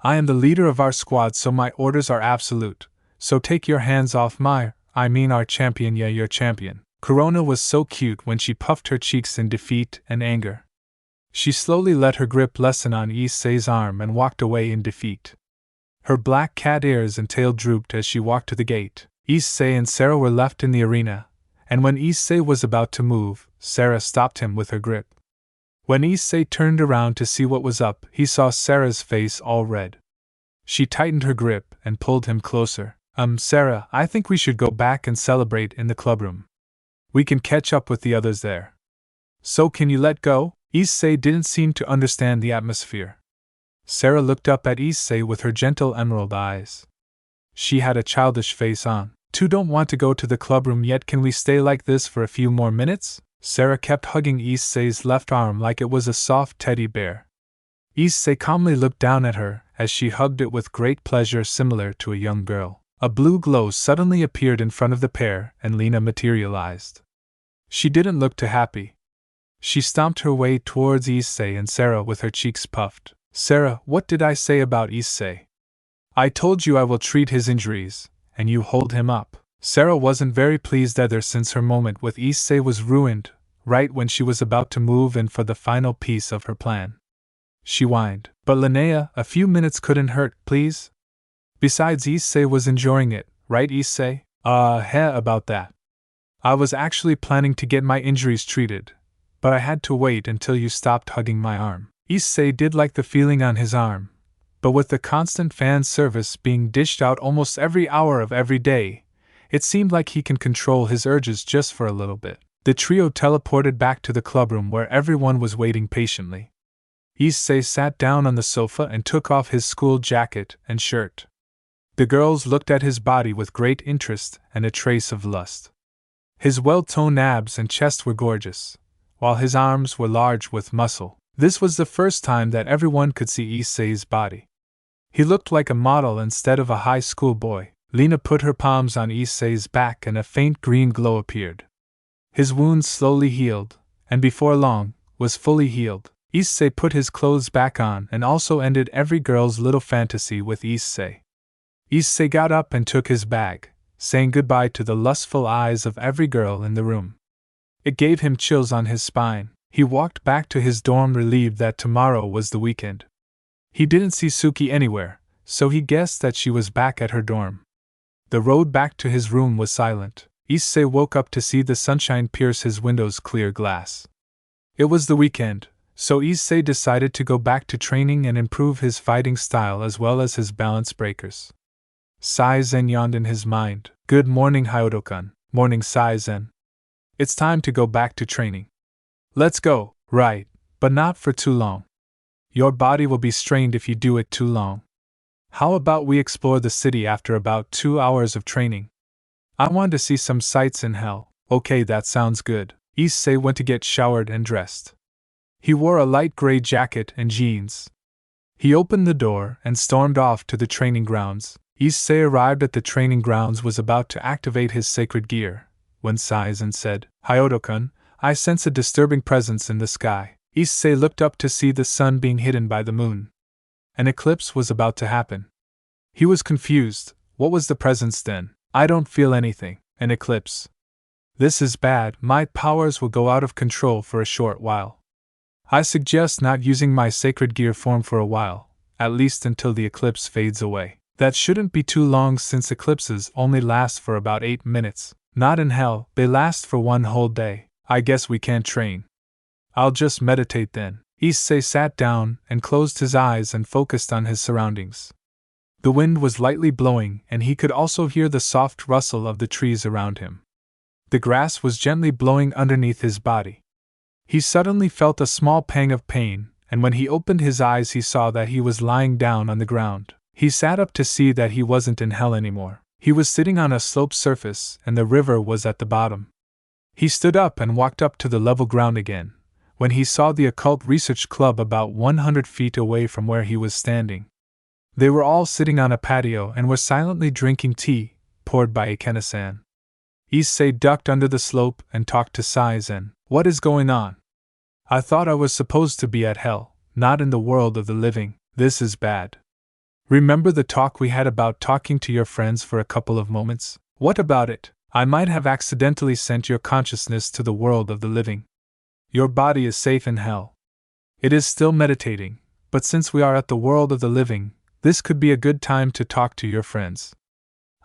I am the leader of our squad, so my orders are absolute. So take your hands off our champion, your champion. Corona was so cute when she puffed her cheeks in defeat and anger. She slowly let her grip lessen on Issei's arm and walked away in defeat. Her black cat ears and tail drooped as she walked to the gate. Issei and Sarah were left in the arena, and when Issei was about to move, Sarah stopped him with her grip. When Issei turned around to see what was up, he saw Sarah's face all red. She tightened her grip and pulled him closer. Sarah, I think we should go back and celebrate in the clubroom. We can catch up with the others there. So can you let go? Issei didn't seem to understand the atmosphere. Sarah looked up at Issei with her gentle emerald eyes. She had a childish face on. Two don't want to go to the clubroom yet. Can we stay like this for a few more minutes? Sarah kept hugging Issei's left arm like it was a soft teddy bear. Issei calmly looked down at her as she hugged it with great pleasure, similar to a young girl. A blue glow suddenly appeared in front of the pair and Lena materialized. She didn't look too happy. She stomped her way towards Issei and Sarah with her cheeks puffed. Sarah, what did I say about Issei? I told you I will treat his injuries, and you hold him up. Sarah wasn't very pleased either, since her moment with Issei was ruined right when she was about to move in for the final piece of her plan. She whined. But Linnea, a few minutes couldn't hurt, please? Besides, Issei was enjoying it, right Issei? About that. I was actually planning to get my injuries treated, but I had to wait until you stopped hugging my arm. Issei did like the feeling on his arm, but with the constant fan service being dished out almost every hour of every day, it seemed like he can control his urges just for a little bit. The trio teleported back to the clubroom where everyone was waiting patiently. Issei sat down on the sofa and took off his school jacket and shirt. The girls looked at his body with great interest and a trace of lust. His well-toned abs and chest were gorgeous, while his arms were large with muscle. This was the first time that everyone could see Issei's body. He looked like a model instead of a high school boy. Lena put her palms on Issei's back and a faint green glow appeared. His wounds slowly healed, and before long, was fully healed. Issei put his clothes back on and also ended every girl's little fantasy with Issei. Issei got up and took his bag, saying goodbye to the lustful eyes of every girl in the room. It gave him chills on his spine. He walked back to his dorm relieved that tomorrow was the weekend. He didn't see Suki anywhere, so he guessed that she was back at her dorm. The road back to his room was silent. Issei woke up to see the sunshine pierce his window's clear glass. It was the weekend, so Issei decided to go back to training and improve his fighting style as well as his balance breakers. Sai-zen yawned in his mind. Good morning, Hyodo-kun. Morning, Sai-zen. It's time to go back to training. Let's go. Right, but not for too long. Your body will be strained if you do it too long. How about we explore the city after about 2 hours of training? I want to see some sights in hell. Okay, that sounds good. Issei went to get showered and dressed. He wore a light gray jacket and jeans. He opened the door and stormed off to the training grounds. Issei arrived at the training grounds, was about to activate his sacred gear, when Sai-zen said, Hyodo-kun, I sense a disturbing presence in the sky. Issei looked up to see the sun being hidden by the moon. An eclipse was about to happen. He was confused. What was the presence then? I don't feel anything. An eclipse. This is bad. My powers will go out of control for a short while. I suggest not using my sacred gear form for a while, at least until the eclipse fades away. That shouldn't be too long since eclipses only last for about 8 minutes. Not in hell, they last for 1 whole day. I guess we can't train. I'll just meditate then. Issei sat down and closed his eyes and focused on his surroundings. The wind was lightly blowing, and he could also hear the soft rustle of the trees around him. The grass was gently blowing underneath his body. He suddenly felt a small pang of pain, and when he opened his eyes he saw that he was lying down on the ground. He sat up to see that he wasn't in hell anymore. He was sitting on a sloped surface, and the river was at the bottom. He stood up and walked up to the level ground again, when he saw the Occult Research Club about 100 feet away from where he was standing. They were all sitting on a patio and were silently drinking tea, poured by Akena-san. Issei ducked under the slope and talked to Saizen. What is going on? I thought I was supposed to be at hell, not in the world of the living. This is bad. Remember the talk we had about talking to your friends for a couple of moments? What about it? I might have accidentally sent your consciousness to the world of the living. Your body is safe in hell. It is still meditating, but since we are at the world of the living, this could be a good time to talk to your friends.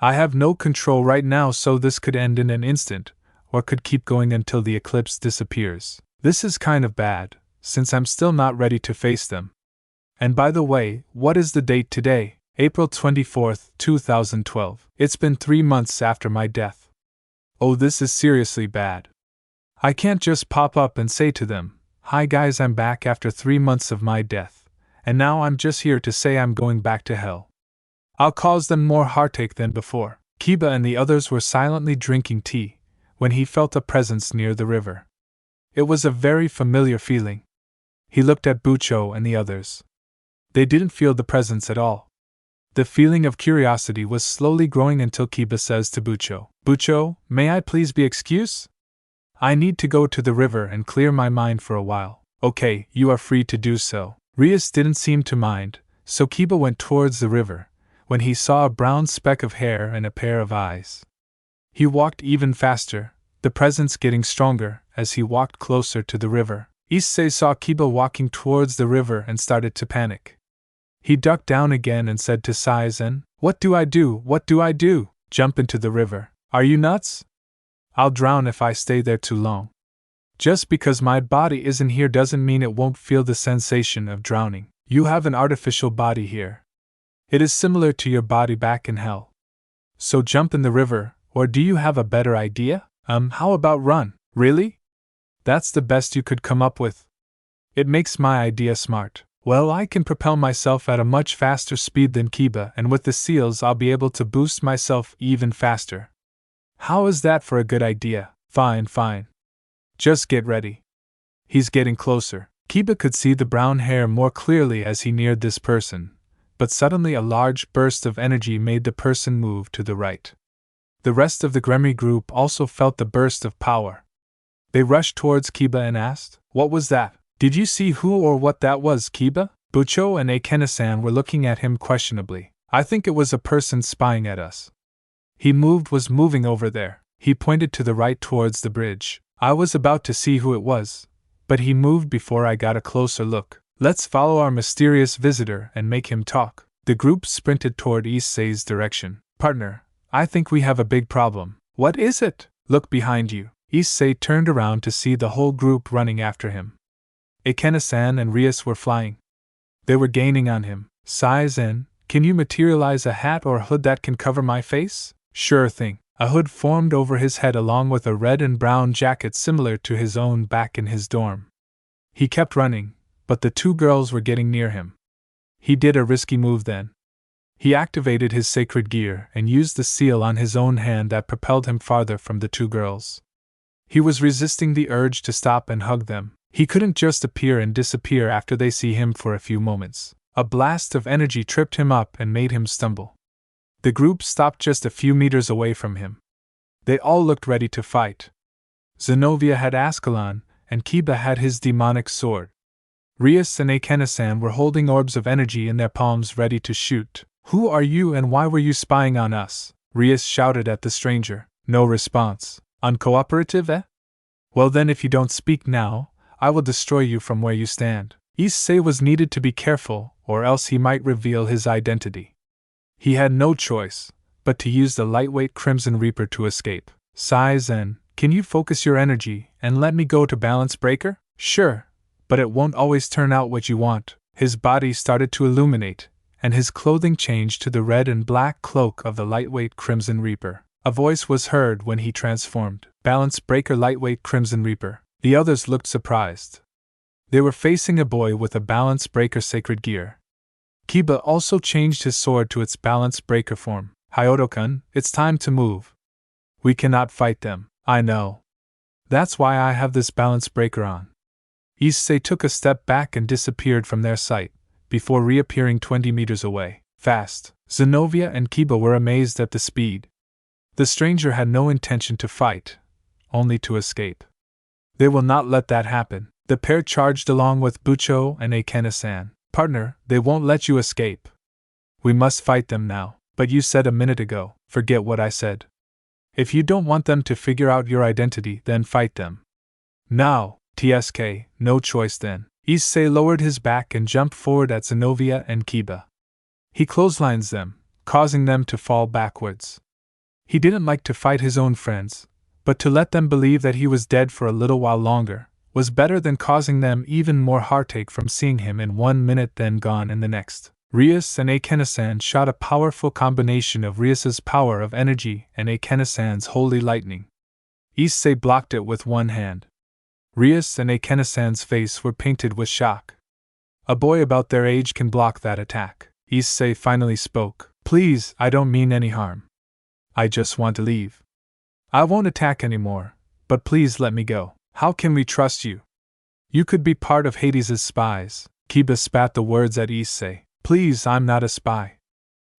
I have no control right now, so this could end in an instant, or could keep going until the eclipse disappears. This is kind of bad, since I'm still not ready to face them. And by the way, what is the date today? April 24th, 2012. It's been 3 months after my death. Oh, this is seriously bad. I can't just pop up and say to them, "Hi guys, I'm back after 3 months of my death, and now I'm just here to say I'm going back to hell." I'll cause them more heartache than before. Kiba and the others were silently drinking tea when he felt a presence near the river. It was a very familiar feeling. He looked at Bucho and the others. They didn't feel the presence at all. The feeling of curiosity was slowly growing until Kiba says to Bucho, "Bucho, may I please be excused? I need to go to the river and clear my mind for a while." "Okay, you are free to do so." Rias didn't seem to mind, so Kiba went towards the river, when he saw a brown speck of hair and a pair of eyes. He walked even faster, the presence getting stronger as he walked closer to the river. Issei saw Kiba walking towards the river and started to panic. He ducked down again and said to Saizen, "What do I do? What do I do?" "Jump into the river." "Are you nuts? I'll drown if I stay there too long." "Just because my body isn't here doesn't mean it won't feel the sensation of drowning. You have an artificial body here. It is similar to your body back in hell. So jump in the river, or do you have a better idea? How about run?" "Really? That's the best you could come up with? It makes my idea smart." "Well, I can propel myself at a much faster speed than Kiba, and with the seals I'll be able to boost myself even faster." "How is that for a good idea?" Fine. Just get ready." He's getting closer. Kiba could see the brown hair more clearly as he neared this person, but suddenly a large burst of energy made the person move to the right. The rest of the Gremmy group also felt the burst of power. They rushed towards Kiba and asked, "What was that? Did you see who or what that was, Kiba?" Bucho and Akena-san were looking at him questionably. "I think it was a person spying at us. He was moving over there." He pointed to the right towards the bridge. "I was about to see who it was, but he moved before I got a closer look. Let's follow our mysterious visitor and make him talk." The group sprinted toward Issei's direction. "Partner, I think we have a big problem." "What is it?" "Look behind you." Issei turned around to see the whole group running after him. Akena-san and Rias were flying. They were gaining on him. "Saizen, can you materialize a hat or hood that can cover my face?" "Sure thing." A hood formed over his head along with a red and brown jacket similar to his own back in his dorm. He kept running, but the 2 girls were getting near him. He did a risky move then. He activated his sacred gear and used the seal on his own hand that propelled him farther from the 2 girls. He was resisting the urge to stop and hug them. He couldn't just appear and disappear after they see him for a few moments. A blast of energy tripped him up and made him stumble. The group stopped just a few meters away from him. They all looked ready to fight. Zenobia had Ascalon, and Kiba had his demonic sword. Rias and Akena-san were holding orbs of energy in their palms ready to shoot. "Who are you and why were you spying on us?" Rias shouted at the stranger. No response. "Uncooperative, eh? Well then, if you don't speak now, I will destroy you from where you stand." Issei was needed to be careful, or else he might reveal his identity. He had no choice but to use the lightweight Crimson Reaper to escape. "Saizen, Can you focus your energy and let me go to Balance Breaker? Sure, but it won't always turn out what you want. His body started to illuminate, and his clothing changed to the red and black cloak of the lightweight Crimson Reaper. A voice was heard when he transformed. Balance Breaker Lightweight Crimson Reaper. The others looked surprised. They were facing a boy with a Balance Breaker sacred gear. Kiba also changed his sword to its Balance Breaker form. Hyodo-kun, it's time to move. We cannot fight them. I know. That's why I have this Balance Breaker on. Issei took a step back and disappeared from their sight, before reappearing 20 meters away. Fast. Zenobia and Kiba were amazed at the speed. The stranger had no intention to fight, only to escape. They will not let that happen. The pair charged along with Bucho and Akena-san. Partner, they won't let you escape. We must fight them now. But you said a minute ago, forget what I said. If you don't want them to figure out your identity, then fight them. Now, TSK, no choice then. Issei lowered his back and jumped forward at Zenobia and Kiba. He clotheslines them, causing them to fall backwards. He didn't like to fight his own friends, but to let them believe that he was dead for a little while longer was better than causing them even more heartache from seeing him in 1 minute then gone in the next. Rias and Akena-san shot a powerful combination of Rias's power of energy and Akena-san's holy lightning. Issei blocked it with one hand. Rias and Akena-san's face were painted with shock. A boy about their age can block that attack. Issei finally spoke. Please, I don't mean any harm. I just want to leave. I won't attack anymore, but please let me go. How can we trust you? You could be part of Hades' spies. Kiba spat the words at Issei. Please, I'm not a spy.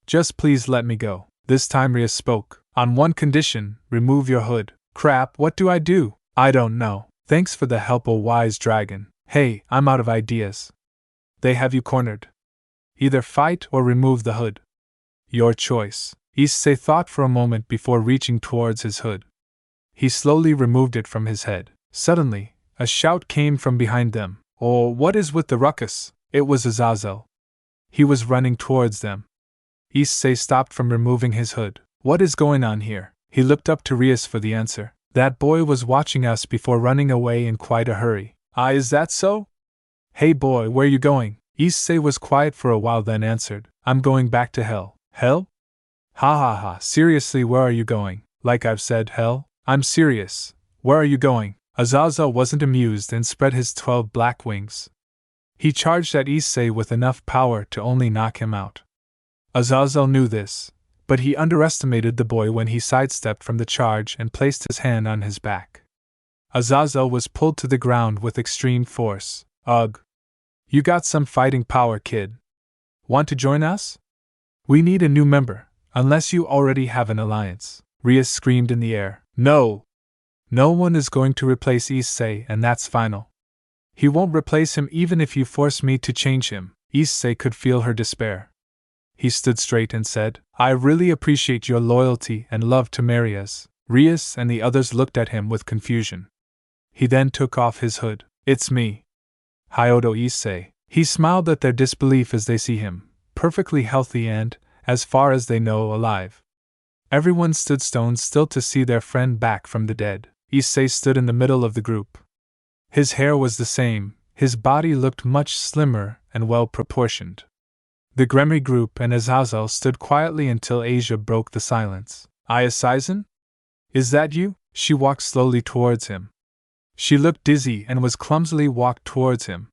Just please let me go. This time Rias spoke. On one condition, remove your hood. Crap, what do I do? I don't know. Thanks for the help, O wise dragon. Hey, I'm out of ideas. They have you cornered. Either fight or remove the hood. Your choice. Issei thought for a moment before reaching towards his hood. He slowly removed it from his head. Suddenly, a shout came from behind them. Oh, what is with the ruckus? It was Azazel. He was running towards them. Issei stopped from removing his hood. What is going on here? He looked up to Rias for the answer. That boy was watching us before running away in quite a hurry. Ah, is that so? Hey boy, where you going? Issei was quiet for a while then answered. I'm going back to hell. Hell? Ha ha ha, seriously, where are you going? Like I've said, hell? I'm serious. Where are you going? Azazel wasn't amused and spread his 12 black wings. He charged at Issei with enough power to only knock him out. Azazel knew this, but he underestimated the boy when he sidestepped from the charge and placed his hand on his back. Azazel was pulled to the ground with extreme force. Ugh. You got some fighting power, kid. Want to join us? We need a new member, unless you already have an alliance. Rias screamed in the air. No! No one is going to replace Issei, and that's final. He won't replace him even if you force me to change him. Issei could feel her despair. He stood straight and said, I really appreciate your loyalty and love to marry us. Rias and the others looked at him with confusion. He then took off his hood. It's me. Hyodo Issei. He smiled at their disbelief as they see him, perfectly healthy and, as far as they know, alive. Everyone stood stone still to see their friend back from the dead. Issei stood in the middle of the group. His hair was the same, his body looked much slimmer and well proportioned. The Gremry group and Azazel stood quietly until Asia broke the silence. Ayasizen? Is that you? She walked slowly towards him. She looked dizzy and was clumsily walked towards him.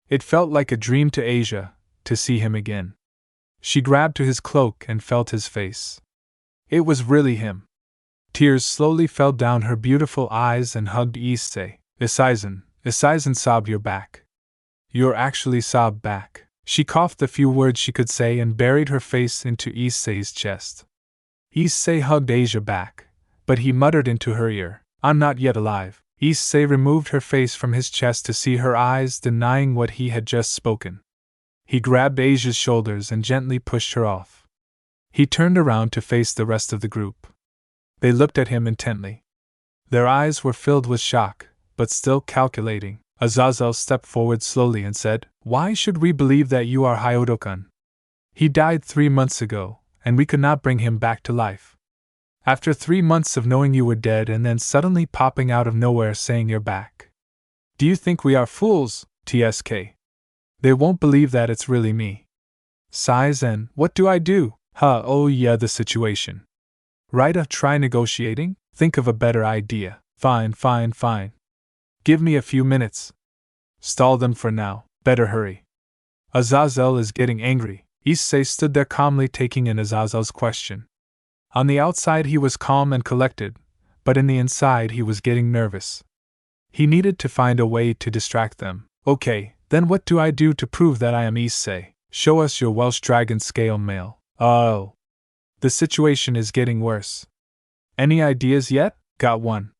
It felt like a dream to Asia, to see him again. She grabbed to his cloak and felt his face. It was really him. Tears slowly fell down her beautiful eyes and hugged Issei. Isizen sobbed your back. You're actually sobbed back. She coughed the few words she could say and buried her face into Issei's chest. Issei hugged Asia back, but he muttered into her ear, I'm not yet alive. Issei removed her face from his chest to see her eyes denying what he had just spoken. He grabbed Asia's shoulders and gently pushed her off. He turned around to face the rest of the group. They looked at him intently. Their eyes were filled with shock, but still calculating. Azazel stepped forward slowly and said, Why should we believe that you are Hyodo-kun? He died 3 months ago, and we could not bring him back to life. After 3 months of knowing you were dead and then suddenly popping out of nowhere saying you're back. Do you think we are fools, TSK? They won't believe that it's really me. Sighs and, what do I do? Oh yeah, the situation. Right, try negotiating? Think of a better idea. Fine. Give me a few minutes. Stall them for now, better hurry. Azazel is getting angry. Issei stood there calmly taking in Azazel's question. On the outside he was calm and collected, but in the inside he was getting nervous. He needed to find a way to distract them. Okay, then what do I do to prove that I am Issei? Show us your Welsh dragon scale mail. Oh. The situation is getting worse. Any ideas yet? Got one.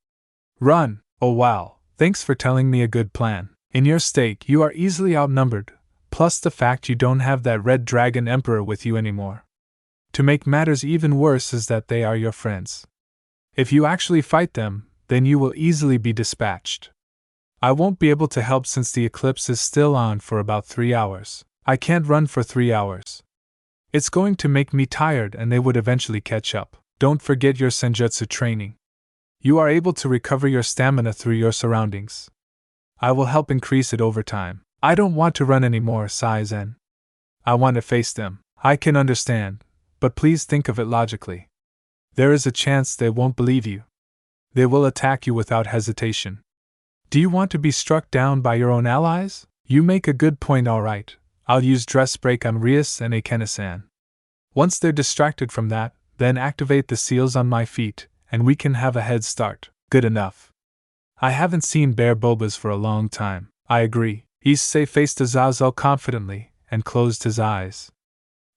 Run. Oh wow, thanks for telling me a good plan. In your state you are easily outnumbered, plus the fact you don't have that red dragon emperor with you anymore. To make matters even worse is that they are your friends. If you actually fight them, then you will easily be dispatched. I won't be able to help since the eclipse is still on for about 3 hours. I can't run for 3 hours. It's going to make me tired and they would eventually catch up. Don't forget your Senjutsu training. You are able to recover your stamina through your surroundings. I will help increase it over time. I don't want to run anymore, Sai-zen. I want to face them. I can understand, but please think of it logically. There is a chance they won't believe you. They will attack you without hesitation. Do you want to be struck down by your own allies? You make a good point, alright. I'll use dress break on Rias and Akena-san. Once they're distracted from that, then activate the seals on my feet, and we can have a head start. Good enough. I haven't seen bear bobas for a long time. I agree. Issei faced Azazel confidently, and closed his eyes.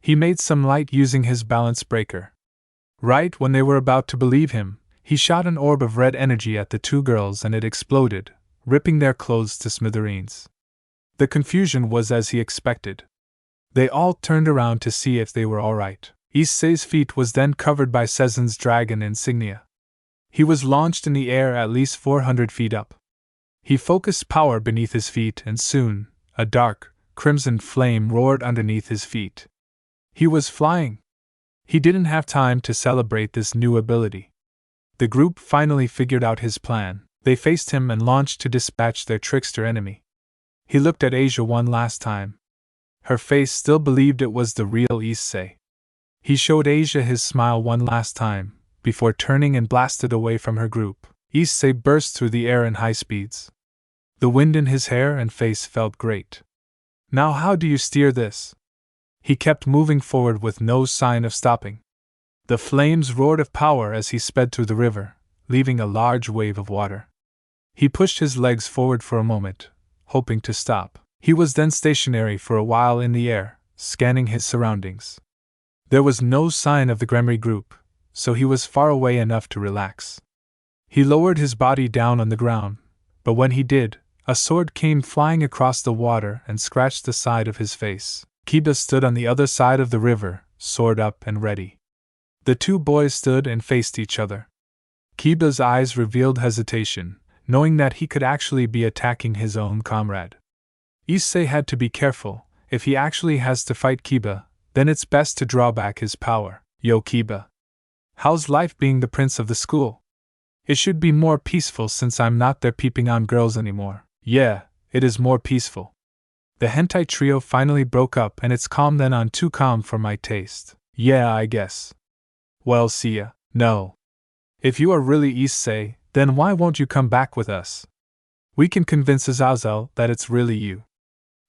He made some light using his balance breaker. Right when they were about to believe him, he shot an orb of red energy at the two girls and it exploded, ripping their clothes to smithereens. The confusion was as he expected. They all turned around to see if they were alright. Issei's feet was then covered by Sezen's dragon insignia. He was launched in the air at least 400 feet up. He focused power beneath his feet and soon, a dark, crimson flame roared underneath his feet. He was flying. He didn't have time to celebrate this new ability. The group finally figured out his plan. They faced him and launched to dispatch their trickster enemy. He looked at Asia one last time. Her face still believed it was the real Issei. He showed Asia his smile one last time, before turning and blasted away from her group. Issei burst through the air in high speeds. The wind in his hair and face felt great. Now how do you steer this? He kept moving forward with no sign of stopping. The flames roared of power as he sped through the river, leaving a large wave of water. He pushed his legs forward for a moment, hoping to stop. He was then stationary for a while in the air, scanning his surroundings. There was no sign of the Gremry group, so he was far away enough to relax. He lowered his body down on the ground, but when he did, a sword came flying across the water and scratched the side of his face. Kiba stood on the other side of the river, sword up and ready. The two boys stood and faced each other. Kiba's eyes revealed hesitation, knowing that he could actually be attacking his own comrade. Issei had to be careful. If he actually has to fight Kiba, then it's best to draw back his power. Yo Kiba. How's life being the prince of the school? It should be more peaceful since I'm not there peeping on girls anymore. Yeah, it is more peaceful. The hentai trio finally broke up and it's calm then on too calm for my taste. Yeah, I guess. Well, see ya. No. If you are really Issei, then why won't you come back with us? We can convince Azazel that it's really you.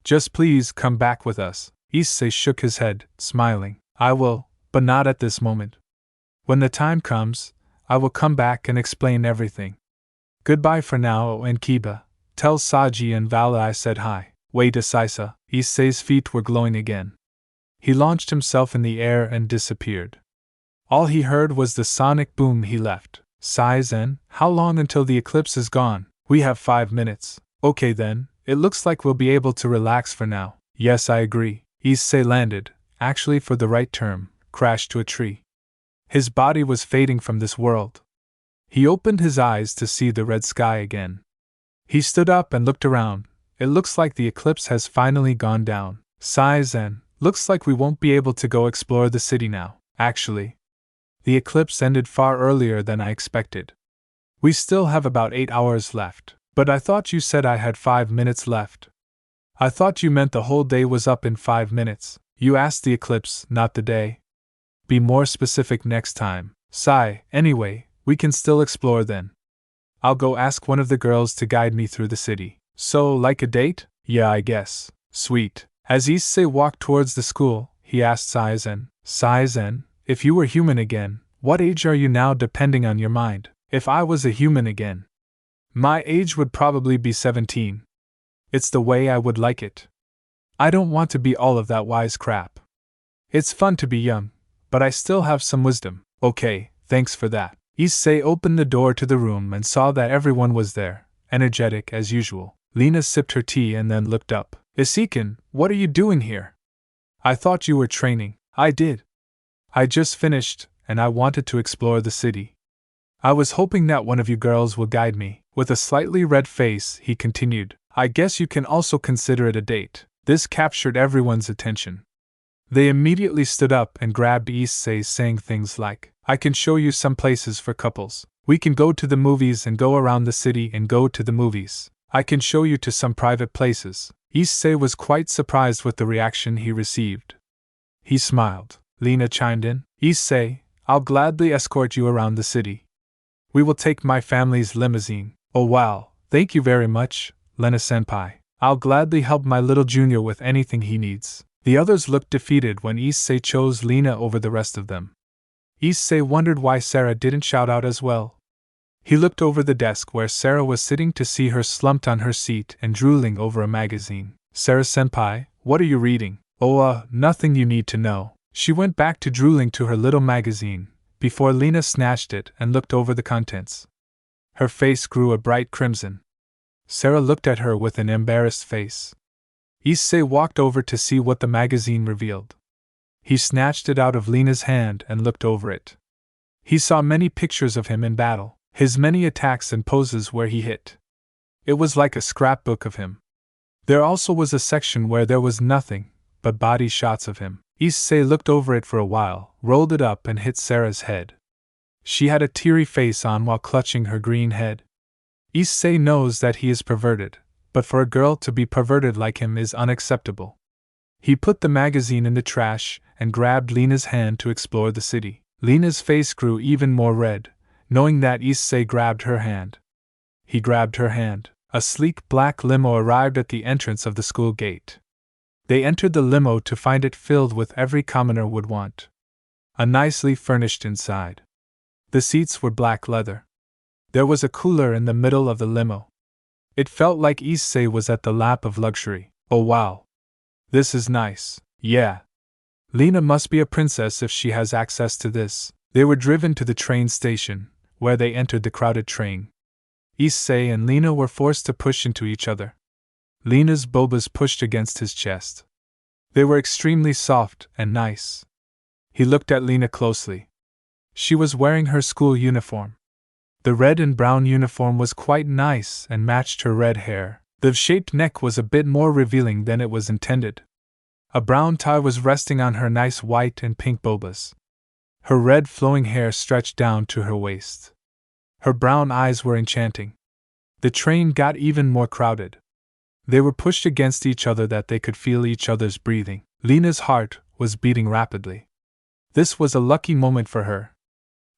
Just please come back with us. Issei shook his head, smiling. I will, but not at this moment. When the time comes, I will come back and explain everything. Goodbye for now, and Kiba. Tell Saji and Vala I said hi. Wait, Asaisa. Issei's feet were glowing again. He launched himself in the air and disappeared. All he heard was the sonic boom he left. Sai-zen, how long until the eclipse is gone? We have 5 minutes. Okay then, it looks like we'll be able to relax for now. Yes, I agree. Issei landed, actually for the right term, crashed to a tree. His body was fading from this world. He opened his eyes to see the red sky again. He stood up and looked around. It looks like the eclipse has finally gone down. Sai-zen, looks like we won't be able to go explore the city now. Actually, The eclipse ended far earlier than I expected. We still have about 8 hours left, but I thought you said I had 5 minutes left. I thought you meant the whole day was up in 5 minutes. You asked the eclipse, not the day. Be more specific next time. Sigh, anyway, we can still explore then. I'll go ask one of the girls to guide me through the city. So, like a date? Yeah, I guess. Sweet. As Issei walked towards the school, he asked Saizen, if you were human again, what age are you now depending on your mind? If I was a human again, my age would probably be 17. It's the way I would like it. I don't want to be all of that wise crap. It's fun to be young, but I still have some wisdom. Okay, thanks for that. Issei opened the door to the room and saw that everyone was there, energetic as usual. Lena sipped her tea and then looked up. Issei-kun, what are you doing here? I thought you were training. I did. I just finished, and I wanted to explore the city. I was hoping that one of you girls will guide me. With a slightly red face, he continued, I guess you can also consider it a date. This captured everyone's attention. They immediately stood up and grabbed Issei, saying things like, I can show you some places for couples. We can go to the movies and go around the city and go to the movies. I can show you to some private places. Issei was quite surprised with the reaction he received. He smiled. Lena chimed in, Issei, I'll gladly escort you around the city. We will take my family's limousine. Oh wow, thank you very much, Lena-senpai. I'll gladly help my little junior with anything he needs. The others looked defeated when Issei chose Lena over the rest of them. Issei wondered why Sarah didn't shout out as well. He looked over the desk where Sarah was sitting to see her slumped on her seat and drooling over a magazine. Sarah-senpai, what are you reading? Oh, nothing you need to know. She went back to drooling to her little magazine, before Lena snatched it and looked over the contents. Her face grew a bright crimson. Sarah looked at her with an embarrassed face. Issei walked over to see what the magazine revealed. He snatched it out of Lena's hand and looked over it. He saw many pictures of him in battle, his many attacks and poses where he hit. It was like a scrapbook of him. There also was a section where there was nothing but body shots of him. Issei looked over it for a while, rolled it up and hit Sarah's head. She had a teary face on while clutching her green head. Issei knows that he is perverted, but for a girl to be perverted like him is unacceptable. He put the magazine in the trash and grabbed Lena's hand to explore the city. Lena's face grew even more red, knowing that Issei grabbed her hand. He grabbed her hand. A sleek black limo arrived at the entrance of the school gate. They entered the limo to find it filled with every commoner would want. A nicely furnished inside. The seats were black leather. There was a cooler in the middle of the limo. It felt like Issei was at the lap of luxury. Oh wow. This is nice. Yeah. Lena must be a princess if she has access to this. They were driven to the train station, where they entered the crowded train. Issei and Lena were forced to push into each other. Lena's bobas pushed against his chest. They were extremely soft and nice. He looked at Lena closely. She was wearing her school uniform. The red and brown uniform was quite nice and matched her red hair. The shaped neck was a bit more revealing than it was intended. A brown tie was resting on her nice white and pink bobas. Her red flowing hair stretched down to her waist. Her brown eyes were enchanting. The train got even more crowded. They were pushed against each other that they could feel each other's breathing. Lena's heart was beating rapidly. This was a lucky moment for her.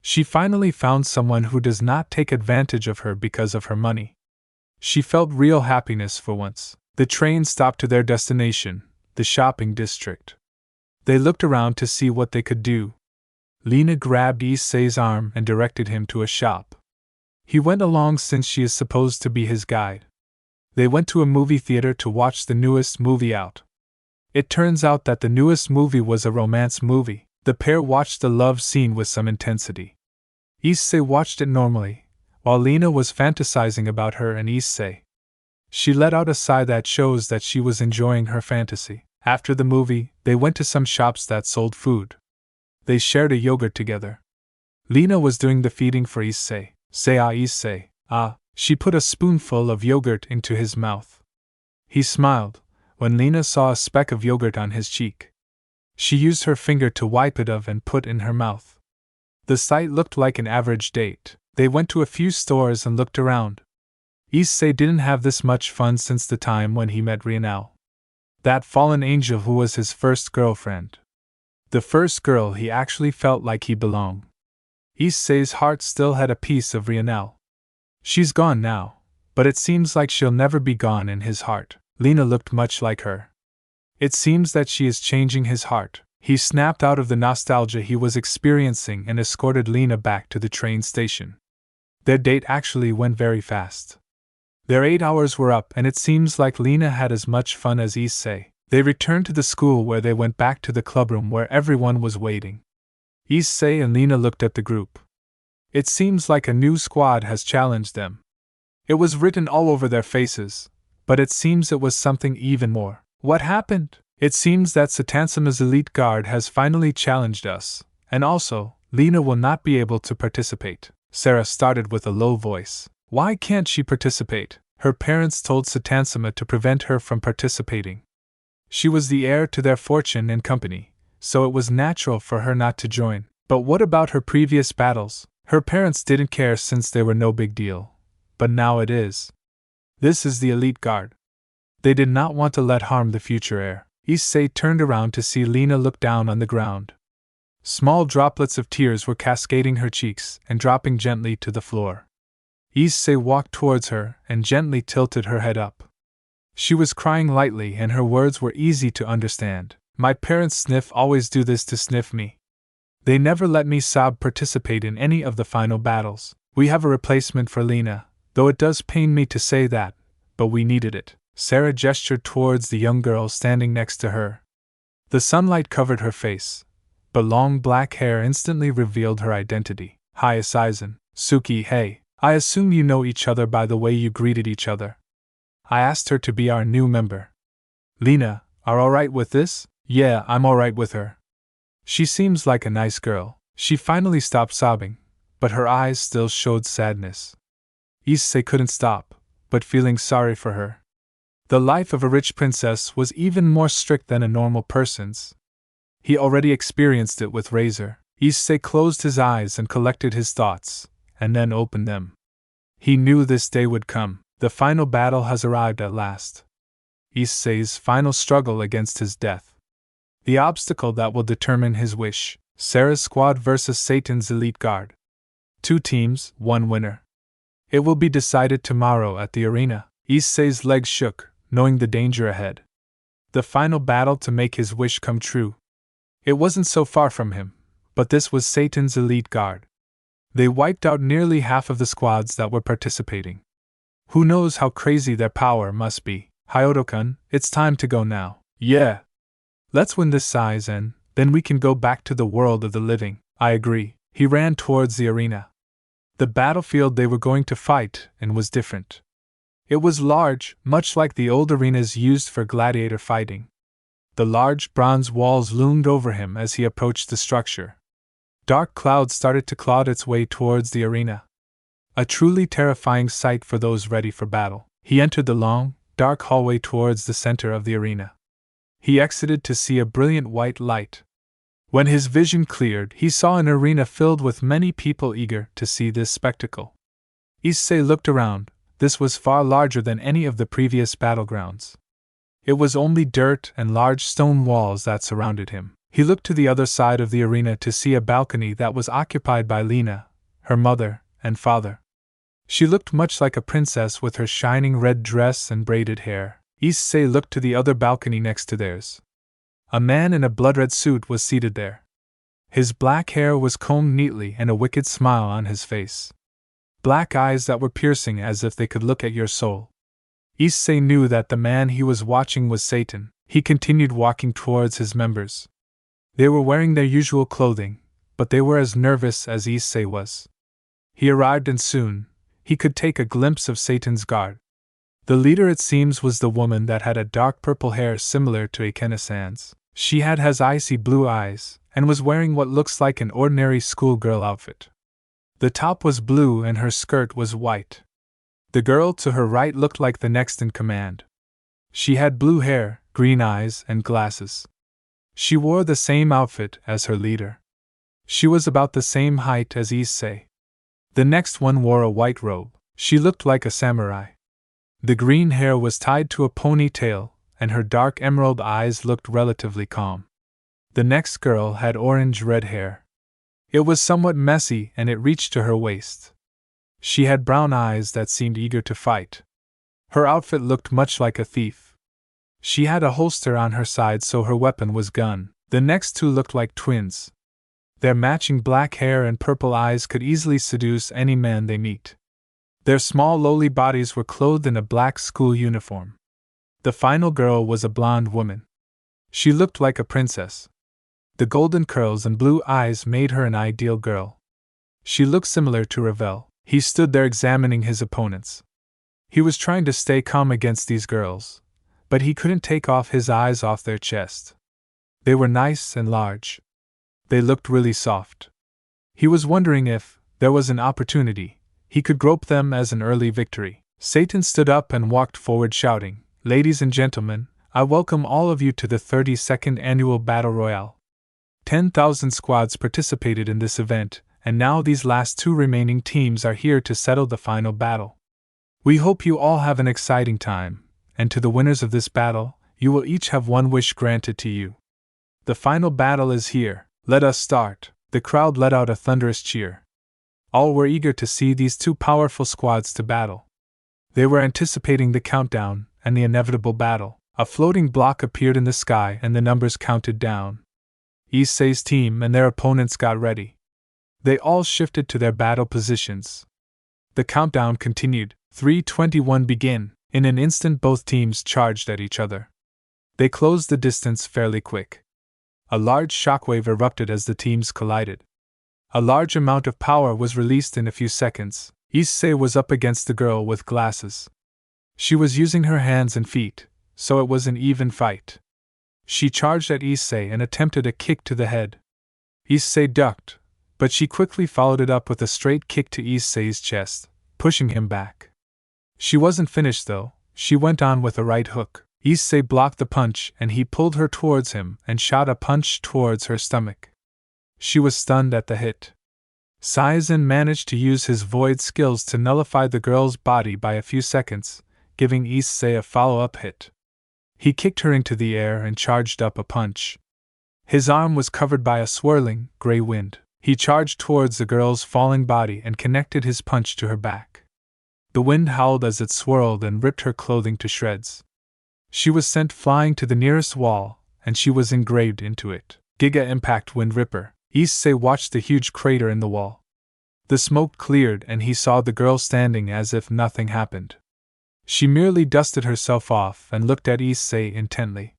She finally found someone who does not take advantage of her because of her money. She felt real happiness for once. The train stopped to their destination, the shopping district. They looked around to see what they could do. Lena grabbed Issei's arm and directed him to a shop. He went along since she is supposed to be his guide. They went to a movie theater to watch the newest movie out. It turns out that the newest movie was a romance movie. The pair watched the love scene with some intensity. Issei watched it normally, while Lena was fantasizing about her and Issei. She let out a sigh that shows that she was enjoying her fantasy. After the movie, they went to some shops that sold food. They shared a yogurt together. Lena was doing the feeding for Issei. Say ah Issei, ah. She put a spoonful of yogurt into his mouth. He smiled when Lena saw a speck of yogurt on his cheek. She used her finger to wipe it off and put in her mouth. The site looked like an average date. They went to a few stores and looked around. Issei didn't have this much fun since the time when he met Rionao. That fallen angel who was his first girlfriend. The first girl he actually felt like he belonged. Issei's heart still had a piece of Rionao. She's gone now, but it seems like she'll never be gone in his heart. Lena looked much like her. It seems that she is changing his heart. He snapped out of the nostalgia he was experiencing and escorted Lena back to the train station. Their date actually went very fast. Their 8 hours were up and it seems like Lena had as much fun as Issei. They returned to the school where they went back to the clubroom where everyone was waiting. Issei and Lena looked at the group. It seems like a new squad has challenged them. It was written all over their faces, but it seems it was something even more. What happened? It seems that Satansama's elite guard has finally challenged us, and also, Lena will not be able to participate. Sarah started with a low voice. Why can't she participate? Her parents told Satansama to prevent her from participating. She was the heir to their fortune and company, so it was natural for her not to join. But what about her previous battles? Her parents didn't care since they were no big deal. But now it is. This is the elite guard. They did not want to let harm the future heir. Issei turned around to see Lena look down on the ground. Small droplets of tears were cascading her cheeks and dropping gently to the floor. Issei walked towards her and gently tilted her head up. She was crying lightly and her words were easy to understand. My parents always do this to sniff me. They never let me participate in any of the final battles. We have a replacement for Lena, though it does pain me to say that, but we needed it. Sarah gestured towards the young girl standing next to her. The sunlight covered her face, but long black hair instantly revealed her identity. Hi Aizen, Suki, hey, I assume you know each other by the way you greeted each other. I asked her to be our new member. Lena, are alright with this? Yeah, I'm alright with her. She seems like a nice girl. She finally stopped sobbing, but her eyes still showed sadness. Issei couldn't stop, but feeling sorry for her. The life of a rich princess was even more strict than a normal person's. He already experienced it with Razor. Issei closed his eyes and collected his thoughts, and then opened them. He knew this day would come. The final battle has arrived at last. Issei's final struggle against his death. The obstacle that will determine his wish. Sarah's squad versus Satan's elite guard. 2 teams, 1 winner. It will be decided tomorrow at the arena. Issei's legs shook, knowing the danger ahead. The final battle to make his wish come true. It wasn't so far from him, but this was Satan's elite guard. They wiped out nearly half of the squads that were participating. Who knows how crazy their power must be. Hyoto-kun, it's time to go now. Yeah. Let's win this Aizen, then we can go back to the world of the living. I agree. He ran towards the arena. The battlefield they were going to fight in was different. It was large, much like the old arenas used for gladiator fighting. The large bronze walls loomed over him as he approached the structure. Dark clouds started to cloud its way towards the arena. A truly terrifying sight for those ready for battle. He entered the long, dark hallway towards the center of the arena. He exited to see a brilliant white light. When his vision cleared, he saw an arena filled with many people eager to see this spectacle. Issei looked around. This was far larger than any of the previous battlegrounds. It was only dirt and large stone walls that surrounded him. He looked to the other side of the arena to see a balcony that was occupied by Lena, her mother, and father. She looked much like a princess with her shining red dress and braided hair. Issei looked to the other balcony next to theirs. A man in a blood-red suit was seated there. His black hair was combed neatly and a wicked smile on his face. Black eyes that were piercing as if they could look at your soul. Issei knew that the man he was watching was Satan. He continued walking towards his members. They were wearing their usual clothing, but they were as nervous as Issei was. He arrived and soon, he could take a glimpse of Satan's guard. The leader, it seems, was the woman that had a dark purple hair similar to Akena-san's. She had icy blue eyes, and was wearing what looks like an ordinary schoolgirl outfit. The top was blue and her skirt was white. The girl to her right looked like the next in command. She had blue hair, green eyes, and glasses. She wore the same outfit as her leader. She was about the same height as issei. The next one wore a white robe. She looked like a samurai. The green hair was tied to a ponytail, and her dark emerald eyes looked relatively calm. The next girl had orange-red hair. It was somewhat messy and it reached to her waist. She had brown eyes that seemed eager to fight. Her outfit looked much like a thief. She had a holster on her side, so her weapon was gun. The next two looked like twins. Their matching black hair and purple eyes could easily seduce any man they meet. Their small lowly bodies were clothed in a black school uniform. The final girl was a blonde woman. She looked like a princess. The golden curls and blue eyes made her an ideal girl. She looked similar to Ravel. He stood there examining his opponents. He was trying to stay calm against these girls, but he couldn't take his eyes off their chest. They were nice and large. They looked really soft. He was wondering if there was an opportunity he could grope them as an early victory. Satan stood up and walked forward shouting, "Ladies and gentlemen, I welcome all of you to the 32nd Annual Battle Royale. 10,000 squads participated in this event, and now these last two remaining teams are here to settle the final battle. We hope you all have an exciting time, and to the winners of this battle, you will each have one wish granted to you. The final battle is here. Let us start." The crowd let out a thunderous cheer. All were eager to see these two powerful squads to battle. They were anticipating the countdown and the inevitable battle. A floating block appeared in the sky and the numbers counted down. Issei's team and their opponents got ready. They all shifted to their battle positions. The countdown continued. 3:21 begin. In an instant both teams charged at each other. They closed the distance fairly quick. A large shockwave erupted as the teams collided. A large amount of power was released in a few seconds. Issei was up against the girl with glasses. She was using her hands and feet, so it was an even fight. She charged at Issei and attempted a kick to the head. Issei ducked, but she quickly followed it up with a straight kick to Issei's chest, pushing him back. She wasn't finished though. She went on with a right hook. Issei blocked the punch and he pulled her towards him and shot a punch towards her stomach. She was stunned at the hit. Saizen managed to use his void skills to nullify the girl's body by a few seconds, giving Issei a follow-up hit. He kicked her into the air and charged up a punch. His arm was covered by a swirling, gray wind. He charged towards the girl's falling body and connected his punch to her back. The wind howled as it swirled and ripped her clothing to shreds. She was sent flying to the nearest wall, and she was engraved into it. Giga Impact Wind Ripper. Issei watched the huge crater in the wall. The smoke cleared and he saw the girl standing as if nothing happened. She merely dusted herself off and looked at Issei intently.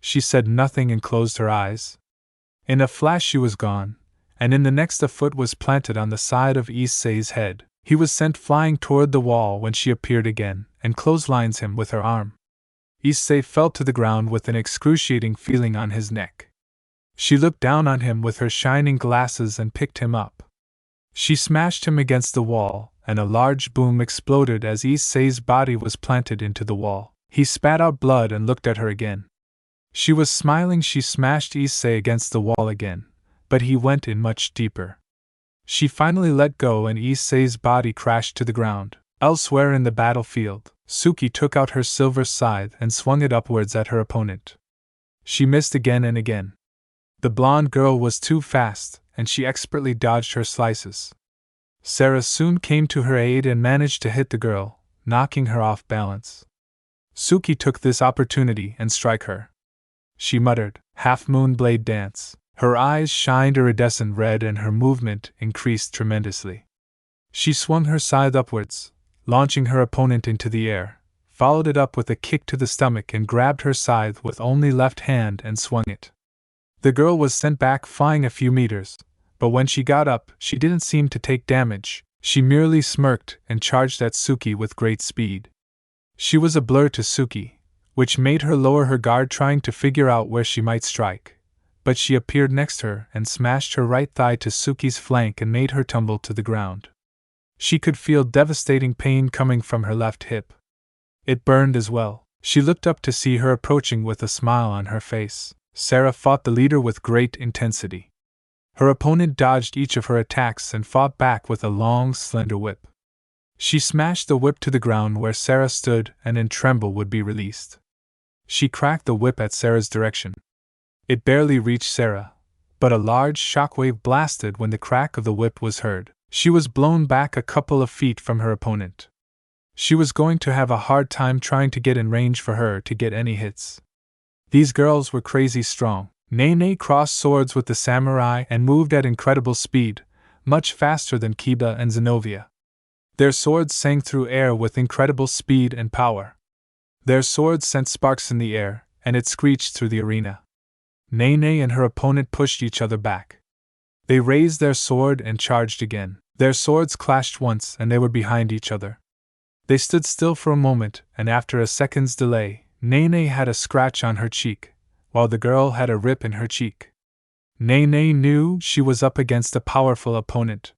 She said nothing and closed her eyes. In a flash she was gone, and in the next a foot was planted on the side of Issei's head. He was sent flying toward the wall when she appeared again, and clotheslines him with her arm. Issei fell to the ground with an excruciating feeling on his neck. She looked down on him with her shining glasses and picked him up. She smashed him against the wall, and a large boom exploded as Issei's body was planted into the wall. He spat out blood and looked at her again. She was smiling. She smashed Issei against the wall again, but he went in much deeper. She finally let go and Issei's body crashed to the ground. Elsewhere in the battlefield, Suki took out her silver scythe and swung it upwards at her opponent. She missed again and again. The blonde girl was too fast, and she expertly dodged her slices. Sarah soon came to her aid and managed to hit the girl, knocking her off balance. Suki took this opportunity and struck her. She muttered, "Half-moon blade dance." Her eyes shined iridescent red and her movement increased tremendously. She swung her scythe upwards, launching her opponent into the air, followed it up with a kick to the stomach and grabbed her scythe with only left hand and swung it. The girl was sent back flying a few meters, but when she got up, she didn't seem to take damage. She merely smirked and charged at Suki with great speed. She was a blur to Suki, which made her lower her guard trying to figure out where she might strike, but she appeared next her and smashed her right thigh to Suki's flank and made her tumble to the ground. She could feel devastating pain coming from her left hip. It burned as well. She looked up to see her approaching with a smile on her face. Sarah fought the leader with great intensity. Her opponent dodged each of her attacks and fought back with a long, slender whip. She smashed the whip to the ground where Sarah stood and in tremble would be released. She cracked the whip at Sarah's direction. It barely reached Sarah, but a large shockwave blasted when the crack of the whip was heard. She was blown back a couple of feet from her opponent. She was going to have a hard time trying to get in range for her to get any hits. These girls were crazy strong. Nene crossed swords with the samurai and moved at incredible speed, much faster than Kiba and Zenobia. Their swords sang through air with incredible speed and power. Their swords sent sparks in the air, and it screeched through the arena. Nene and her opponent pushed each other back. They raised their sword and charged again. Their swords clashed once and they were behind each other. They stood still for a moment, and after a second's delay, Nene had a scratch on her cheek, while the girl had a rip in her cheek. Nene knew she was up against a powerful opponent.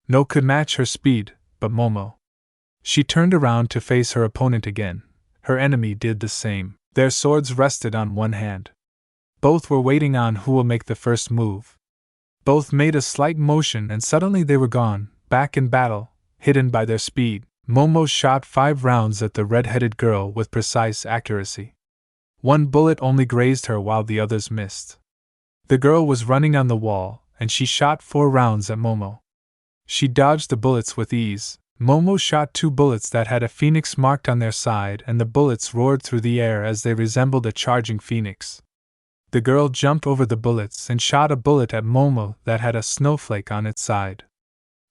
No could match her speed, but Momo. She turned around to face her opponent again. Her enemy did the same. Their swords rested on one hand. Both were waiting on who will make the first move. Both made a slight motion and suddenly they were gone, back in battle, hidden by their speed. Momo shot 5 rounds at the red-headed girl with precise accuracy. One bullet only grazed her while the others missed. The girl was running on the wall, and she shot 4 rounds at Momo. She dodged the bullets with ease. Momo shot 2 bullets that had a phoenix marked on their side, and the bullets roared through the air as they resembled a charging phoenix. The girl jumped over the bullets and shot a bullet at Momo that had a snowflake on its side.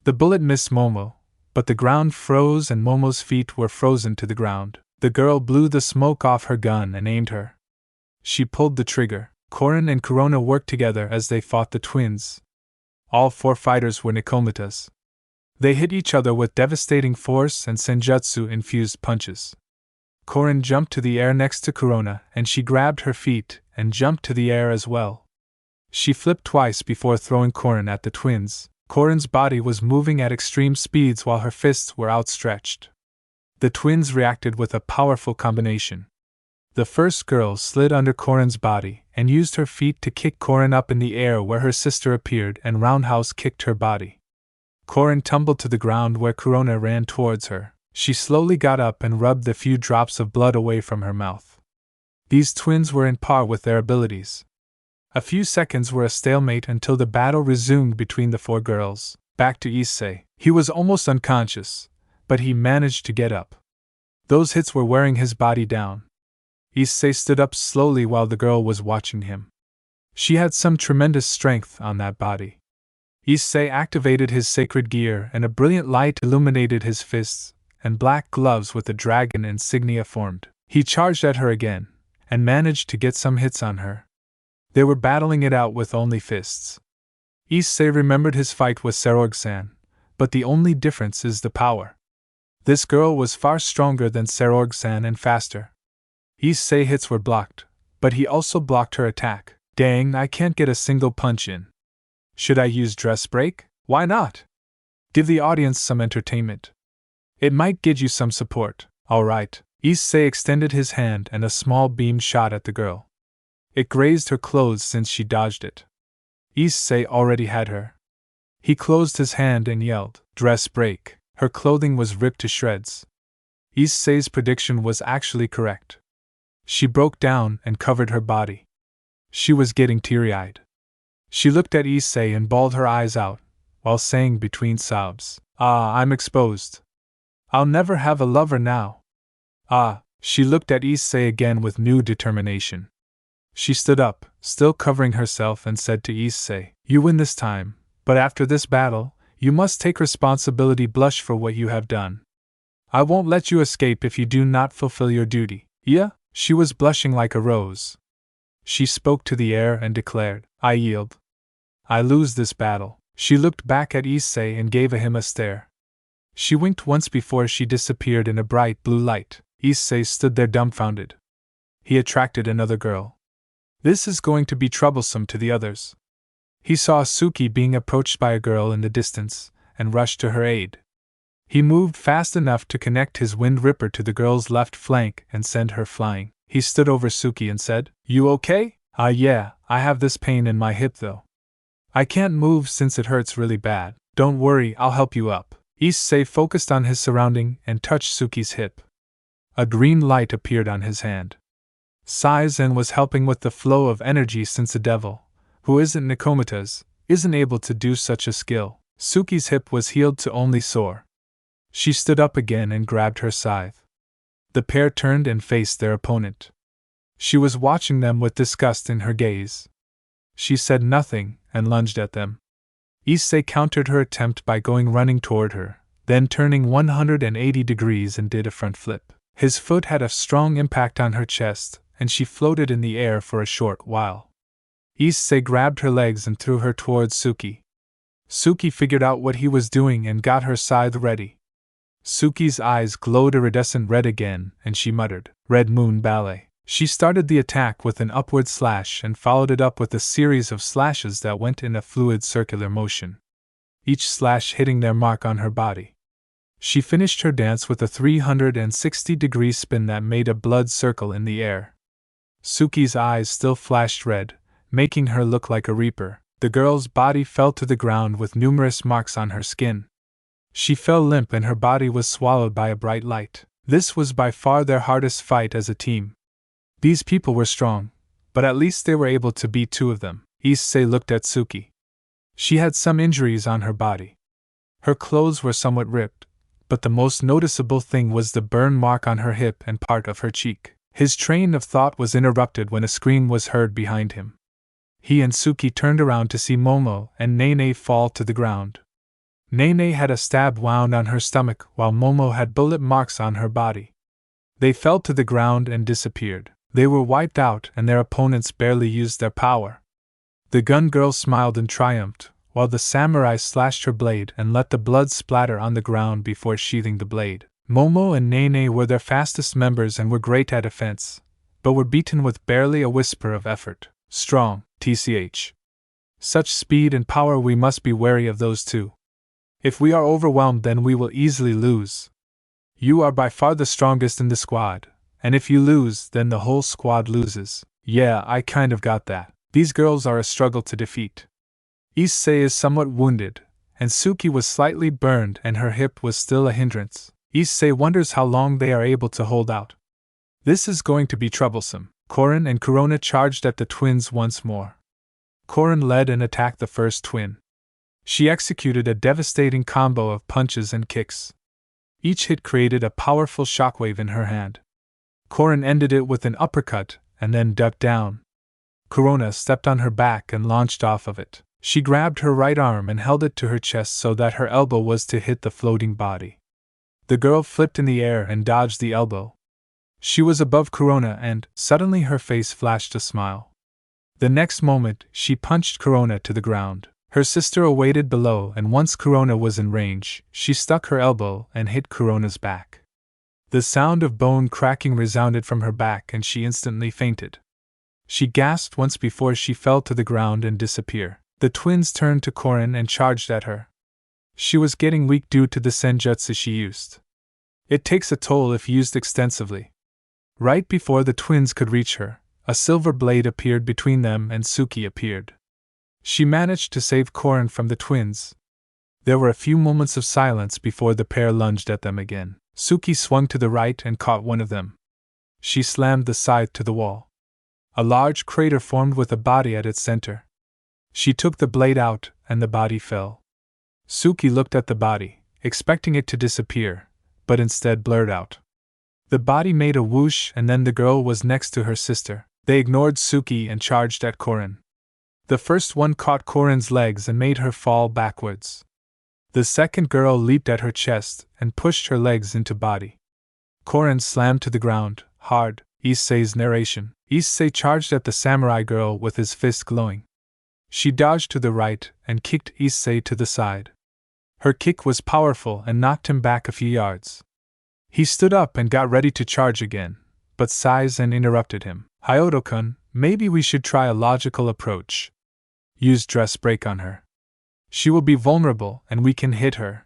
The bullet missed Momo, but the ground froze and Momo's feet were frozen to the ground. The girl blew the smoke off her gun and aimed her. She pulled the trigger. Korin and Corona worked together as they fought the twins. All 4 fighters were Nikomatas. They hit each other with devastating force and Senjutsu-infused punches. Korin jumped to the air next to Corona and she grabbed her feet and jumped to the air as well. She flipped twice before throwing Korin at the twins. Korin's body was moving at extreme speeds while her fists were outstretched. The twins reacted with a powerful combination. The first girl slid under Korin's body and used her feet to kick Korin up in the air where her sister appeared and roundhouse kicked her body. Korin tumbled to the ground where Corona ran towards her. She slowly got up and rubbed the few drops of blood away from her mouth. These twins were in par with their abilities. A few seconds were a stalemate until the battle resumed between the 4 girls. Back to Issei. He was almost unconscious, but he managed to get up. Those hits were wearing his body down. Issei stood up slowly while the girl was watching him. She had some tremendous strength on that body. Issei activated his sacred gear and a brilliant light illuminated his fists, and black gloves with the dragon insignia formed. He charged at her again, and managed to get some hits on her. They were battling it out with only fists. Issei remembered his fight with Serorg-san, but the only difference is the power. This girl was far stronger than Serorg-san and faster. Issei hits were blocked, but he also blocked her attack. Dang, I can't get a single punch in. Should I use dress break? Why not? Give the audience some entertainment. It might get you some support. Alright. Issei extended his hand and a small beam shot at the girl. It grazed her clothes since she dodged it. Issei already had her. He closed his hand and yelled, "Dress break." Her clothing was ripped to shreds. Issei's prediction was actually correct. She broke down and covered her body. She was getting teary-eyed. She looked at Issei and bawled her eyes out, while saying between sobs, "Ah, I'm exposed. I'll never have a lover now." Ah, she looked at Issei again with new determination. She stood up, still covering herself, and said to Issei, "You win this time, but after this battle, you must take responsibility blush for what you have done. I won't let you escape if you do not fulfill your duty." Yeah, she was blushing like a rose. She spoke to the air and declared, "I yield. I lose this battle." She looked back at Issei and gave him a stare. She winked once before she disappeared in a bright blue light. Issei stood there dumbfounded. He attracted another girl. This is going to be troublesome to the others. He saw Suki being approached by a girl in the distance, and rushed to her aid. He moved fast enough to connect his Wind Ripper to the girl's left flank and send her flying. He stood over Suki and said, "You okay?" "Ah, yeah, I have this pain in my hip though. I can't move since it hurts really bad. Don't worry, I'll help you up. Issei focused on his surrounding and touched Suki's hip. A green light appeared on his hand. Saizen was helping with the flow of energy since the devil, who isn't Nikomata's, isn't able to do such a skill. Suki's hip was healed to only sore. She stood up again and grabbed her scythe. The pair turned and faced their opponent. She was watching them with disgust in her gaze. She said nothing and lunged at them. Issei countered her attempt by going running toward her, then turning 180 degrees and did a front flip. His foot had a strong impact on her chest, and she floated in the air for a short while. Issei grabbed her legs and threw her towards Suki. Suki figured out what he was doing and got her scythe ready. Suki's eyes glowed iridescent red again, and she muttered, "Red Moon Ballet." She started the attack with an upward slash and followed it up with a series of slashes that went in a fluid circular motion, each slash hitting their mark on her body. She finished her dance with a 360-degree spin that made a blood circle in the air. Suki's eyes still flashed red, making her look like a reaper. The girl's body fell to the ground with numerous marks on her skin. She fell limp and her body was swallowed by a bright light. This was by far their hardest fight as a team. These people were strong, but at least they were able to beat two of them. Issei looked at Suki. She had some injuries on her body. Her clothes were somewhat ripped, but the most noticeable thing was the burn mark on her hip and part of her cheek. His train of thought was interrupted when a scream was heard behind him. He and Suki turned around to see Momo and Nene fall to the ground. Nene had a stab wound on her stomach while Momo had bullet marks on her body. They fell to the ground and disappeared. They were wiped out and their opponents barely used their power. The gun girl smiled and triumphed, while the samurai slashed her blade and let the blood splatter on the ground before sheathing the blade. Momo and Nene were their fastest members and were great at defense, but were beaten with barely a whisper of effort. Strong, tch. Such speed and power, we must be wary of those two. If we are overwhelmed, then we will easily lose. You are by far the strongest in the squad, and if you lose, then the whole squad loses. Yeah, I kind of got that. These girls are a struggle to defeat. Issei is somewhat wounded, and Suki was slightly burned and her hip was still a hindrance. Issei wonders how long they are able to hold out. This is going to be troublesome. Korin and Kurona charged at the twins once more. Korin led and attacked the first twin. She executed a devastating combo of punches and kicks. Each hit created a powerful shockwave in her hand. Korin ended it with an uppercut and then ducked down. Kurona stepped on her back and launched off of it. She grabbed her right arm and held it to her chest so that her elbow was to hit the floating body. The girl flipped in the air and dodged the elbow. She was above Kurona and, suddenly, her face flashed a smile. The next moment, she punched Kurona to the ground. Her sister awaited below, and once Kurona was in range, she stuck her elbow and hit Kurona's back. The sound of bone cracking resounded from her back and she instantly fainted. She gasped once before she fell to the ground and disappeared. The twins turned to Korin and charged at her. She was getting weak due to the Senjutsu she used. It takes a toll if used extensively. Right before the twins could reach her, a silver blade appeared between them and Suki appeared. She managed to save Korin from the twins. There were a few moments of silence before the pair lunged at them again. Suki swung to the right and caught one of them. She slammed the scythe to the wall. A large crater formed with a body at its center. She took the blade out, and the body fell. Suki looked at the body, expecting it to disappear, but instead blurred out. The body made a whoosh and then the girl was next to her sister. They ignored Suki and charged at Korin. The first one caught Korin's legs and made her fall backwards. The second girl leaped at her chest and pushed her legs into body. Korin slammed to the ground, hard. Issei's narration. Issei charged at the samurai girl with his fist glowing. She dodged to the right and kicked Issei to the side. Her kick was powerful and knocked him back a few yards. He stood up and got ready to charge again, but Saizen interrupted him. Hyoto-kun, maybe we should try a logical approach. Use dress break on her. She will be vulnerable and we can hit her.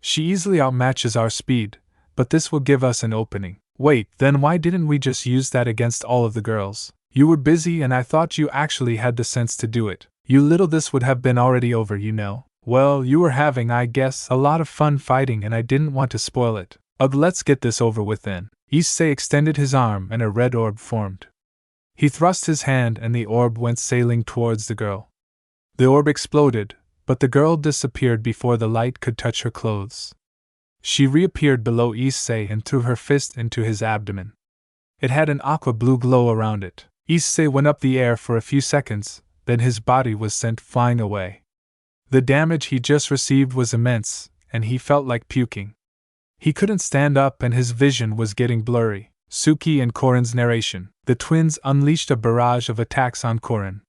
She easily outmatches our speed, but this will give us an opening. Wait, then why didn't we just use that against all of the girls? You were busy and I thought you actually had the sense to do it. You little this would have been already over, you know. Well, you were having, I guess, a lot of fun fighting and I didn't want to spoil it. Ugh, let's get this over with then. Issei extended his arm and a red orb formed. He thrust his hand and the orb went sailing towards the girl. The orb exploded, but the girl disappeared before the light could touch her clothes. She reappeared below Issei and threw her fist into his abdomen. It had an aqua blue glow around it. Issei went up the air for a few seconds, then his body was sent flying away. The damage he just received was immense, and he felt like puking. He couldn't stand up and his vision was getting blurry. Suki and Korin's narration. The twins unleashed a barrage of attacks on Korin.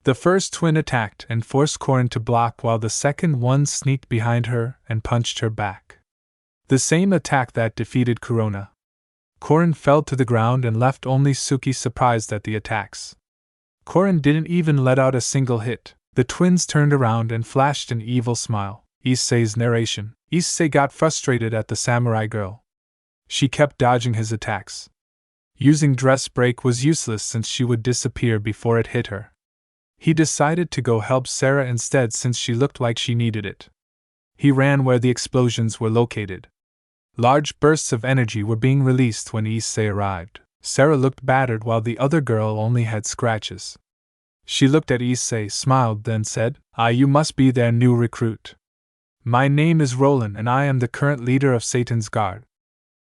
The first twin attacked and forced Korin to block while the second one sneaked behind her and punched her back. The same attack that defeated Kurona. Korin fell to the ground and left only Suki surprised at the attacks. Korin didn't even let out a single hit. The twins turned around and flashed an evil smile. Issei's narration. Issei got frustrated at the samurai girl. She kept dodging his attacks. Using dress break was useless since she would disappear before it hit her. He decided to go help Sarah instead since she looked like she needed it. He ran where the explosions were located. Large bursts of energy were being released when Issei arrived. Sarah looked battered while the other girl only had scratches. She looked at Issei, smiled, then said, "Ah, you must be their new recruit. My name is Roland and I am the current leader of Satan's Guard.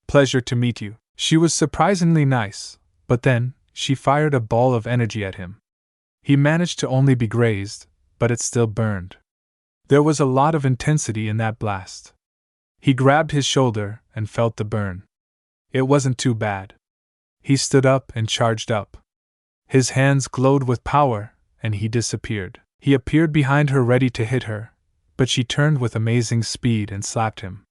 Pleasure to meet you." She was surprisingly nice, but then, she fired a ball of energy at him. He managed to only be grazed, but it still burned. There was a lot of intensity in that blast. He grabbed his shoulder and felt the burn. It wasn't too bad. He stood up and charged up. His hands glowed with power, and he disappeared. He appeared behind her ready to hit her, but she turned with amazing speed and slapped him.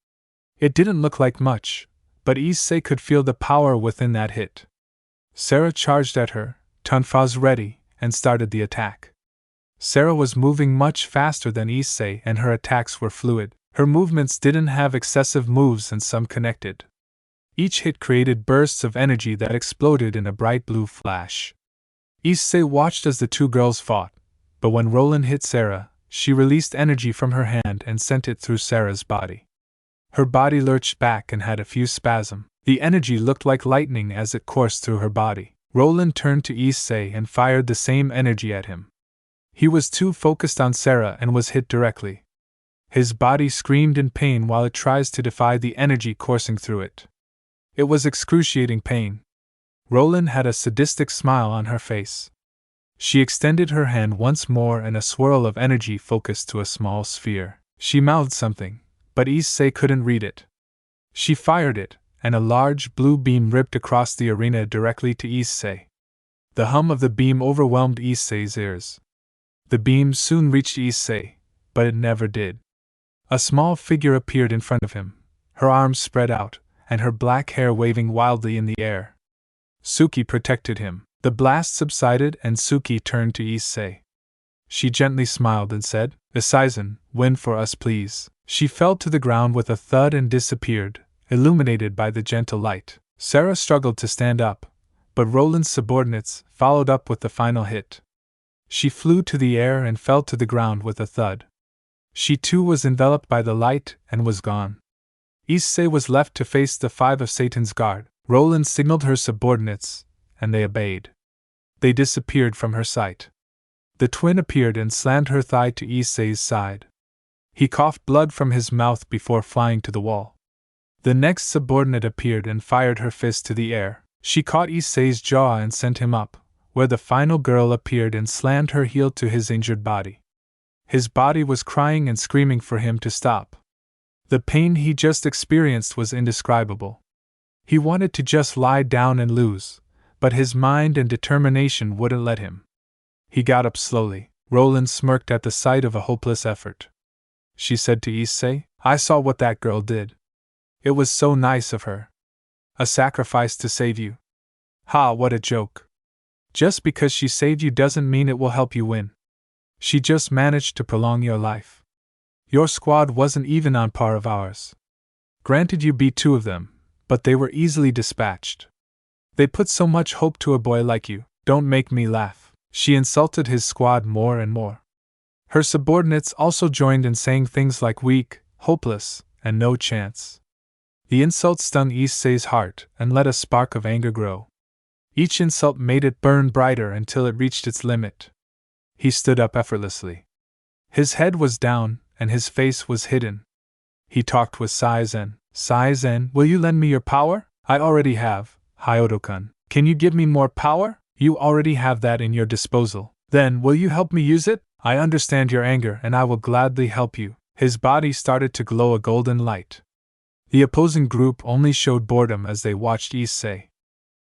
It didn't look like much, but Issei could feel the power within that hit. Sarah charged at her, Tunfaz ready, and started the attack. Sarah was moving much faster than Issei and her attacks were fluid. Her movements didn't have excessive moves and some connected. Each hit created bursts of energy that exploded in a bright blue flash. Issei watched as the two girls fought, but when Roland hit Sarah, she released energy from her hand and sent it through Sarah's body. Her body lurched back and had a few spasms. The energy looked like lightning as it coursed through her body. Roland turned to Issei and fired the same energy at him. He was too focused on Sarah and was hit directly. His body screamed in pain while it tries to defy the energy coursing through it. It was excruciating pain. Roland had a sadistic smile on her face. She extended her hand once more and a swirl of energy focused to a small sphere. She mouthed something, but Issei couldn't read it. She fired it, and a large blue beam ripped across the arena directly to Issei. The hum of the beam overwhelmed Issei's ears. The beam soon reached Issei, but it never did. A small figure appeared in front of him, her arms spread out, and her black hair waving wildly in the air. Suki protected him. The blast subsided and Suki turned to Issei. She gently smiled and said, "Issei-san, win for us please." She fell to the ground with a thud and disappeared, illuminated by the gentle light. Sarah struggled to stand up, but Roland's subordinates followed up with the final hit. She flew to the air and fell to the ground with a thud. She too was enveloped by the light and was gone. Issei was left to face the 5 of Satan's Guard. Roland signaled her subordinates, and they obeyed. They disappeared from her sight. The twin appeared and slammed her thigh to Issei's side. He coughed blood from his mouth before flying to the wall. The next subordinate appeared and fired her fist to the air. She caught Issei's jaw and sent him up, where the final girl appeared and slammed her heel to his injured body. His body was crying and screaming for him to stop. The pain he just experienced was indescribable. He wanted to just lie down and lose, but his mind and determination wouldn't let him. He got up slowly. Roland smirked at the sight of a hopeless effort. She said to Issei, "I saw what that girl did. It was so nice of her. A sacrifice to save you. Ha, what a joke. Just because she saved you doesn't mean it will help you win. She just managed to prolong your life. Your squad wasn't even on par of ours. Granted you beat 2 of them, but they were easily dispatched. They put so much hope to a boy like you. Don't make me laugh." She insulted his squad more and more. Her subordinates also joined in saying things like weak, hopeless, and no chance. The insults stung Issei's heart and let a spark of anger grow. Each insult made it burn brighter until it reached its limit. He stood up effortlessly. His head was down, and his face was hidden. He talked with Saizen. Saizen, will you lend me your power? I already have, Hyodo-kun. Can you give me more power? You already have that in your disposal. Then, will you help me use it? I understand your anger and I will gladly help you. His body started to glow a golden light. The opposing group only showed boredom as they watched Issei.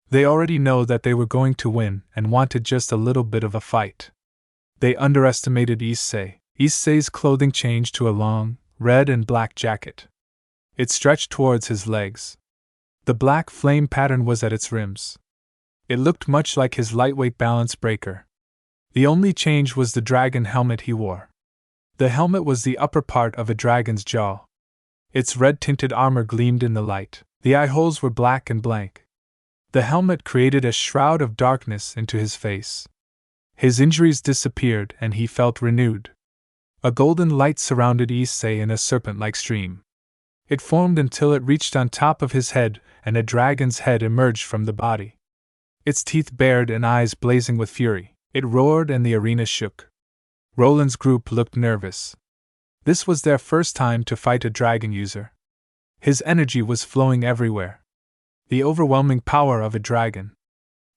They already know that they were going to win and wanted just a little bit of a fight. They underestimated Issei. Issei's clothing changed to a long, red and black jacket. It stretched towards his legs. The black flame pattern was at its rims. It looked much like his lightweight balance breaker. The only change was the dragon helmet he wore. The helmet was the upper part of a dragon's jaw. Its red-tinted armor gleamed in the light. The eye holes were black and blank. The helmet created a shroud of darkness into his face. His injuries disappeared and he felt renewed. A golden light surrounded Issei in a serpent-like stream. It formed until it reached on top of his head, and a dragon's head emerged from the body. Its teeth bared and eyes blazing with fury. It roared and the arena shook. Roland's group looked nervous. This was their first time to fight a dragon user. His energy was flowing everywhere. The overwhelming power of a dragon.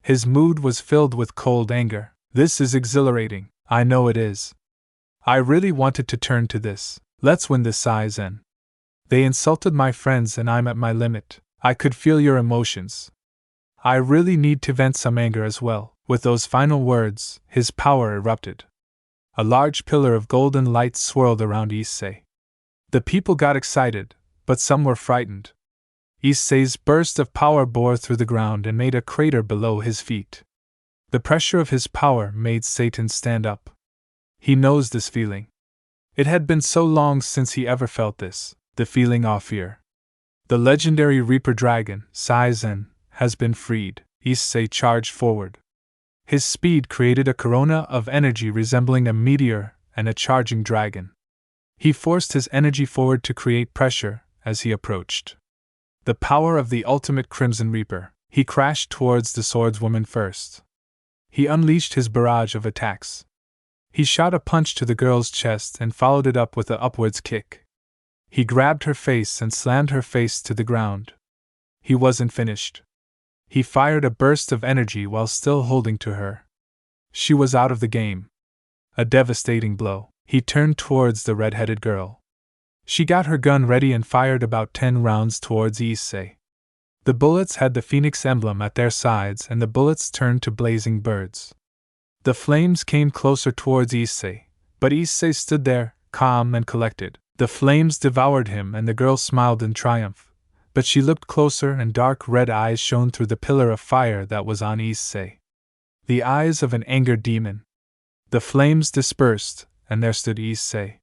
His mood was filled with cold anger. This is exhilarating. I know it is. I really wanted to turn to this. Let's win this, Saizen. They insulted my friends and I'm at my limit. I could feel your emotions. I really need to vent some anger as well. With those final words, his power erupted. A large pillar of golden light swirled around Issei. The people got excited, but some were frightened. Issei's burst of power bore through the ground and made a crater below his feet. The pressure of his power made Satan stand up. He knows this feeling. It had been so long since he ever felt this, the feeling of fear. The legendary Reaper Dragon, Saizen, has been freed. Issei charged forward. His speed created a corona of energy resembling a meteor and a charging dragon. He forced his energy forward to create pressure as he approached. The power of the ultimate Crimson Reaper. He crashed towards the swordswoman first. He unleashed his barrage of attacks. He shot a punch to the girl's chest and followed it up with an upwards kick. He grabbed her face and slammed her face to the ground. He wasn't finished. He fired a burst of energy while still holding to her. She was out of the game. A devastating blow. He turned towards the red-headed girl. She got her gun ready and fired about 10 rounds towards Issei. The bullets had the phoenix emblem at their sides and the bullets turned to blazing birds. The flames came closer towards Issei, but Issei stood there, calm and collected. The flames devoured him and the girl smiled in triumph, but she looked closer and dark red eyes shone through the pillar of fire that was on Issei. The eyes of an angered demon. The flames dispersed, and there stood Issei.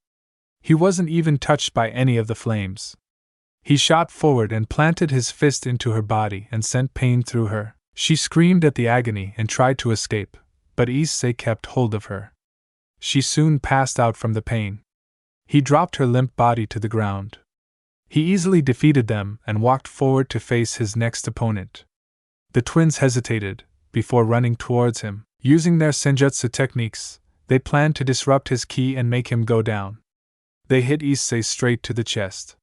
He wasn't even touched by any of the flames. He shot forward and planted his fist into her body and sent pain through her. She screamed at the agony and tried to escape, but Issei kept hold of her. She soon passed out from the pain. He dropped her limp body to the ground. He easily defeated them and walked forward to face his next opponent. The twins hesitated, before running towards him. Using their Senjutsu techniques, they planned to disrupt his ki and make him go down. They hit Issei straight to the chest.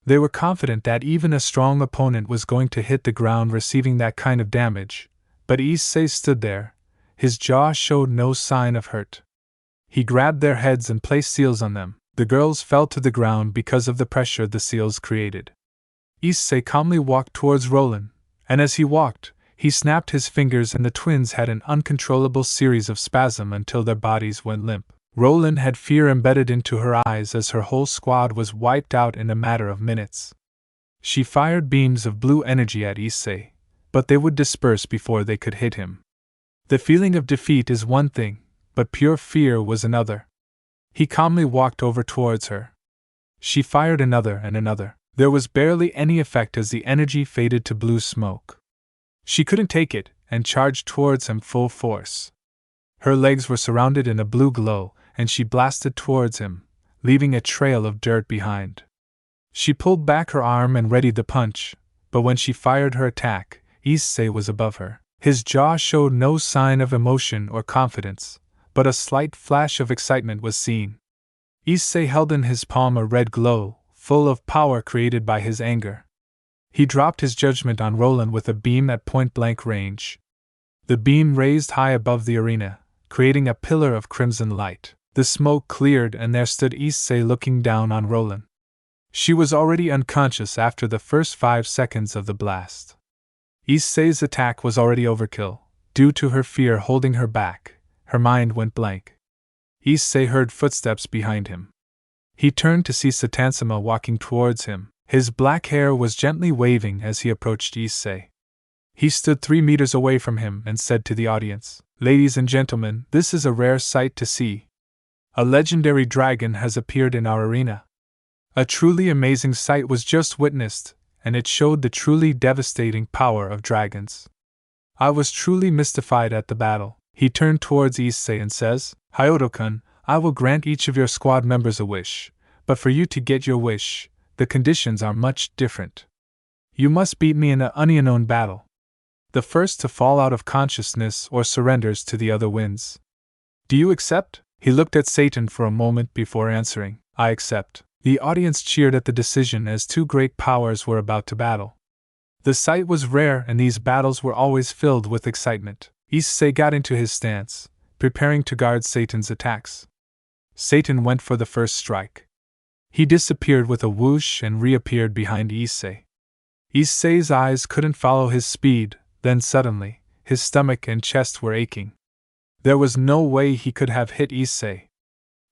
They were confident that even a strong opponent was going to hit the ground receiving that kind of damage, but Issei stood there. His jaw showed no sign of hurt. He grabbed their heads and placed seals on them. The girls fell to the ground because of the pressure the seals created. Issei calmly walked towards Roland, and as he walked, he snapped his fingers and the twins had an uncontrollable series of spasms until their bodies went limp. Roland had fear embedded into her eyes as her whole squad was wiped out in a matter of minutes. She fired beams of blue energy at Issei, but they would disperse before they could hit him. The feeling of defeat is one thing, but pure fear was another. He calmly walked over towards her. She fired another and another. There was barely any effect as the energy faded to blue smoke. She couldn't take it and charged towards him full force. Her legs were surrounded in a blue glow, and she blasted towards him, leaving a trail of dirt behind. She pulled back her arm and readied the punch, but when she fired her attack, Issei was above her. His jaw showed no sign of emotion or confidence, but a slight flash of excitement was seen. Issei held in his palm a red glow, full of power created by his anger. He dropped his judgment on Roland with a beam at point-blank range. The beam raised high above the arena, creating a pillar of crimson light. The smoke cleared and there stood Issei looking down on Roland. She was already unconscious after the first 5 seconds of the blast. Issei's attack was already overkill. Due to her fear holding her back, her mind went blank. Issei heard footsteps behind him. He turned to see Satansama walking towards him. His black hair was gently waving as he approached Issei. He stood 3 meters away from him and said to the audience, "Ladies and gentlemen, this is a rare sight to see. A legendary dragon has appeared in our arena." A truly amazing sight was just witnessed, and it showed the truly devastating power of dragons. I was truly mystified at the battle. He turned towards Issei and says, "Hyoto-kun, I will grant each of your squad members a wish, but for you to get your wish, the conditions are much different. You must beat me in an unknown battle. The first to fall out of consciousness or surrenders to the other wins. Do you accept?" He looked at Satan for a moment before answering, "I accept." The audience cheered at the decision as 2 great powers were about to battle. The sight was rare and these battles were always filled with excitement. Issei got into his stance, preparing to guard Satan's attacks. Satan went for the first strike. He disappeared with a whoosh and reappeared behind Issei. Issei's eyes couldn't follow his speed, then suddenly, his stomach and chest were aching. There was no way he could have hit Issei.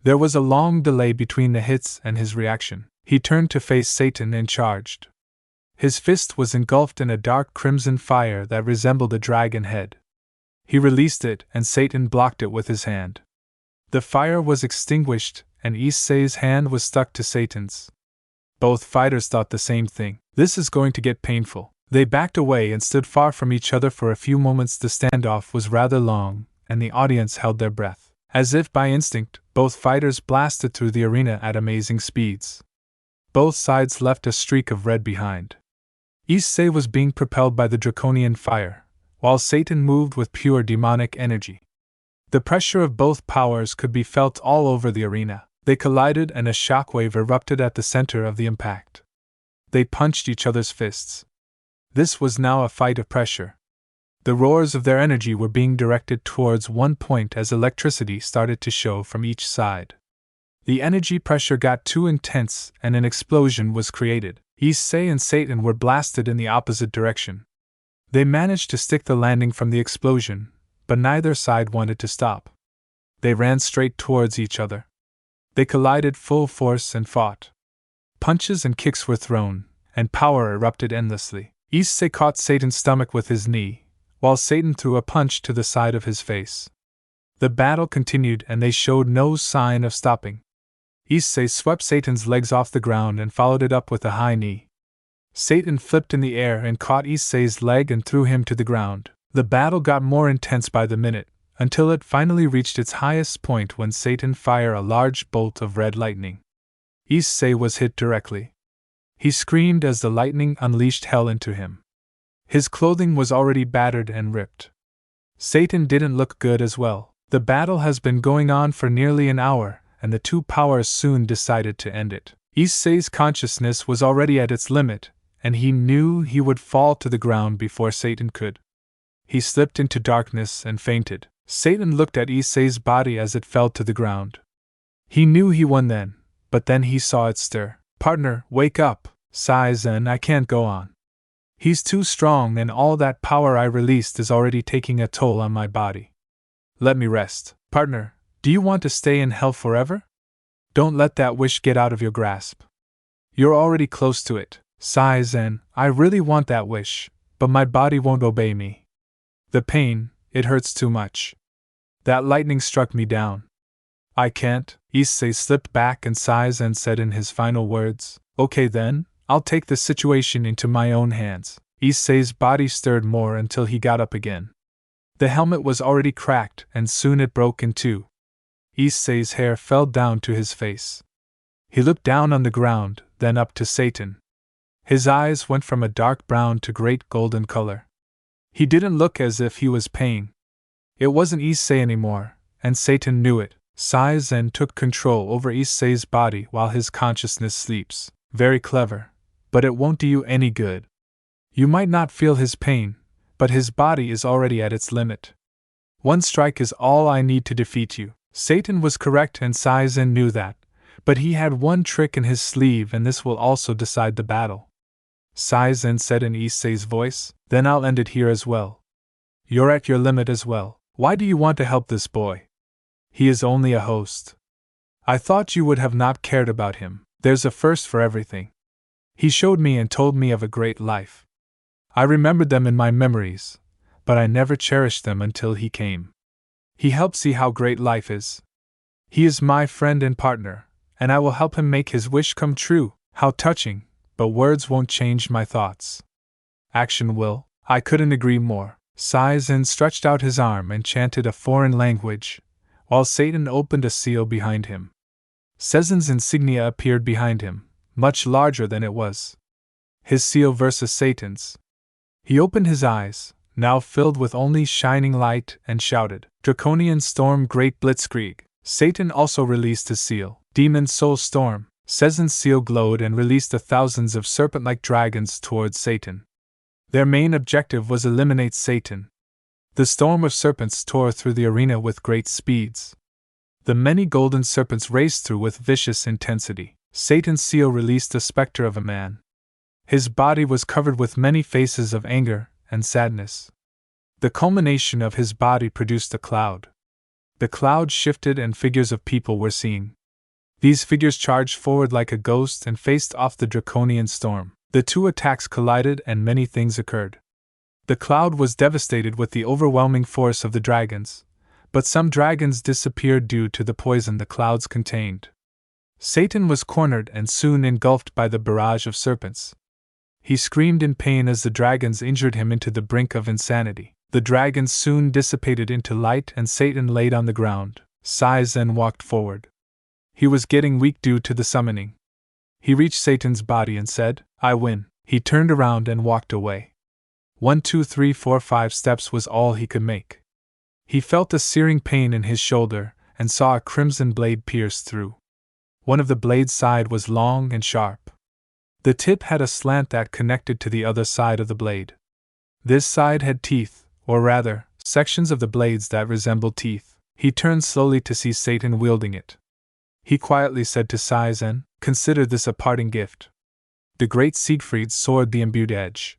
There was a long delay between the hits and his reaction. He turned to face Satan and charged. His fist was engulfed in a dark crimson fire that resembled a dragon head. He released it and Satan blocked it with his hand. The fire was extinguished and Issei's hand was stuck to Satan's. Both fighters thought the same thing. This is going to get painful. They backed away and stood far from each other for a few moments. The standoff was rather long, and the audience held their breath. As if by instinct, both fighters blasted through the arena at amazing speeds. Both sides left a streak of red behind. Issei was being propelled by the draconian fire, while Satan moved with pure demonic energy. The pressure of both powers could be felt all over the arena. They collided and a shockwave erupted at the center of the impact. They punched each other's fists. This was now a fight of pressure. The roars of their energy were being directed towards one point as electricity started to show from each side. The energy pressure got too intense and an explosion was created. Issei and Satan were blasted in the opposite direction. They managed to stick the landing from the explosion, but neither side wanted to stop. They ran straight towards each other. They collided full force and fought. Punches and kicks were thrown, and power erupted endlessly. Issei caught Satan's stomach with his knee, while Satan threw a punch to the side of his face. The battle continued and they showed no sign of stopping. Issei swept Satan's legs off the ground and followed it up with a high knee. Satan flipped in the air and caught Issei's leg and threw him to the ground. The battle got more intense by the minute, until it finally reached its highest point when Satan fired a large bolt of red lightning. Issei was hit directly. He screamed as the lightning unleashed hell into him. His clothing was already battered and ripped. Satan didn't look good as well. The battle has been going on for nearly an hour, and the 2 powers soon decided to end it. Issei's consciousness was already at its limit, and he knew he would fall to the ground before Satan could. He slipped into darkness and fainted. Satan looked at Issei's body as it fell to the ground. He knew he won then, but then he saw it stir. "Partner, wake up, Sai-zen, I can't go on. He's too strong and all that power I released is already taking a toll on my body. Let me rest. Partner, do you want to stay in hell forever? Don't let that wish get out of your grasp. You're already close to it. Sai-zen, I really want that wish, but my body won't obey me. The pain, it hurts too much. That lightning struck me down. I can't." Issei slipped back and Sai-zen said in his final words, "Okay then, I'll take the situation into my own hands." Issei's body stirred more until he got up again. The helmet was already cracked and soon it broke in 2. Issei's hair fell down to his face. He looked down on the ground, then up to Satan. His eyes went from a dark brown to great golden color. He didn't look as if he was paying. It wasn't Issei anymore, and Satan knew it. Saizen took control over Issei's body while his consciousness sleeps. Very clever, but it won't do you any good. You might not feel his pain, but his body is already at its limit. One strike is all I need to defeat you. Satan was correct and Saizen knew that, but he had one trick in his sleeve and this will also decide the battle. Saizen said in Issei's voice, then I'll end it here as well. You're at your limit as well. Why do you want to help this boy? He is only a host. I thought you would have not cared about him. There's a first for everything. He showed me and told me of a great life. I remembered them in my memories, but I never cherished them until he came. He helped see how great life is. He is my friend and partner, and I will help him make his wish come true. How touching, but words won't change my thoughts. Action will. I couldn't agree more. Saizen stretched out his arm and chanted a foreign language, while Satan opened a seal behind him. Seizen's insignia appeared behind him, much larger than it was. His seal versus Satan's. He opened his eyes, now filled with only shining light, and shouted, Draconian Storm Great Blitzkrieg. Satan also released his seal, Demon Soul Storm. Seizen's seal glowed and released the thousands of serpent-like dragons towards Satan. Their main objective was eliminate Satan. The storm of serpents tore through the arena with great speeds. The many golden serpents raced through with vicious intensity. Satan's seal released the specter of a man. His body was covered with many faces of anger and sadness. The culmination of his body produced a cloud. The cloud shifted and figures of people were seen. These figures charged forward like a ghost and faced off the draconian storm. The two attacks collided and many things occurred. The cloud was devastated with the overwhelming force of the dragons, but some dragons disappeared due to the poison the clouds contained. Satan was cornered and soon engulfed by the barrage of serpents. He screamed in pain as the dragons injured him into the brink of insanity. The dragons soon dissipated into light and Satan laid on the ground. Saizen walked forward. He was getting weak due to the summoning. He reached Satan's body and said, I win. He turned around and walked away. 1, 2, 3, 4, 5 steps was all he could make. He felt a searing pain in his shoulder and saw a crimson blade pierce through. One of the blade's side was long and sharp. The tip had a slant that connected to the other side of the blade. This side had teeth, or rather, sections of the blades that resembled teeth. He turned slowly to see Satan wielding it. He quietly said to Saizen, consider this a parting gift. The great Siegfried's sword, the imbued edge.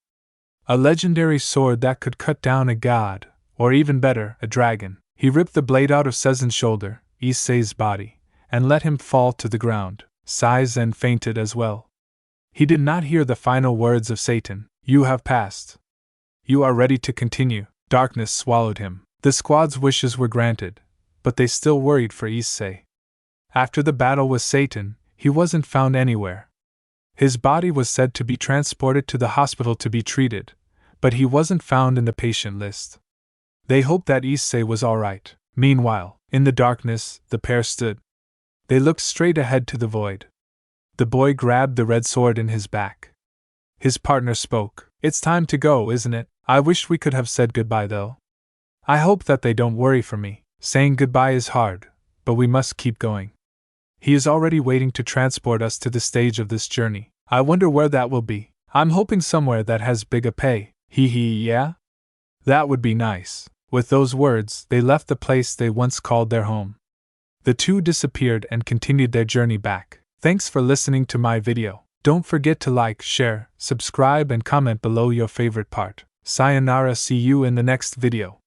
A legendary sword that could cut down a god, or even better, a dragon. He ripped the blade out of Seizen's shoulder, Issei's body, and let him fall to the ground. Saizen fainted as well. He did not hear the final words of Satan, you have passed. You are ready to continue. Darkness swallowed him. The squad's wishes were granted, but they still worried for Issei. After the battle with Satan, he wasn't found anywhere. His body was said to be transported to the hospital to be treated, but he wasn't found in the patient list. They hoped that Issei was alright. Meanwhile, in the darkness, the pair stood. They looked straight ahead to the void. The boy grabbed the red sword in his back. His partner spoke. It's time to go, isn't it? I wish we could have said goodbye though. I hope that they don't worry for me. Saying goodbye is hard, but we must keep going. He is already waiting to transport us to the stage of this journey. I wonder where that will be. I'm hoping somewhere that has bigger pay. Yeah? That would be nice. With those words, they left the place they once called their home. The two disappeared and continued their journey back. Thanks for listening to my video. Don't forget to like, share, subscribe and comment below your favorite part. Sayonara, see you in the next video.